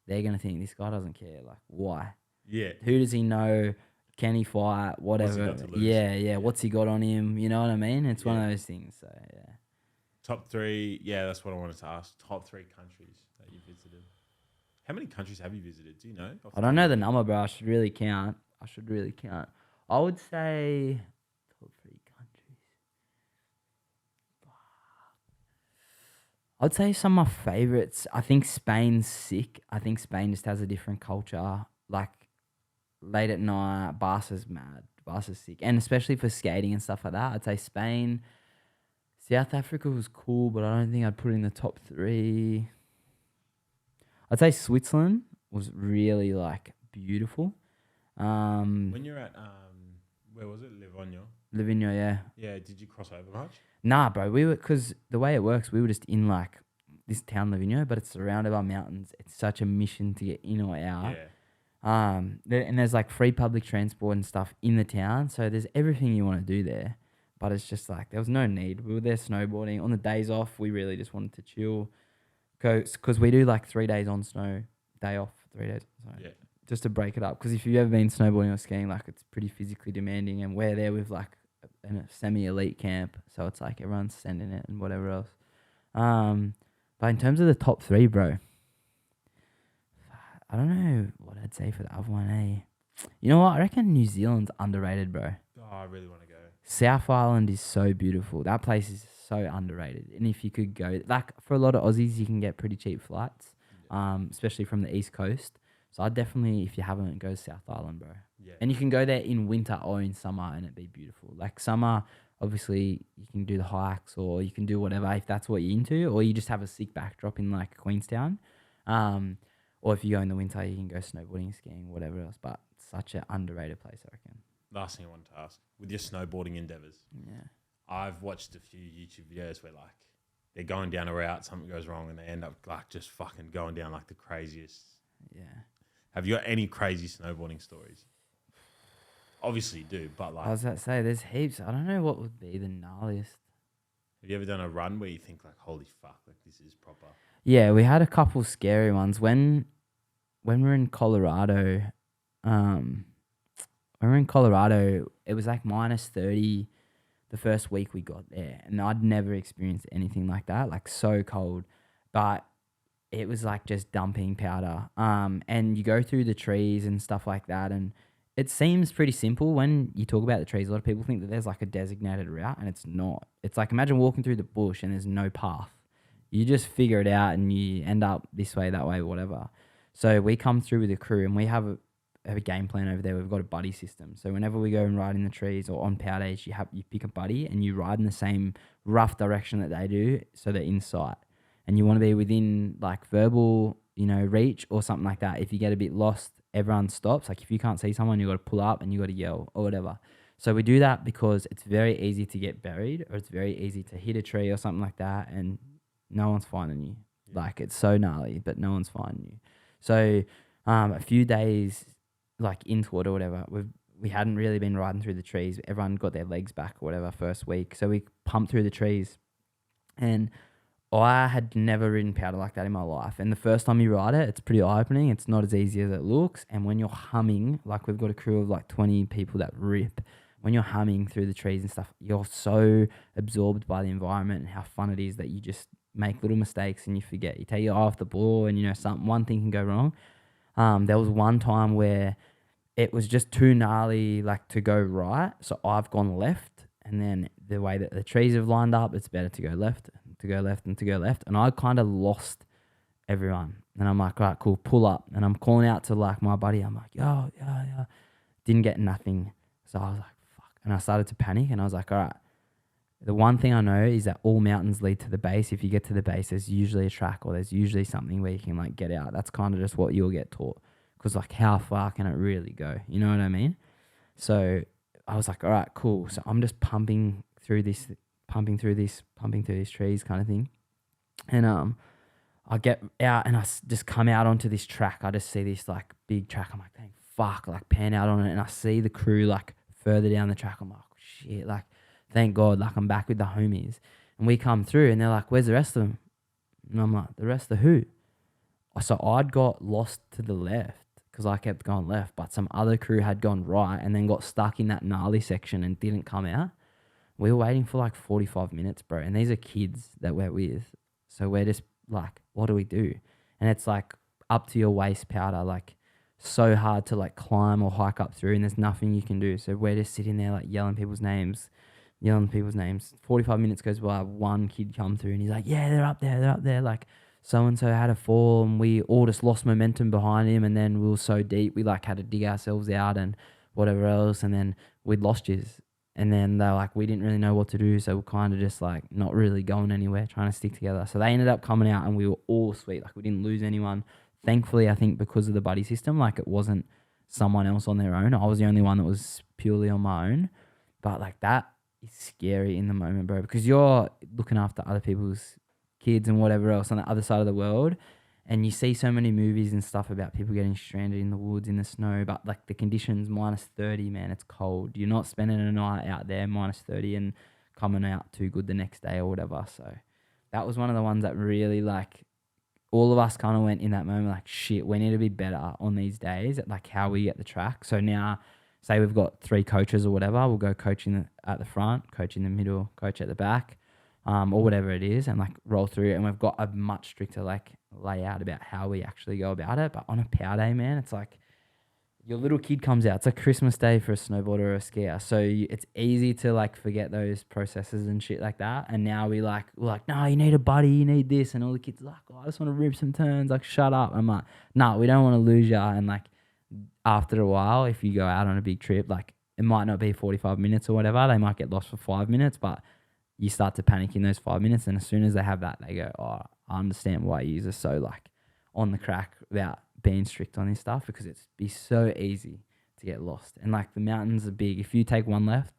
they're going to think this guy doesn't care. Like why? Yeah. Who does he know? Can he fight? Whatever. What's he got to lose? Yeah. What's he got on him? You know what I mean? It's one of those things. So yeah. Top 3. Yeah, that's what I wanted to ask. Top 3 countries that you visited. How many countries have you visited? Do you know? I don't know the number, bro. I should really count. I would say top 3 countries. I'd say some of my favorites. I think Spain's sick. I think Spain just has a different culture. Like late at night, Barca's mad. Barca's sick. And especially for skating and stuff like that, I'd say Spain. South Africa was cool, but I don't think I'd put it in the top 3. I'd say Switzerland was really like beautiful. When you're at where was it? Livigno, yeah. Yeah, did you cross over much? Nah, bro. We were, because the way it works, we were just in like this town, Livigno, but it's surrounded by mountains. It's such a mission to get in or out. Yeah. And there's like free public transport and stuff in the town, so there's everything you want to do there. But it's just like there was no need. We were there snowboarding on the days off. We really just wanted to chill, because we do like 3 days on snow, day off, 3 days. So Yeah. just to break it up, because if you've ever been snowboarding or skiing, like it's pretty physically demanding, and we're there with like a semi-elite camp, so it's like everyone's sending it and whatever else. But in terms of the top 3, bro, I don't know what I'd say for the other one, You know what? I reckon New Zealand's underrated, bro. Oh, I really want to go. South Island is so beautiful. That place is so underrated. And if you could go, like for a lot of Aussies, you can get pretty cheap flights, especially from the East Coast. So I'd definitely, if you haven't, go to South Island, bro. Yeah. And you can go there in winter or in summer and it'd be beautiful. Like summer, obviously, you can do the hikes or you can do whatever if that's what you're into, or you just have a sick backdrop in like Queenstown. Or if you go in the winter, you can go snowboarding, skiing, whatever else. But such an underrated place, I reckon. Last thing I wanted to ask, with your snowboarding endeavours, I've watched a few YouTube videos where like they're going down a route, something goes wrong, and they end up like just fucking going down like the craziest. Yeah. Have you got any crazy snowboarding stories? Obviously you do, but like, I was about to say, there's heaps. I don't know what would be the gnarliest. have you ever done a run where you think like, holy fuck, like this is proper? Yeah, we had a couple scary ones when we were in Colorado. When we were in Colorado, it was like -30 the first week we got there, and I'd never experienced anything like that, like so cold. But it was like just dumping powder. And you go through the trees and stuff like that, and it seems pretty simple when you talk about the trees. A lot of people think that there's like a designated route, and it's not. It's like imagine walking through the bush and there's no path. You just figure it out and you end up this way, that way, whatever. So we come through with a crew and we have a game plan over there. We've got a buddy system. So whenever we go and ride in the trees or on power days, you pick a buddy and you ride in the same rough direction that they do, so they're in sight. And you want to be within like verbal, reach or something like that. If you get a bit lost, everyone stops. Like if you can't see someone, you got to pull up and you got to yell or whatever. So we do that because it's very easy to get buried, or it's very easy to hit a tree or something like that, and no one's finding you. Yeah. Like it's so gnarly, but no one's finding you. So a few days like into it or whatever, we hadn't really been riding through the trees. Everyone got their legs back or whatever first week. So we pumped through the trees, and I had never ridden powder like that in my life. And the first time you ride it, it's pretty eye-opening. It's not as easy as it looks. And when you're humming, like we've got a crew of like 20 people that rip, when you're humming through the trees and stuff, you're so absorbed by the environment and how fun it is that you just make little mistakes and you forget. You take your eye off the ball and one thing can go wrong. There was one time where it was just too gnarly like to go right. So I've gone left, and then the way that the trees have lined up, it's better to go left, to go left, and to go left. And I kind of lost everyone. And I'm like, all right, cool, pull up. And I'm calling out to like my buddy. I'm like, yo, yeah. Didn't get nothing. So I was like, fuck. And I started to panic, and I was like, all right, the one thing I know is that all mountains lead to the base. If you get to the base, there's usually a track or there's usually something where you can like get out. That's kind of just what you'll get taught. Because like how far can it really go? You know what I mean? So I was like, all right, cool. So I'm just pumping through these trees kind of thing. And I get out and I just come out onto this track. I just see this like big track. I'm like, dang, fuck, like pan out on it. And I see the crew like further down the track. I'm like, shit, like thank God, like I'm back with the homies. And we come through and they're like, where's the rest of them? And I'm like, the rest of who? So I'd got lost to the left because I kept going left, but some other crew had gone right and then got stuck in that gnarly section and didn't come out. We were waiting for like 45 minutes, bro. And these are kids that we're with. So we're just like, what do we do? And it's like up to your waist powder, like so hard to like climb or hike up through, and there's nothing you can do. So we're just sitting there like yelling people's names. 45 minutes goes by, one kid come through and he's like, yeah, they're up there. Like so-and-so had a fall and we all just lost momentum behind him, and then we were so deep, we like had to dig ourselves out and whatever else, and then we'd lost yous. And then they're like, we didn't really know what to do, so we're kind of just like not really going anywhere, trying to stick together. So they ended up coming out and we were all sweet. Like we didn't lose anyone. Thankfully, I think because of the buddy system, like it wasn't someone else on their own. I was the only one that was purely on my own. But like that is scary in the moment, bro, because you're looking after other people's kids and whatever else on the other side of the world. And you see so many movies and stuff about people getting stranded in the woods, in the snow, but like the conditions, -30, man, it's cold. You're not spending a night out there, -30, and coming out too good the next day or whatever. So that was one of the ones that really like all of us kind of went in that moment like, shit, we need to be better on these days at like how we get the track. So now, say we've got 3 coaches or whatever, we'll go coaching at the front, coach in the middle, coach at the back, or whatever it is, and like roll through it. And we've got a much stricter like layout about how we actually go about it. But on a power day, man, it's like your little kid comes out. It's like Christmas Day for a snowboarder or a skier. So it's easy to like forget those processes and shit like that. And now we're like, no, you need a buddy, you need this. And all the kids are like, oh, I just want to rip some turns. Like, shut up. I'm like, no, we don't want to lose ya. And like after a while, if you go out on a big trip, like it might not be 45 minutes or whatever. They might get lost for 5 minutes, but you start to panic in those 5 minutes. And as soon as they have that, they go, oh, I understand why you are so like on the crack about being strict on this stuff, because it's be so easy to get lost. And like the mountains are big. If you take one left,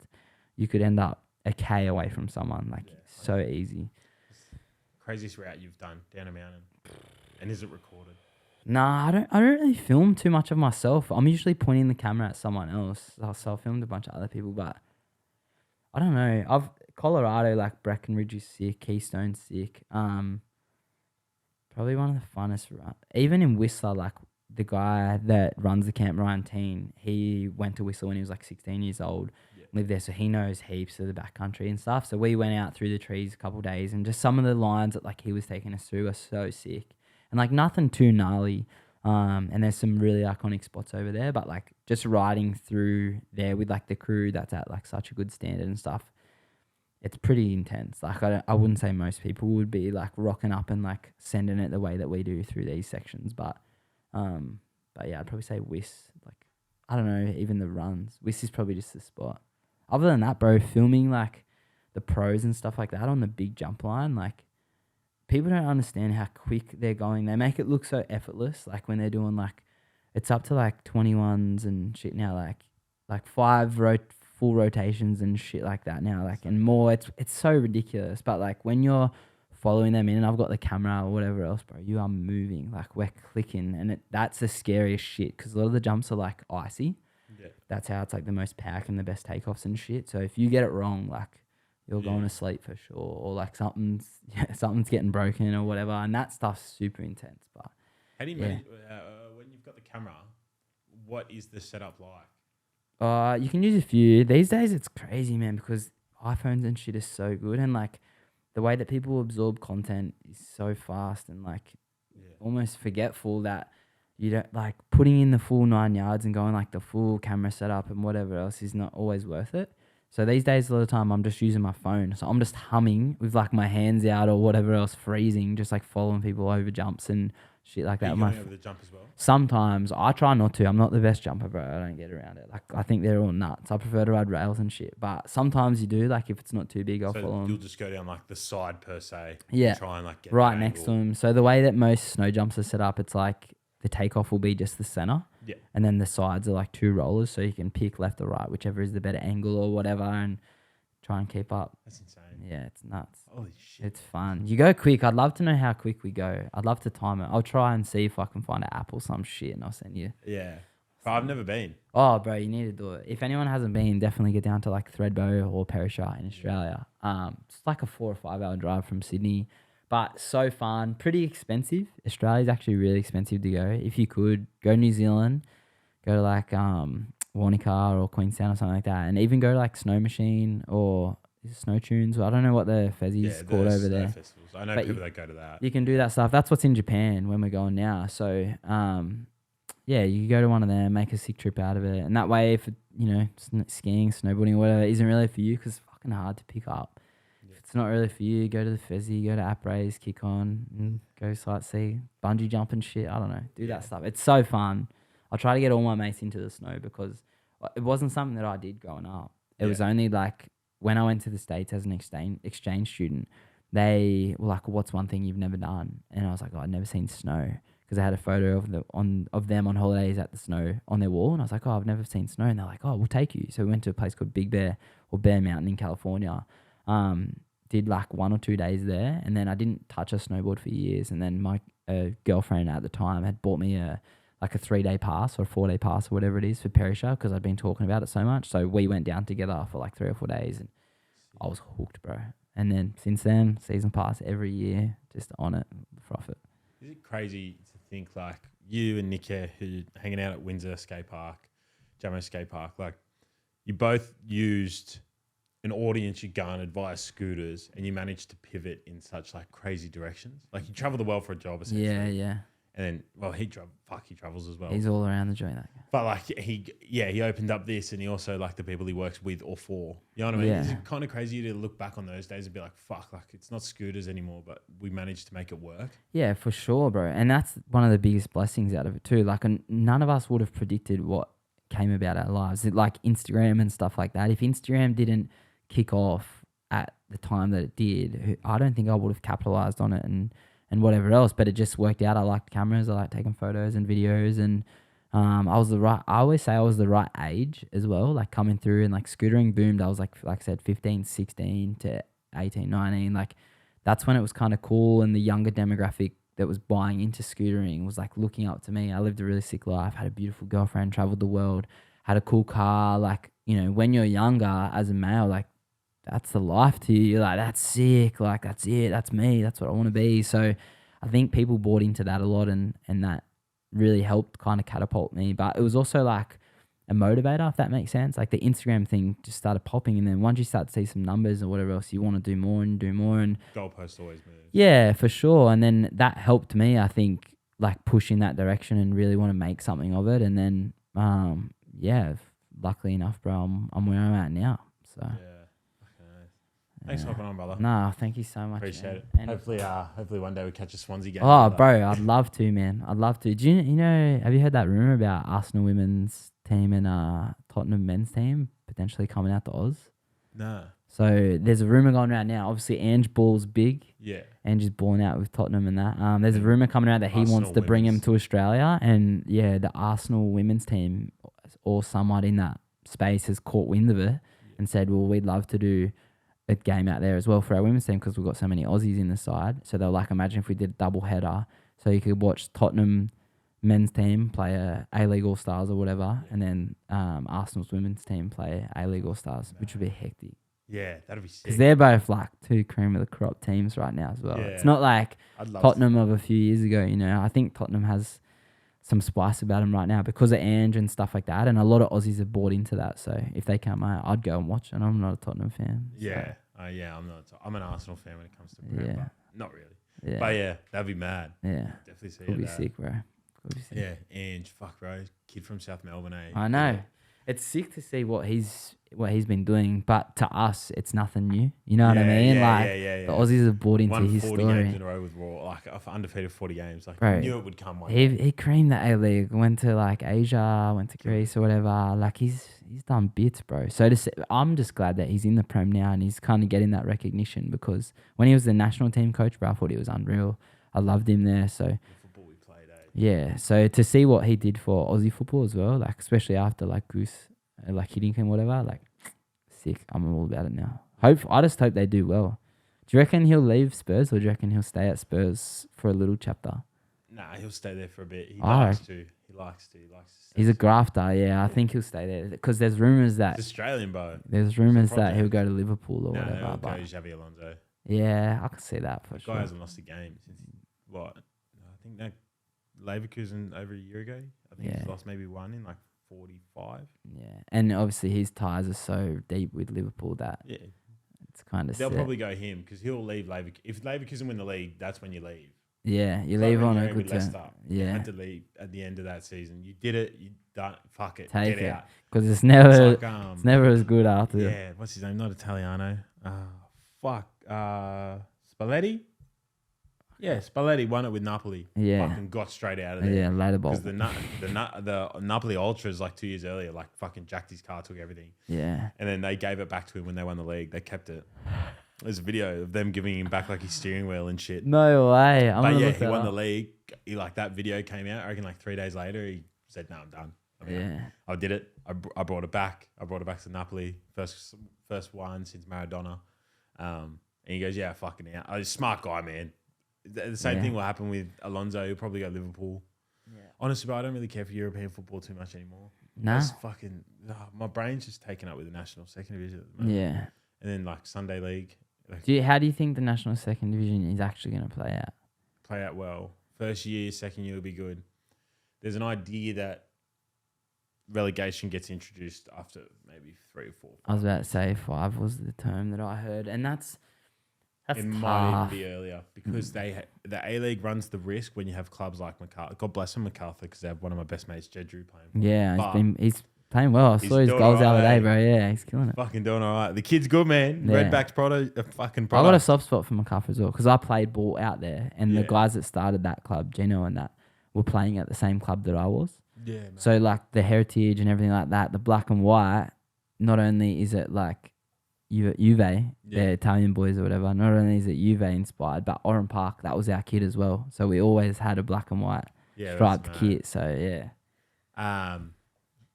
you could end up a K away from someone. Like so easy. Craziest route you've done down a mountain, and is it recorded? Nah, I don't really film too much of myself. I'm usually pointing the camera at someone else. So I filmed a bunch of other people, but I don't know. Colorado, like Breckenridge is sick, Keystone's sick. Probably one of the funnest. Even in Whistler, like the guy that runs the camp, Ryan Teen, he went to Whistler when he was like 16 years old, lived there, so he knows heaps of the backcountry and stuff. So we went out through the trees a couple of days, and just some of the lines that like he was taking us through are so sick, and like nothing too gnarly. And there's some really iconic spots over there, but like just riding through there with like the crew that's at like such a good standard and stuff, it's pretty intense. Like I wouldn't say most people would be like rocking up and like sending it the way that we do through these sections, but yeah, I'd probably say Whis. Like I don't know, even the runs. Whis is probably just the spot. Other than that, bro, filming like the pros and stuff like that on the big jump line, like people don't understand how quick they're going. They make it look so effortless. Like when they're doing like, it's up to like 21s and shit now, like 5 full rotations and shit like that now, like, and more. It's so ridiculous. But like when you're following them in, and I've got the camera or whatever else, bro, you are moving, like we're clicking, and that's the scariest shit, because a lot of the jumps are like icy. Yeah. That's how it's like the most pack and the best takeoffs and shit. So if you get it wrong, like you're going to sleep for sure, or like something's getting broken or whatever, and that stuff's super intense. But how do you manage when you've got the camera? What is the setup like? You can use a few. These days it's crazy, man, because iPhones and shit is so good, and like the way that people absorb content is so fast, and like almost forgetful that you don't like putting in the full 9 yards and going like the full camera setup and whatever else is not always worth it. So these days, a lot of the time, I'm just using my phone. So I'm just humming with like my hands out or whatever else, freezing, just like following people over jumps and shit like that. Are you going over the jump as well? Sometimes. I try not to. I'm not the best jumper, bro. I don't get around it. Like I think they're all nuts. I prefer to ride rails and shit. But sometimes you do. Like if it's not too big, I'll follow them. You'll just go down like the side per se. Yeah. And try and like get right next to them. So the way that most snow jumps are set up, it's like the takeoff will be just the center. Yeah. And then the sides are like 2 rollers, so you can pick left or right, whichever is the better angle or whatever, and try and keep up. That's insane. Yeah, it's nuts. Holy shit. It's fun. You go quick. I'd love to know how quick we go. I'd love to time it. I'll try and see if I can find an app or some shit, and I'll send you. Yeah. But I've never been. Oh, bro, you need to do it. If anyone hasn't been, definitely get down to like Thredbo or Perisher in Australia. It's like a 4 or 5 hour drive from Sydney, but so fun. Pretty expensive. Australia's actually really expensive to go. If you could, go New Zealand, go to like Wanaka or Queenstown or something like that, and even go to like Snow Machine or Snow Tunes. I don't know what the Fezzi's called over there. Festivals. I know but people that go to that. You can do that stuff. That's what's in Japan when we're going now. So yeah, you can go to one of them, make a sick trip out of it, and that way, if skiing, snowboarding, or whatever isn't really for you, because it's fucking hard to pick up. Yeah. If it's not really for you, go to the Fezzy, go to Apraise, kick on, and go sightsee, bungee jump and shit. I don't know, do that stuff. It's so fun. I try to get all my mates into the snow, because it wasn't something that I did growing up. It was only like when I went to the States as an exchange student, they were like, what's one thing you've never done? And I was like, I'd never seen snow, because they had a photo of them on holidays at the snow on their wall. And I was like, I've never seen snow. And they're like, we'll take you. So we went to a place called Big Bear or Bear Mountain in California. Did like 1 or 2 days there. And then I didn't touch a snowboard for years. And then my girlfriend at the time had bought me a 3-day pass or a 4-day pass or whatever it is for Perisher, because I'd been talking about it so much. So we went down together for like 3 or 4 days, and I was hooked, bro. And then since then, season pass every year, just on it, profit. Is it crazy to think like you and Nick who hanging out at Windsor skate park, Jamo skate park, like you both used an audience you garnered via scooters and you managed to pivot in such like crazy directions. Like you travel the world for a job essentially. Yeah. And then, well, he travels as well. He's all around the joint. That guy. But like he opened up this, and he also like the people he works with or for. You know what I mean? Yeah. It's kind of crazy to look back on those days and be like, fuck, like it's not scooters anymore, but we managed to make it work. Yeah, for sure, bro. And that's one of the biggest blessings out of it too. Like, none of us would have predicted what came about our lives, like Instagram and stuff like that. If Instagram didn't kick off at the time that it did, I don't think I would have capitalized on it and whatever else, but it just worked out. I liked cameras, I liked taking photos and videos, and I always say I was the right age as well, like coming through, and like scootering boomed. I was like I said, 15, 16 to 18, 19, like that's when it was kind of cool, and the younger demographic that was buying into scootering was like looking up to me. I lived a really sick life, had a beautiful girlfriend, traveled the world, had a cool car. Like, you know, when you're younger as a male, like that's the life to you. You're like, that's sick. Like, that's it. That's me. That's what I want to be. So I think people bought into that a lot, and that really helped kind of catapult me. But it was also like a motivator, if that makes sense. Like the Instagram thing just started popping, and then once you start to see some numbers or whatever else, you want to do more and do more. And Goalpost always moves. yeah, for sure. And then that helped me, I think, like push in that direction and really want to make something of it. And then, luckily enough, bro, I'm where I'm at now. So. Yeah. Thanks for hopping on, brother. No, thank you so much. Appreciate man. it. Hopefully one day we catch a Swansea game. Oh, bro, I'd love to, man. I'd love to. Do you know, have you heard that rumor about Arsenal women's team and Tottenham men's team potentially coming out to Oz? No. So there's a rumor going around now. Obviously, Ange Ball's big. Yeah. Ange is balling out with Tottenham and that. There's a rumor coming out that he wants to bring him to Australia. And yeah, the Arsenal women's team or someone in that space has caught wind of it and said, well, we'd love to do a game out there as well for our women's team because we've got so many Aussies in the side. So they're like, imagine if we did a double header. So you could watch Tottenham men's team play A-League All-Stars or whatever, and then Arsenal's women's team play A-League All-Stars, which would be hectic. Yeah, that'd be sick. Because they're both like two cream of the crop teams right now as well. Yeah. It's not like Tottenham of a few years ago, you know. I think Tottenham has some spice about them right now because of Ange and stuff like that. And a lot of Aussies have bought into that. So if they come out, I'd go and watch it. I'm not a Tottenham fan. Yeah. I'm not. I'm an Arsenal fan when it comes to Prem, but not really. Yeah. But yeah, that'd be mad. Yeah. Definitely see Could be that. sick, bro. Could be sick. Yeah, Ange, fuck, bro. Kid from South Melbourne, eh? I know. It's sick to see what he's been doing, but to us, it's nothing new. You know what I mean? The Aussies have bought into his 40 story. games in a row with Raw, like undefeated 40 games. Like, Bro, knew it would come one He day. creamed the A-League, went to like Asia, went to Greece or whatever. Like he's done bits, bro. So I'm just glad that he's in the Prem now and he's kind of getting that recognition because when he was the national team coach, bro, I thought he was unreal. I loved him there. So The football we played, eh? yeah. So to see what he did for Aussie football as well, like especially after like Goose, like hitting him, whatever, like sick. I'm all about it now. I just hope they do well. Do you reckon he'll leave Spurs or do you reckon he'll stay at Spurs for a little chapter? Nah, he'll stay there for a bit. He Oh. likes to. He likes to. He's a grafter, yeah. I think he'll stay there because there's rumors that He's Australian, bro. there's rumors that he'll go to Liverpool or No, whatever. he'll go But Xavi Alonso. yeah, I can see that for The sure. guy hasn't lost a game since what? I think that Leverkusen over a year ago. I think he's lost maybe one in like 45. Yeah, and obviously his ties are so deep with Liverpool that it's kind of They'll probably go him because he'll leave Leverkusen. If Leverkusen win the league, that's when you leave. Yeah, you It's leave like when on you're a with good term. Leicester. You Yeah, had to leave at the end of that season. You did it. You done. Fuck it. take Get it out. because it's never It's like, it's never as good after. Yeah, what's his name? Not Italiano. Fuck. Spalletti? Yeah, Spalletti won it with Napoli. Yeah. Fucking got straight out of there. Yeah, later ball. Because the Napoli Ultras, like 2 years earlier, like fucking jacked his car, took everything. Yeah, And then they gave it back to him when they won the league. They kept it. There's a video of them giving him back like his steering wheel and shit. no way. But yeah, he won the league. That video came out. I reckon like 3 days later, he said, "No, I'm done." I did it. I brought it back. I brought it back to Napoli. First one since Maradona. And he goes, "Yeah, fucking out." I was a smart guy, man. The same thing will happen with Alonso. He'll probably go Liverpool. Yeah. Honestly, bro, I don't really care for European football too much anymore. Nah. My brain's just taken up with the national second division at the moment. Yeah. And then like Sunday league. How do you think the national second division is actually going to play out? Play out well First year, second year will be good. There's an idea that relegation gets introduced after maybe 3 or 4. I was about to say 5 was the term that I heard, and that's it tough. might even be earlier because the A-League runs the risk when you have clubs like MacArthur. God bless him, MacArthur, because they have one of my best mates, Jedru, playing. Yeah, he's playing well. I saw his goals the other day, bro. Yeah, he's killing it. Fucking doing all right. The kid's good, man. Yeah. Redback's fucking product. I got a soft spot for MacArthur as well because I played ball out there, and the guys that started that club, Gino and that, were playing at the same club that I was. Yeah, man. So like the heritage and everything like that, the black and white. Not only is it like Juve, the Italian boys or whatever. Not only is it Juve inspired, but Oran Park, that was our kit as well. So we always had a black and white striped kit. So yeah.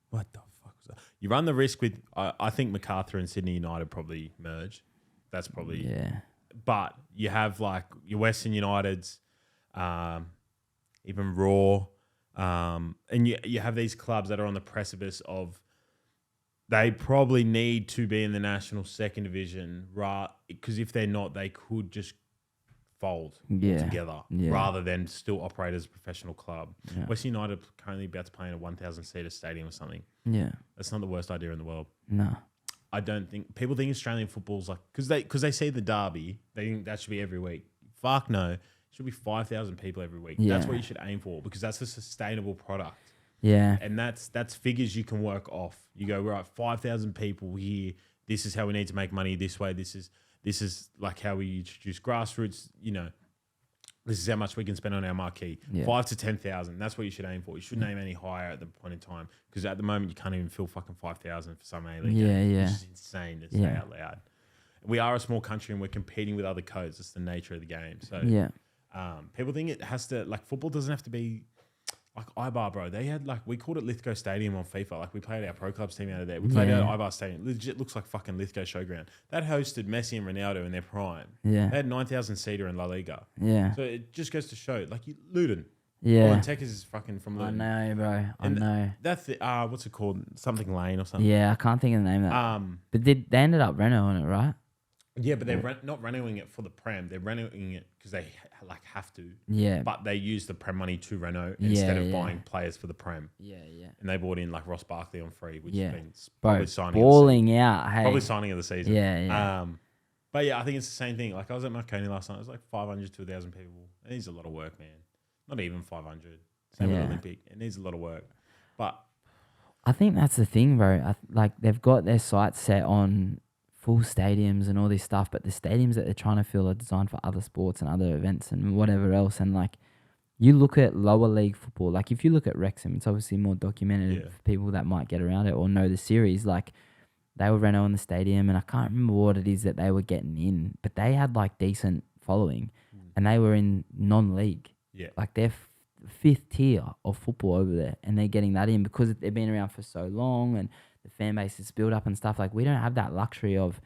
What the fuck was that? You run the risk with. I think MacArthur and Sydney United probably merge. That's probably But you have like your Western Uniteds, even Raw, and you have these clubs that are on the precipice of. They probably need to be in the national second division, because if they're not, they could just fold altogether rather than still operate as a professional club. Yeah. Western United are currently about to play in a 1,000-seater stadium or something. Yeah, that's not the worst idea in the world. No, I don't think people think Australian football's like because they see the derby, they think that should be every week. Fuck no, it should be 5,000 people every week. Yeah. That's what you should aim for because that's a sustainable product. Yeah, and that's figures you can work off. You go, right, 5,000 people here. This is how we need to make money this way. This is like how we introduce grassroots. You know, this is how much we can spend on our marquee. 5 to 10,000. That's what you should aim for. You shouldn't aim any higher at the point in time because at the moment you can't even fill fucking 5,000 for some A-League. Which is insane to say out loud. We are a small country and we're competing with other codes. It's the nature of the game. So people think it has to football doesn't have to be. Like Ibar, bro, they had we called it Lithgow Stadium on FIFA. Like we played our pro clubs team out of there. We played out at Ibar Stadium. Legit looks like fucking Lithgow Showground. That hosted Messi and Ronaldo in their prime. Yeah, they had 9,000 seater in La Liga. Yeah, so it just goes to show, Luton. Yeah, Tekkas is fucking from Luton. I know, bro. I know. That's the what's it called? Something Lane or something. Yeah, I can't think of the name of that. But they ended up reno on it, right? Yeah, but they're not renoing it for the Prem. They're renoing it because they have to. Yeah. But they use the Prem money to reno instead of buying players for the Prem. Yeah, yeah. And they bought in Ross Barkley on free, which has been probably signing. Balling out, hey. Probably signing of the season. Yeah, yeah. But yeah, I think it's the same thing. I was at Marconi last night. It was 500 to 1,000 people. It needs a lot of work, man. Not even 500. Same with Olympic. It needs a lot of work. But I think that's the thing, bro. They've got their sights set on full stadiums and all this stuff, but the stadiums that they're trying to fill are designed for other sports and other events and whatever else. And you look at lower league football, if you look at Wrexham, it's obviously more documented for people that might get around it or know the series. They were reno in the stadium, and I can't remember what it is that they were getting in, but they had decent following, and they were in non-league. Yeah, they're fifth tier of football over there, and they're getting that in because they've been around for so long and the fan base is built up and stuff. We don't have that luxury of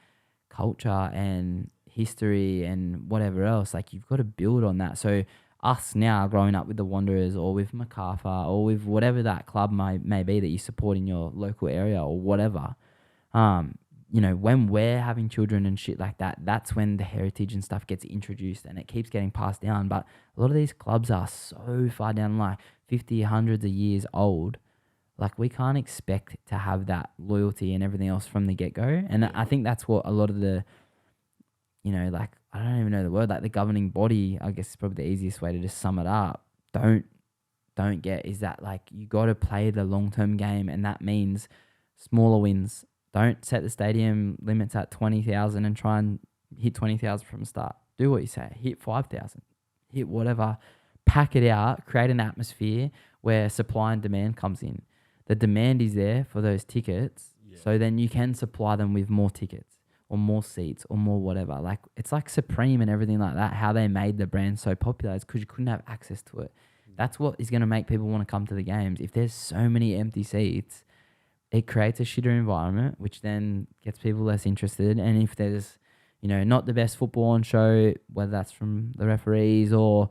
culture and history and whatever else. You've got to build on that. So us now growing up with the Wanderers or with MacArthur or with whatever that club may be that you support in your local area or whatever, when we're having children and shit like that, that's when the heritage and stuff gets introduced and it keeps getting passed down. But a lot of these clubs are so far down, 50, hundreds of years old. We can't expect to have that loyalty and everything else from the get-go. And I think that's what a lot of the, I don't even know the word, the governing body, I guess is probably the easiest way to just sum it up, don't get is that, you got to play the long-term game, and that means smaller wins. Don't set the stadium limits at 20,000 and try and hit 20,000 from the start. Do what you say. Hit 5,000. Hit whatever. Pack it out. Create an atmosphere where supply and demand comes in. The demand is there for those tickets, so then you can supply them with more tickets or more seats or more whatever. It's like Supreme and everything like that, how they made the brand so popular is because you couldn't have access to it. That's what is going to make people want to come to the games. If there's so many empty seats, it creates a shitter environment, which then gets people less interested. And if there's, not the best football on show, whether that's from the referees or,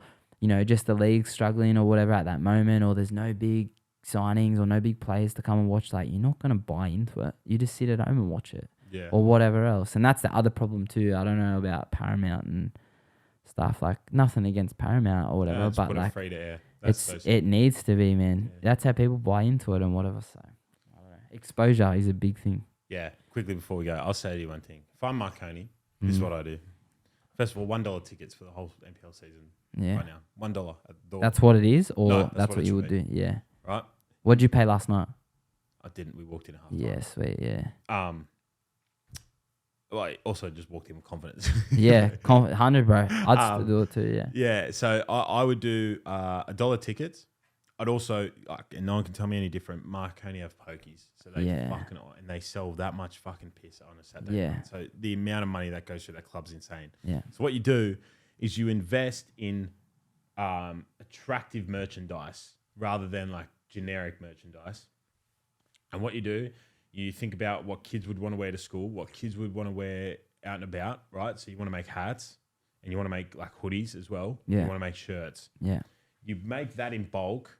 just the league struggling or whatever at that moment, or there's no big signings or no big players to come and watch, you're not going to buy into it. You just sit at home and watch it or whatever else. And that's the other problem too. I don't know about Paramount and stuff. Like nothing against Paramount or whatever, Just but put it like free to air. it needs to be, man. Yeah. That's how people buy into it and whatever. So I don't know. Exposure is a big thing. Yeah. Quickly before we go, I'll say to you one thing. If I'm Marconi, this is what I do. First of all, $1 tickets for the whole NPL season. Yeah. Right now, $1 at the door. That's what it is, or No, that's what it you should would be. do. Yeah. Right. What'd you pay last night? I didn't. We walked in at half. Yeah, sweet. Yeah. Well, I also just walked in with confidence. Yeah, 100, bro. I'd still do it too. Yeah. Yeah, so I would do $1 tickets. I'd also, and no one can tell me any different, Marconi have pokies. So they fucking, and they sell that much fucking piss on a Saturday Yeah. night. So the amount of money that goes through that club's insane. Yeah. So what you do is you invest in attractive merchandise rather than like generic merchandise. And what you do, you think about what kids would want to wear to school, what kids would want to wear out and about, right? So you want to make hats and you want to make like hoodies as well. Yeah. You want to make shirts. Yeah. You make that in bulk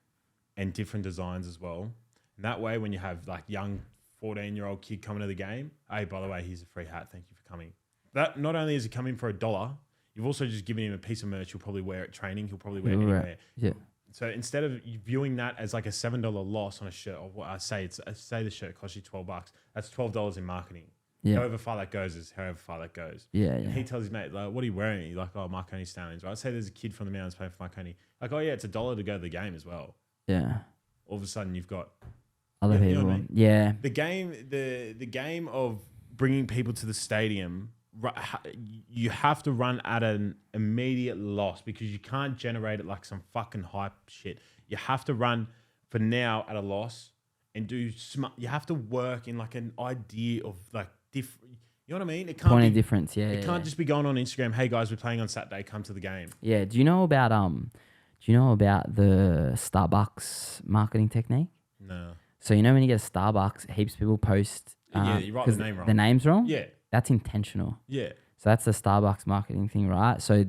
and different designs as well. And that way, when you have like young 14-year-old kid coming to the game, hey, by the way, here's a free hat. Thank you for coming. That not only is he coming for $1, you've also just given him a piece of merch. He'll probably wear it training. He'll probably wear it anywhere. Yeah. So instead of you viewing that as like a $7 loss on a shirt, or what I say the shirt costs you $12, that's $12 in marketing. Yeah. However far that goes is however far that goes. Yeah. And he tells his mate, like, what are you wearing? He's like, oh, Marconi Stallions, right? Say there's a kid from the mountains playing for Marconi. Like, oh yeah, it's $1 to go to the game as well. Yeah. All of a sudden you've got Other you know people. what I mean? Yeah. the game of bringing people to the stadium. You have to run at an immediate loss because you can't generate it like some fucking hype shit. You have to run for now at a loss and do smart. You have to work in like an idea of like different. You know what I mean? It can't Point be of difference. Yeah. It can't just be going on Instagram. Hey guys, we're playing on Saturday. Come to the game. Yeah. Do you know about the Starbucks marketing technique? No. So you know when you get a Starbucks, heaps of people post. Yeah, you write the name wrong. The name's wrong. Yeah. That's intentional. Yeah. So that's the Starbucks marketing thing, right? So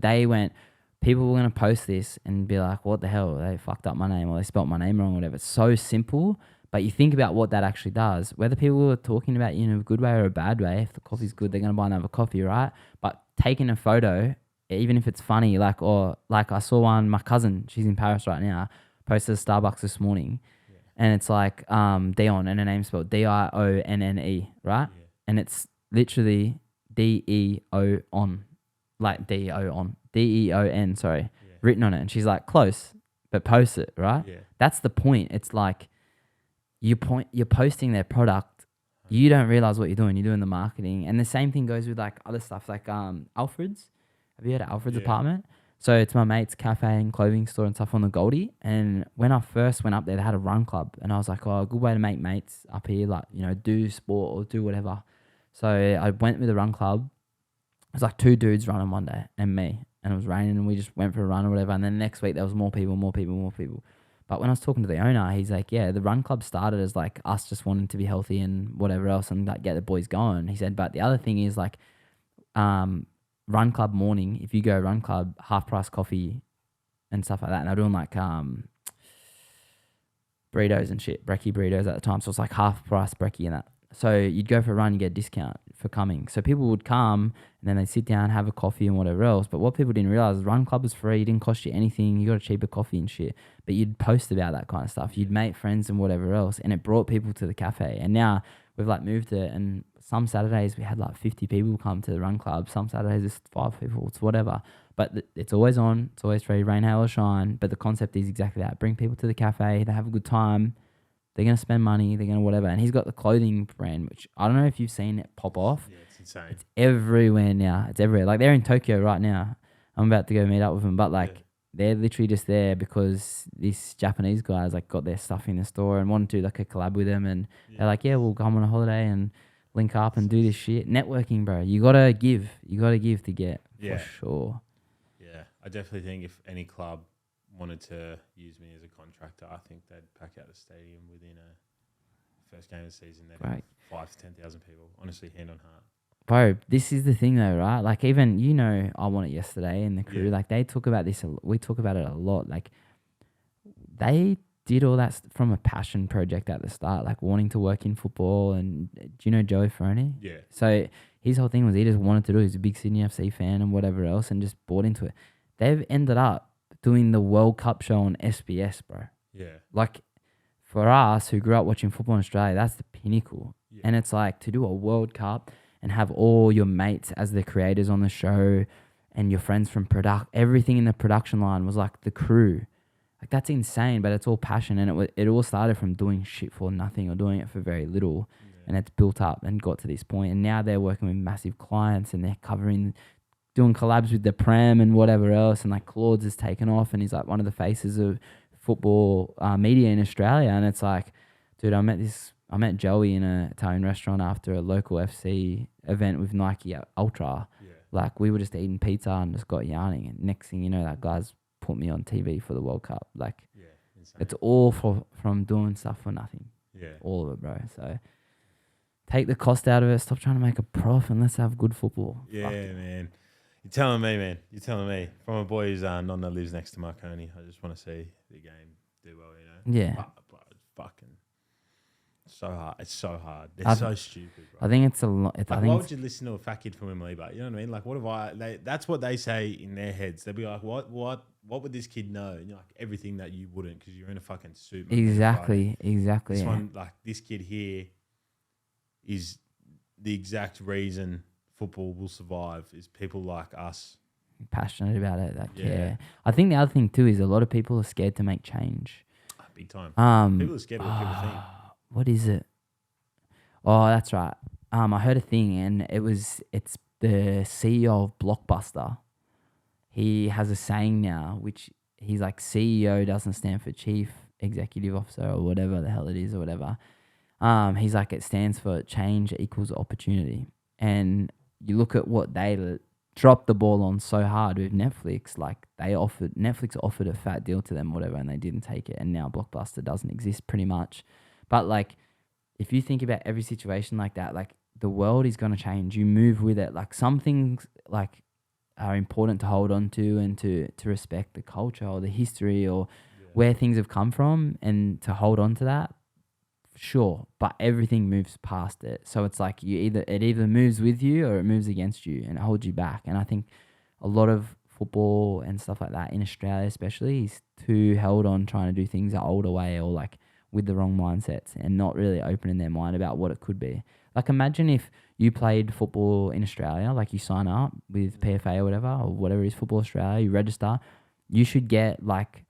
people were going to post this and be like, what the hell? They fucked up my name or they spelt my name wrong or whatever. It's so simple, but you think about what that actually does. Whether people are talking about you in a good way or a bad way, if the coffee's good, they're going to buy another coffee, right? But taking a photo, even if it's funny, like I saw one, my cousin, she's in Paris right now, posted a Starbucks this morning. Yeah. And it's like Dion and her name's spelled Dionne, right? Yeah. And it's literally DEO-on, like DEON, sorry, written on it. And she's like, close, but post it, right? Yeah. That's the point. It's like you're posting their product. You don't realize what you're doing. You're doing the marketing. And the same thing goes with like other stuff like Alfred's. Have you heard of Alfred's apartment? So it's my mate's cafe and clothing store and stuff on the Goldie. And when I first went up there, they had a run club. And I was like, oh, a good way to make mates up here, like, you know, do sport or do whatever. So I went with the run club. It was like 2 dudes running one day and me. And it was raining and we just went for a run or whatever. And then next week there was more people. But when I was talking to the owner, he's like, yeah, the run club started as like us just wanting to be healthy and whatever else and like get the boys going. He said, but the other thing is like run club morning, if you go run club, half price coffee and stuff like that. And they're doing like burritos and shit, brekkie burritos at the time. So it's like half price brekkie and that. So you'd go for a run, you get a discount for coming. So people would come and then they'd sit down, have a coffee and whatever else. But what people didn't realize is run club was free. It didn't cost you anything. You got a cheaper coffee and shit. But you'd post about that kind of stuff. You'd make friends and whatever else. And it brought people to the cafe. And now we've like moved it. And some Saturdays we had like 50 people come to the run club. Some Saturdays it's 5 people. It's whatever. But it's always on. It's always free. Rain, hail or shine. But the concept is exactly that. Bring people to the cafe. They have a good time. They're going to spend money. They're going to whatever. And he's got the clothing brand, which I don't know if you've seen it pop off. Yeah, it's insane. It's everywhere now. It's everywhere. Like they're in Tokyo right now. I'm about to go meet up with them. But like they're literally just there because this Japanese guys like got their stuff in the store and wanted to do like a collab with them. And they're like, yeah, we'll come on a holiday and link up and do this shit. Networking, bro. You got to give. You got to give to get for sure. Yeah. I definitely think if any club wanted to use me as a contractor, I think they'd pack out the stadium within a first game of the season. They'd have 5,000 to 10,000 people. Honestly, hand on heart. Bro, this is the thing though, right? Like even, you know, I Want It Yesterday and the crew, like they talk about this, we talk about it a lot. Like they did all that from a passion project at the start, like wanting to work in football. And do you know Joey Ferroni? Yeah. So his whole thing was he just wanted to do, he's a big Sydney FC fan and whatever else and just bought into it. they've ended up doing the World Cup show on SBS, bro. Yeah. Like, for us who grew up watching football in Australia, that's the pinnacle. Yeah. And it's like to do a World Cup and have all your mates as the creators on the show and your friends from everything in the production line was like the crew. Like, that's insane, but it's all passion. And it all started from doing shit for nothing or doing it for very little. Yeah. And it's built up and got to this point. And now they're working with massive clients and they're doing collabs with the Prem and whatever else. And like Claude's has taken off and he's like one of the faces of football media in Australia. And it's like, dude, I met Joey in an Italian restaurant after a local FC event with Nike Ultra. Yeah. Like, we were just eating pizza and just got yarning. And next thing you know, that guy's put me on TV for the World Cup. Like, it's all from doing stuff for nothing. Yeah. All of it, bro. So take the cost out of it. Stop trying to make a profit and let's have good football. Yeah, man. You're telling me, man. You're telling me. From a boy who's Nonna lives next to Marconi, I just want to see the game do well, you know? Yeah. But it's fucking so hard. It's so hard. They're so stupid, bro. I think it's a lot. Like, why would you listen to a fat kid from Wembley? But you know what I mean? Like, what have that's what they say in their heads. They'll be like, what would this kid know? And you're like, everything that you wouldn't because you're in a fucking suit. Exactly. This one, like, this kid here is the exact reason football will survive is people like us. Passionate about it, that care. I think the other thing too is a lot of people are scared to make change. Big time. People are scared of what people think. What is it? Oh, that's right. I heard a thing and it's the CEO of Blockbuster. He has a saying now, which he's like, CEO doesn't stand for Chief Executive Officer or whatever the hell it is or whatever. He's like, it stands for change equals opportunity. And you look at what they dropped the ball on so hard with Netflix. Like, Netflix offered a fat deal to them, whatever, and they didn't take it. And now Blockbuster doesn't exist pretty much. But like, if you think about every situation like that, like, the world is going to change. You move with it. Like, some things like are important to hold on to and to respect the culture or the history or where things have come from and to hold on to that. Sure, but everything moves past it. So it's like it either moves with you or it moves against you and it holds you back. And I think a lot of football and stuff like that in Australia especially is too held on trying to do things the older way or like with the wrong mindsets and not really opening their mind about what it could be. Like, imagine if you played football in Australia, like you sign up with PFA or whatever it is, Football Australia, you register, you should get like,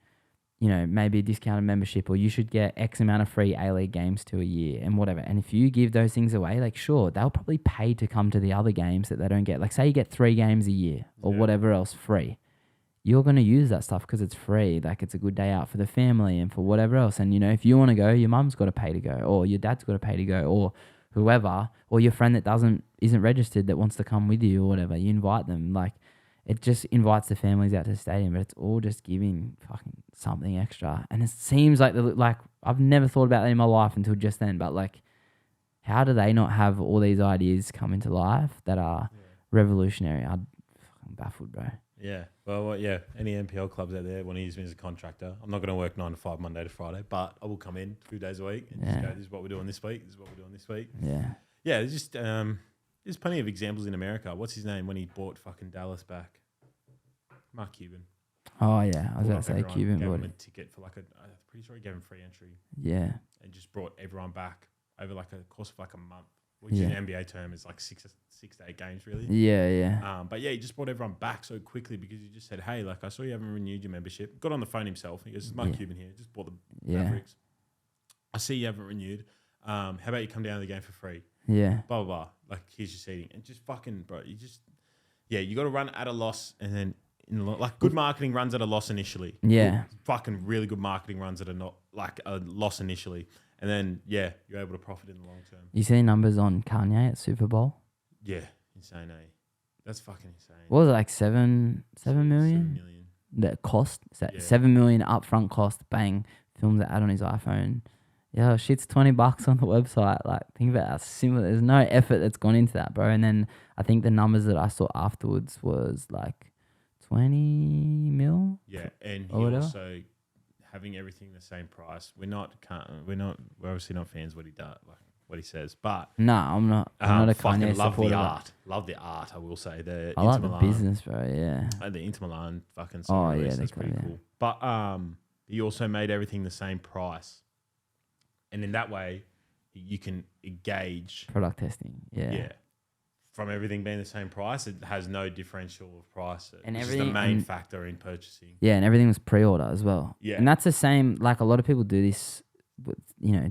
you know, maybe a discounted membership, or you should get X amount of free A-League games to a year and whatever. And if you give those things away, like, sure, they'll probably pay to come to the other games that they don't get. Like, say you get 3 games a year or whatever else free. You're going to use that stuff because it's free. Like, it's a good day out for the family and for whatever else. And, you know, if you want to go, your mum's got to pay to go, or your dad's got to pay to go, or whoever, or your friend that isn't registered that wants to come with you or whatever. You invite them. Like, it just invites the families out to the stadium, but it's all just giving fucking something extra. And it seems like I've never thought about that in my life until just then. But like, how do they not have all these ideas come into life that are revolutionary? I'm fucking baffled, bro. Yeah. Well, any NPL clubs out there want to use me as a contractor? I'm not going to work 9 to 5 Monday to Friday, but I will come in 2 days a week and just go, this is what we're doing this week. This is what we're doing this week. Yeah. Yeah. There's just there's plenty of examples in America. What's his name when he bought fucking Dallas back? Mark Cuban. Oh yeah, I was about to say Cuban. Gave him a ticket for I'm pretty sure he gave him free entry. Yeah. And just brought everyone back over like a course of like a month, which in an NBA term is like 6 to 8 games really. Yeah, yeah. But yeah, he just brought everyone back so quickly because he just said, hey, like, I saw you haven't renewed your membership. Got on the phone himself. He goes, it's Mark Cuban here. Just bought the Mavericks. I see you haven't renewed. How about you come down to the game for free? Yeah. Blah, blah, blah. Like, here's your seating. And just fucking, bro, you got to run at a loss and then, like, good marketing runs at a loss initially. Yeah. Fucking really good marketing runs at a loss initially. And then, you're able to profit in the long term. You see numbers on Kanye at Super Bowl? Yeah. Insane, eh? That's fucking insane. What was it, like 7 million? 7 million. The cost? Is that 7 million upfront cost? Bang. Films that ad on his iPhone. Yeah, shit's $20 on the website. Like, think about how simple. There's no effort that's gone into that, bro. And then I think the numbers that I saw afterwards was like 20 mil. Yeah, and he also having everything the same price. We're obviously not fans of what he does. Like, what he says. But No, I'm not. I'm not a fucking Kanye love the supporter. art. Love the art. I will say the I Inter like the Milan, business, bro. Yeah. the Inter Milan fucking song release. yeah, That's they pretty got, cool. But he also made everything the same price, and in that way, you can gauge Product testing. Yeah. From everything being the same price, it has no differential of price, And which is the everything- main and- factor in purchasing. Yeah, and everything was pre-order as well. Yeah. And that's the same, like a lot of people do this with,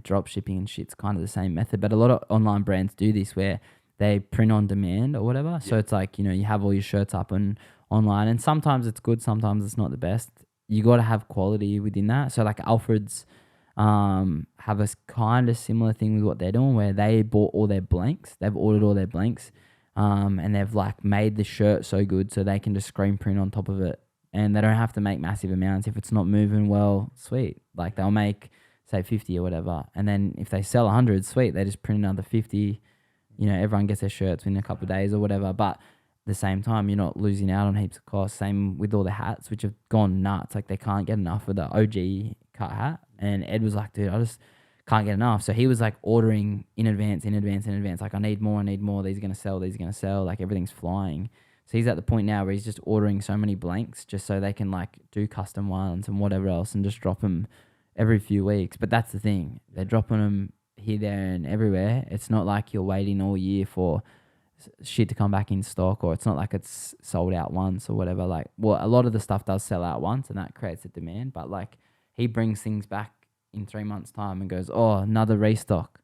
drop shipping and shit's kind of the same method, but a lot of online brands do this where they print on demand or whatever. So it's like, you have all your shirts up and online, and sometimes it's good, sometimes it's not the best. You got to have quality within that. So like Alfred's have a kind of similar thing with what they're doing, where they bought all their blanks. They've ordered all their blanks. And they've like made the shirt so good so they can just screen print on top of it, and they don't have to make massive amounts. If it's not moving well, sweet. Like they'll make say 50 or whatever, and then if they sell 100, sweet. They just print another 50. Everyone gets their shirts within a couple of days or whatever. But at the same time, you're not losing out on heaps of costs. Same with all the hats, which have gone nuts. Like they can't get enough of the OG cut hat. And Ed was like, dude, I just can't get enough. So he was like ordering in advance. Like, I need more. These are going to sell. Like everything's flying. So he's at the point now where he's just ordering so many blanks just so they can like do custom ones and whatever else and just drop them every few weeks. But that's the thing. They're dropping them here, there and everywhere. It's not like you're waiting all year for shit to come back in stock, or it's not like it's sold out once or whatever. Like, well, a lot of the stuff does sell out once and that creates a demand. But like he brings things back in 3 months' time and goes, oh, another restock.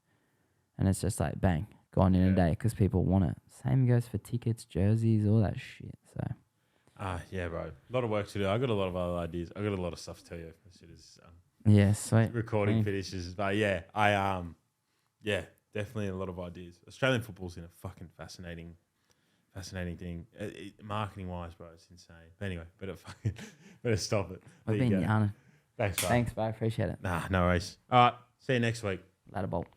And it's just like, bang, gone in a day because people want it. Same goes for tickets, jerseys, all that shit. So, yeah, bro. A lot of work to do. I got a lot of other ideas. I got a lot of stuff to tell you. This shit is yeah, sweet. recording finishes. But yeah, definitely a lot of ideas. Australian football's in a fucking fascinating thing. Marketing wise, bro, it's insane. But anyway, better stop it. I've been yarning. Thanks, bro. Thanks, bro. Appreciate it. Nah, no worries. All right. See you next week. Later, bolt.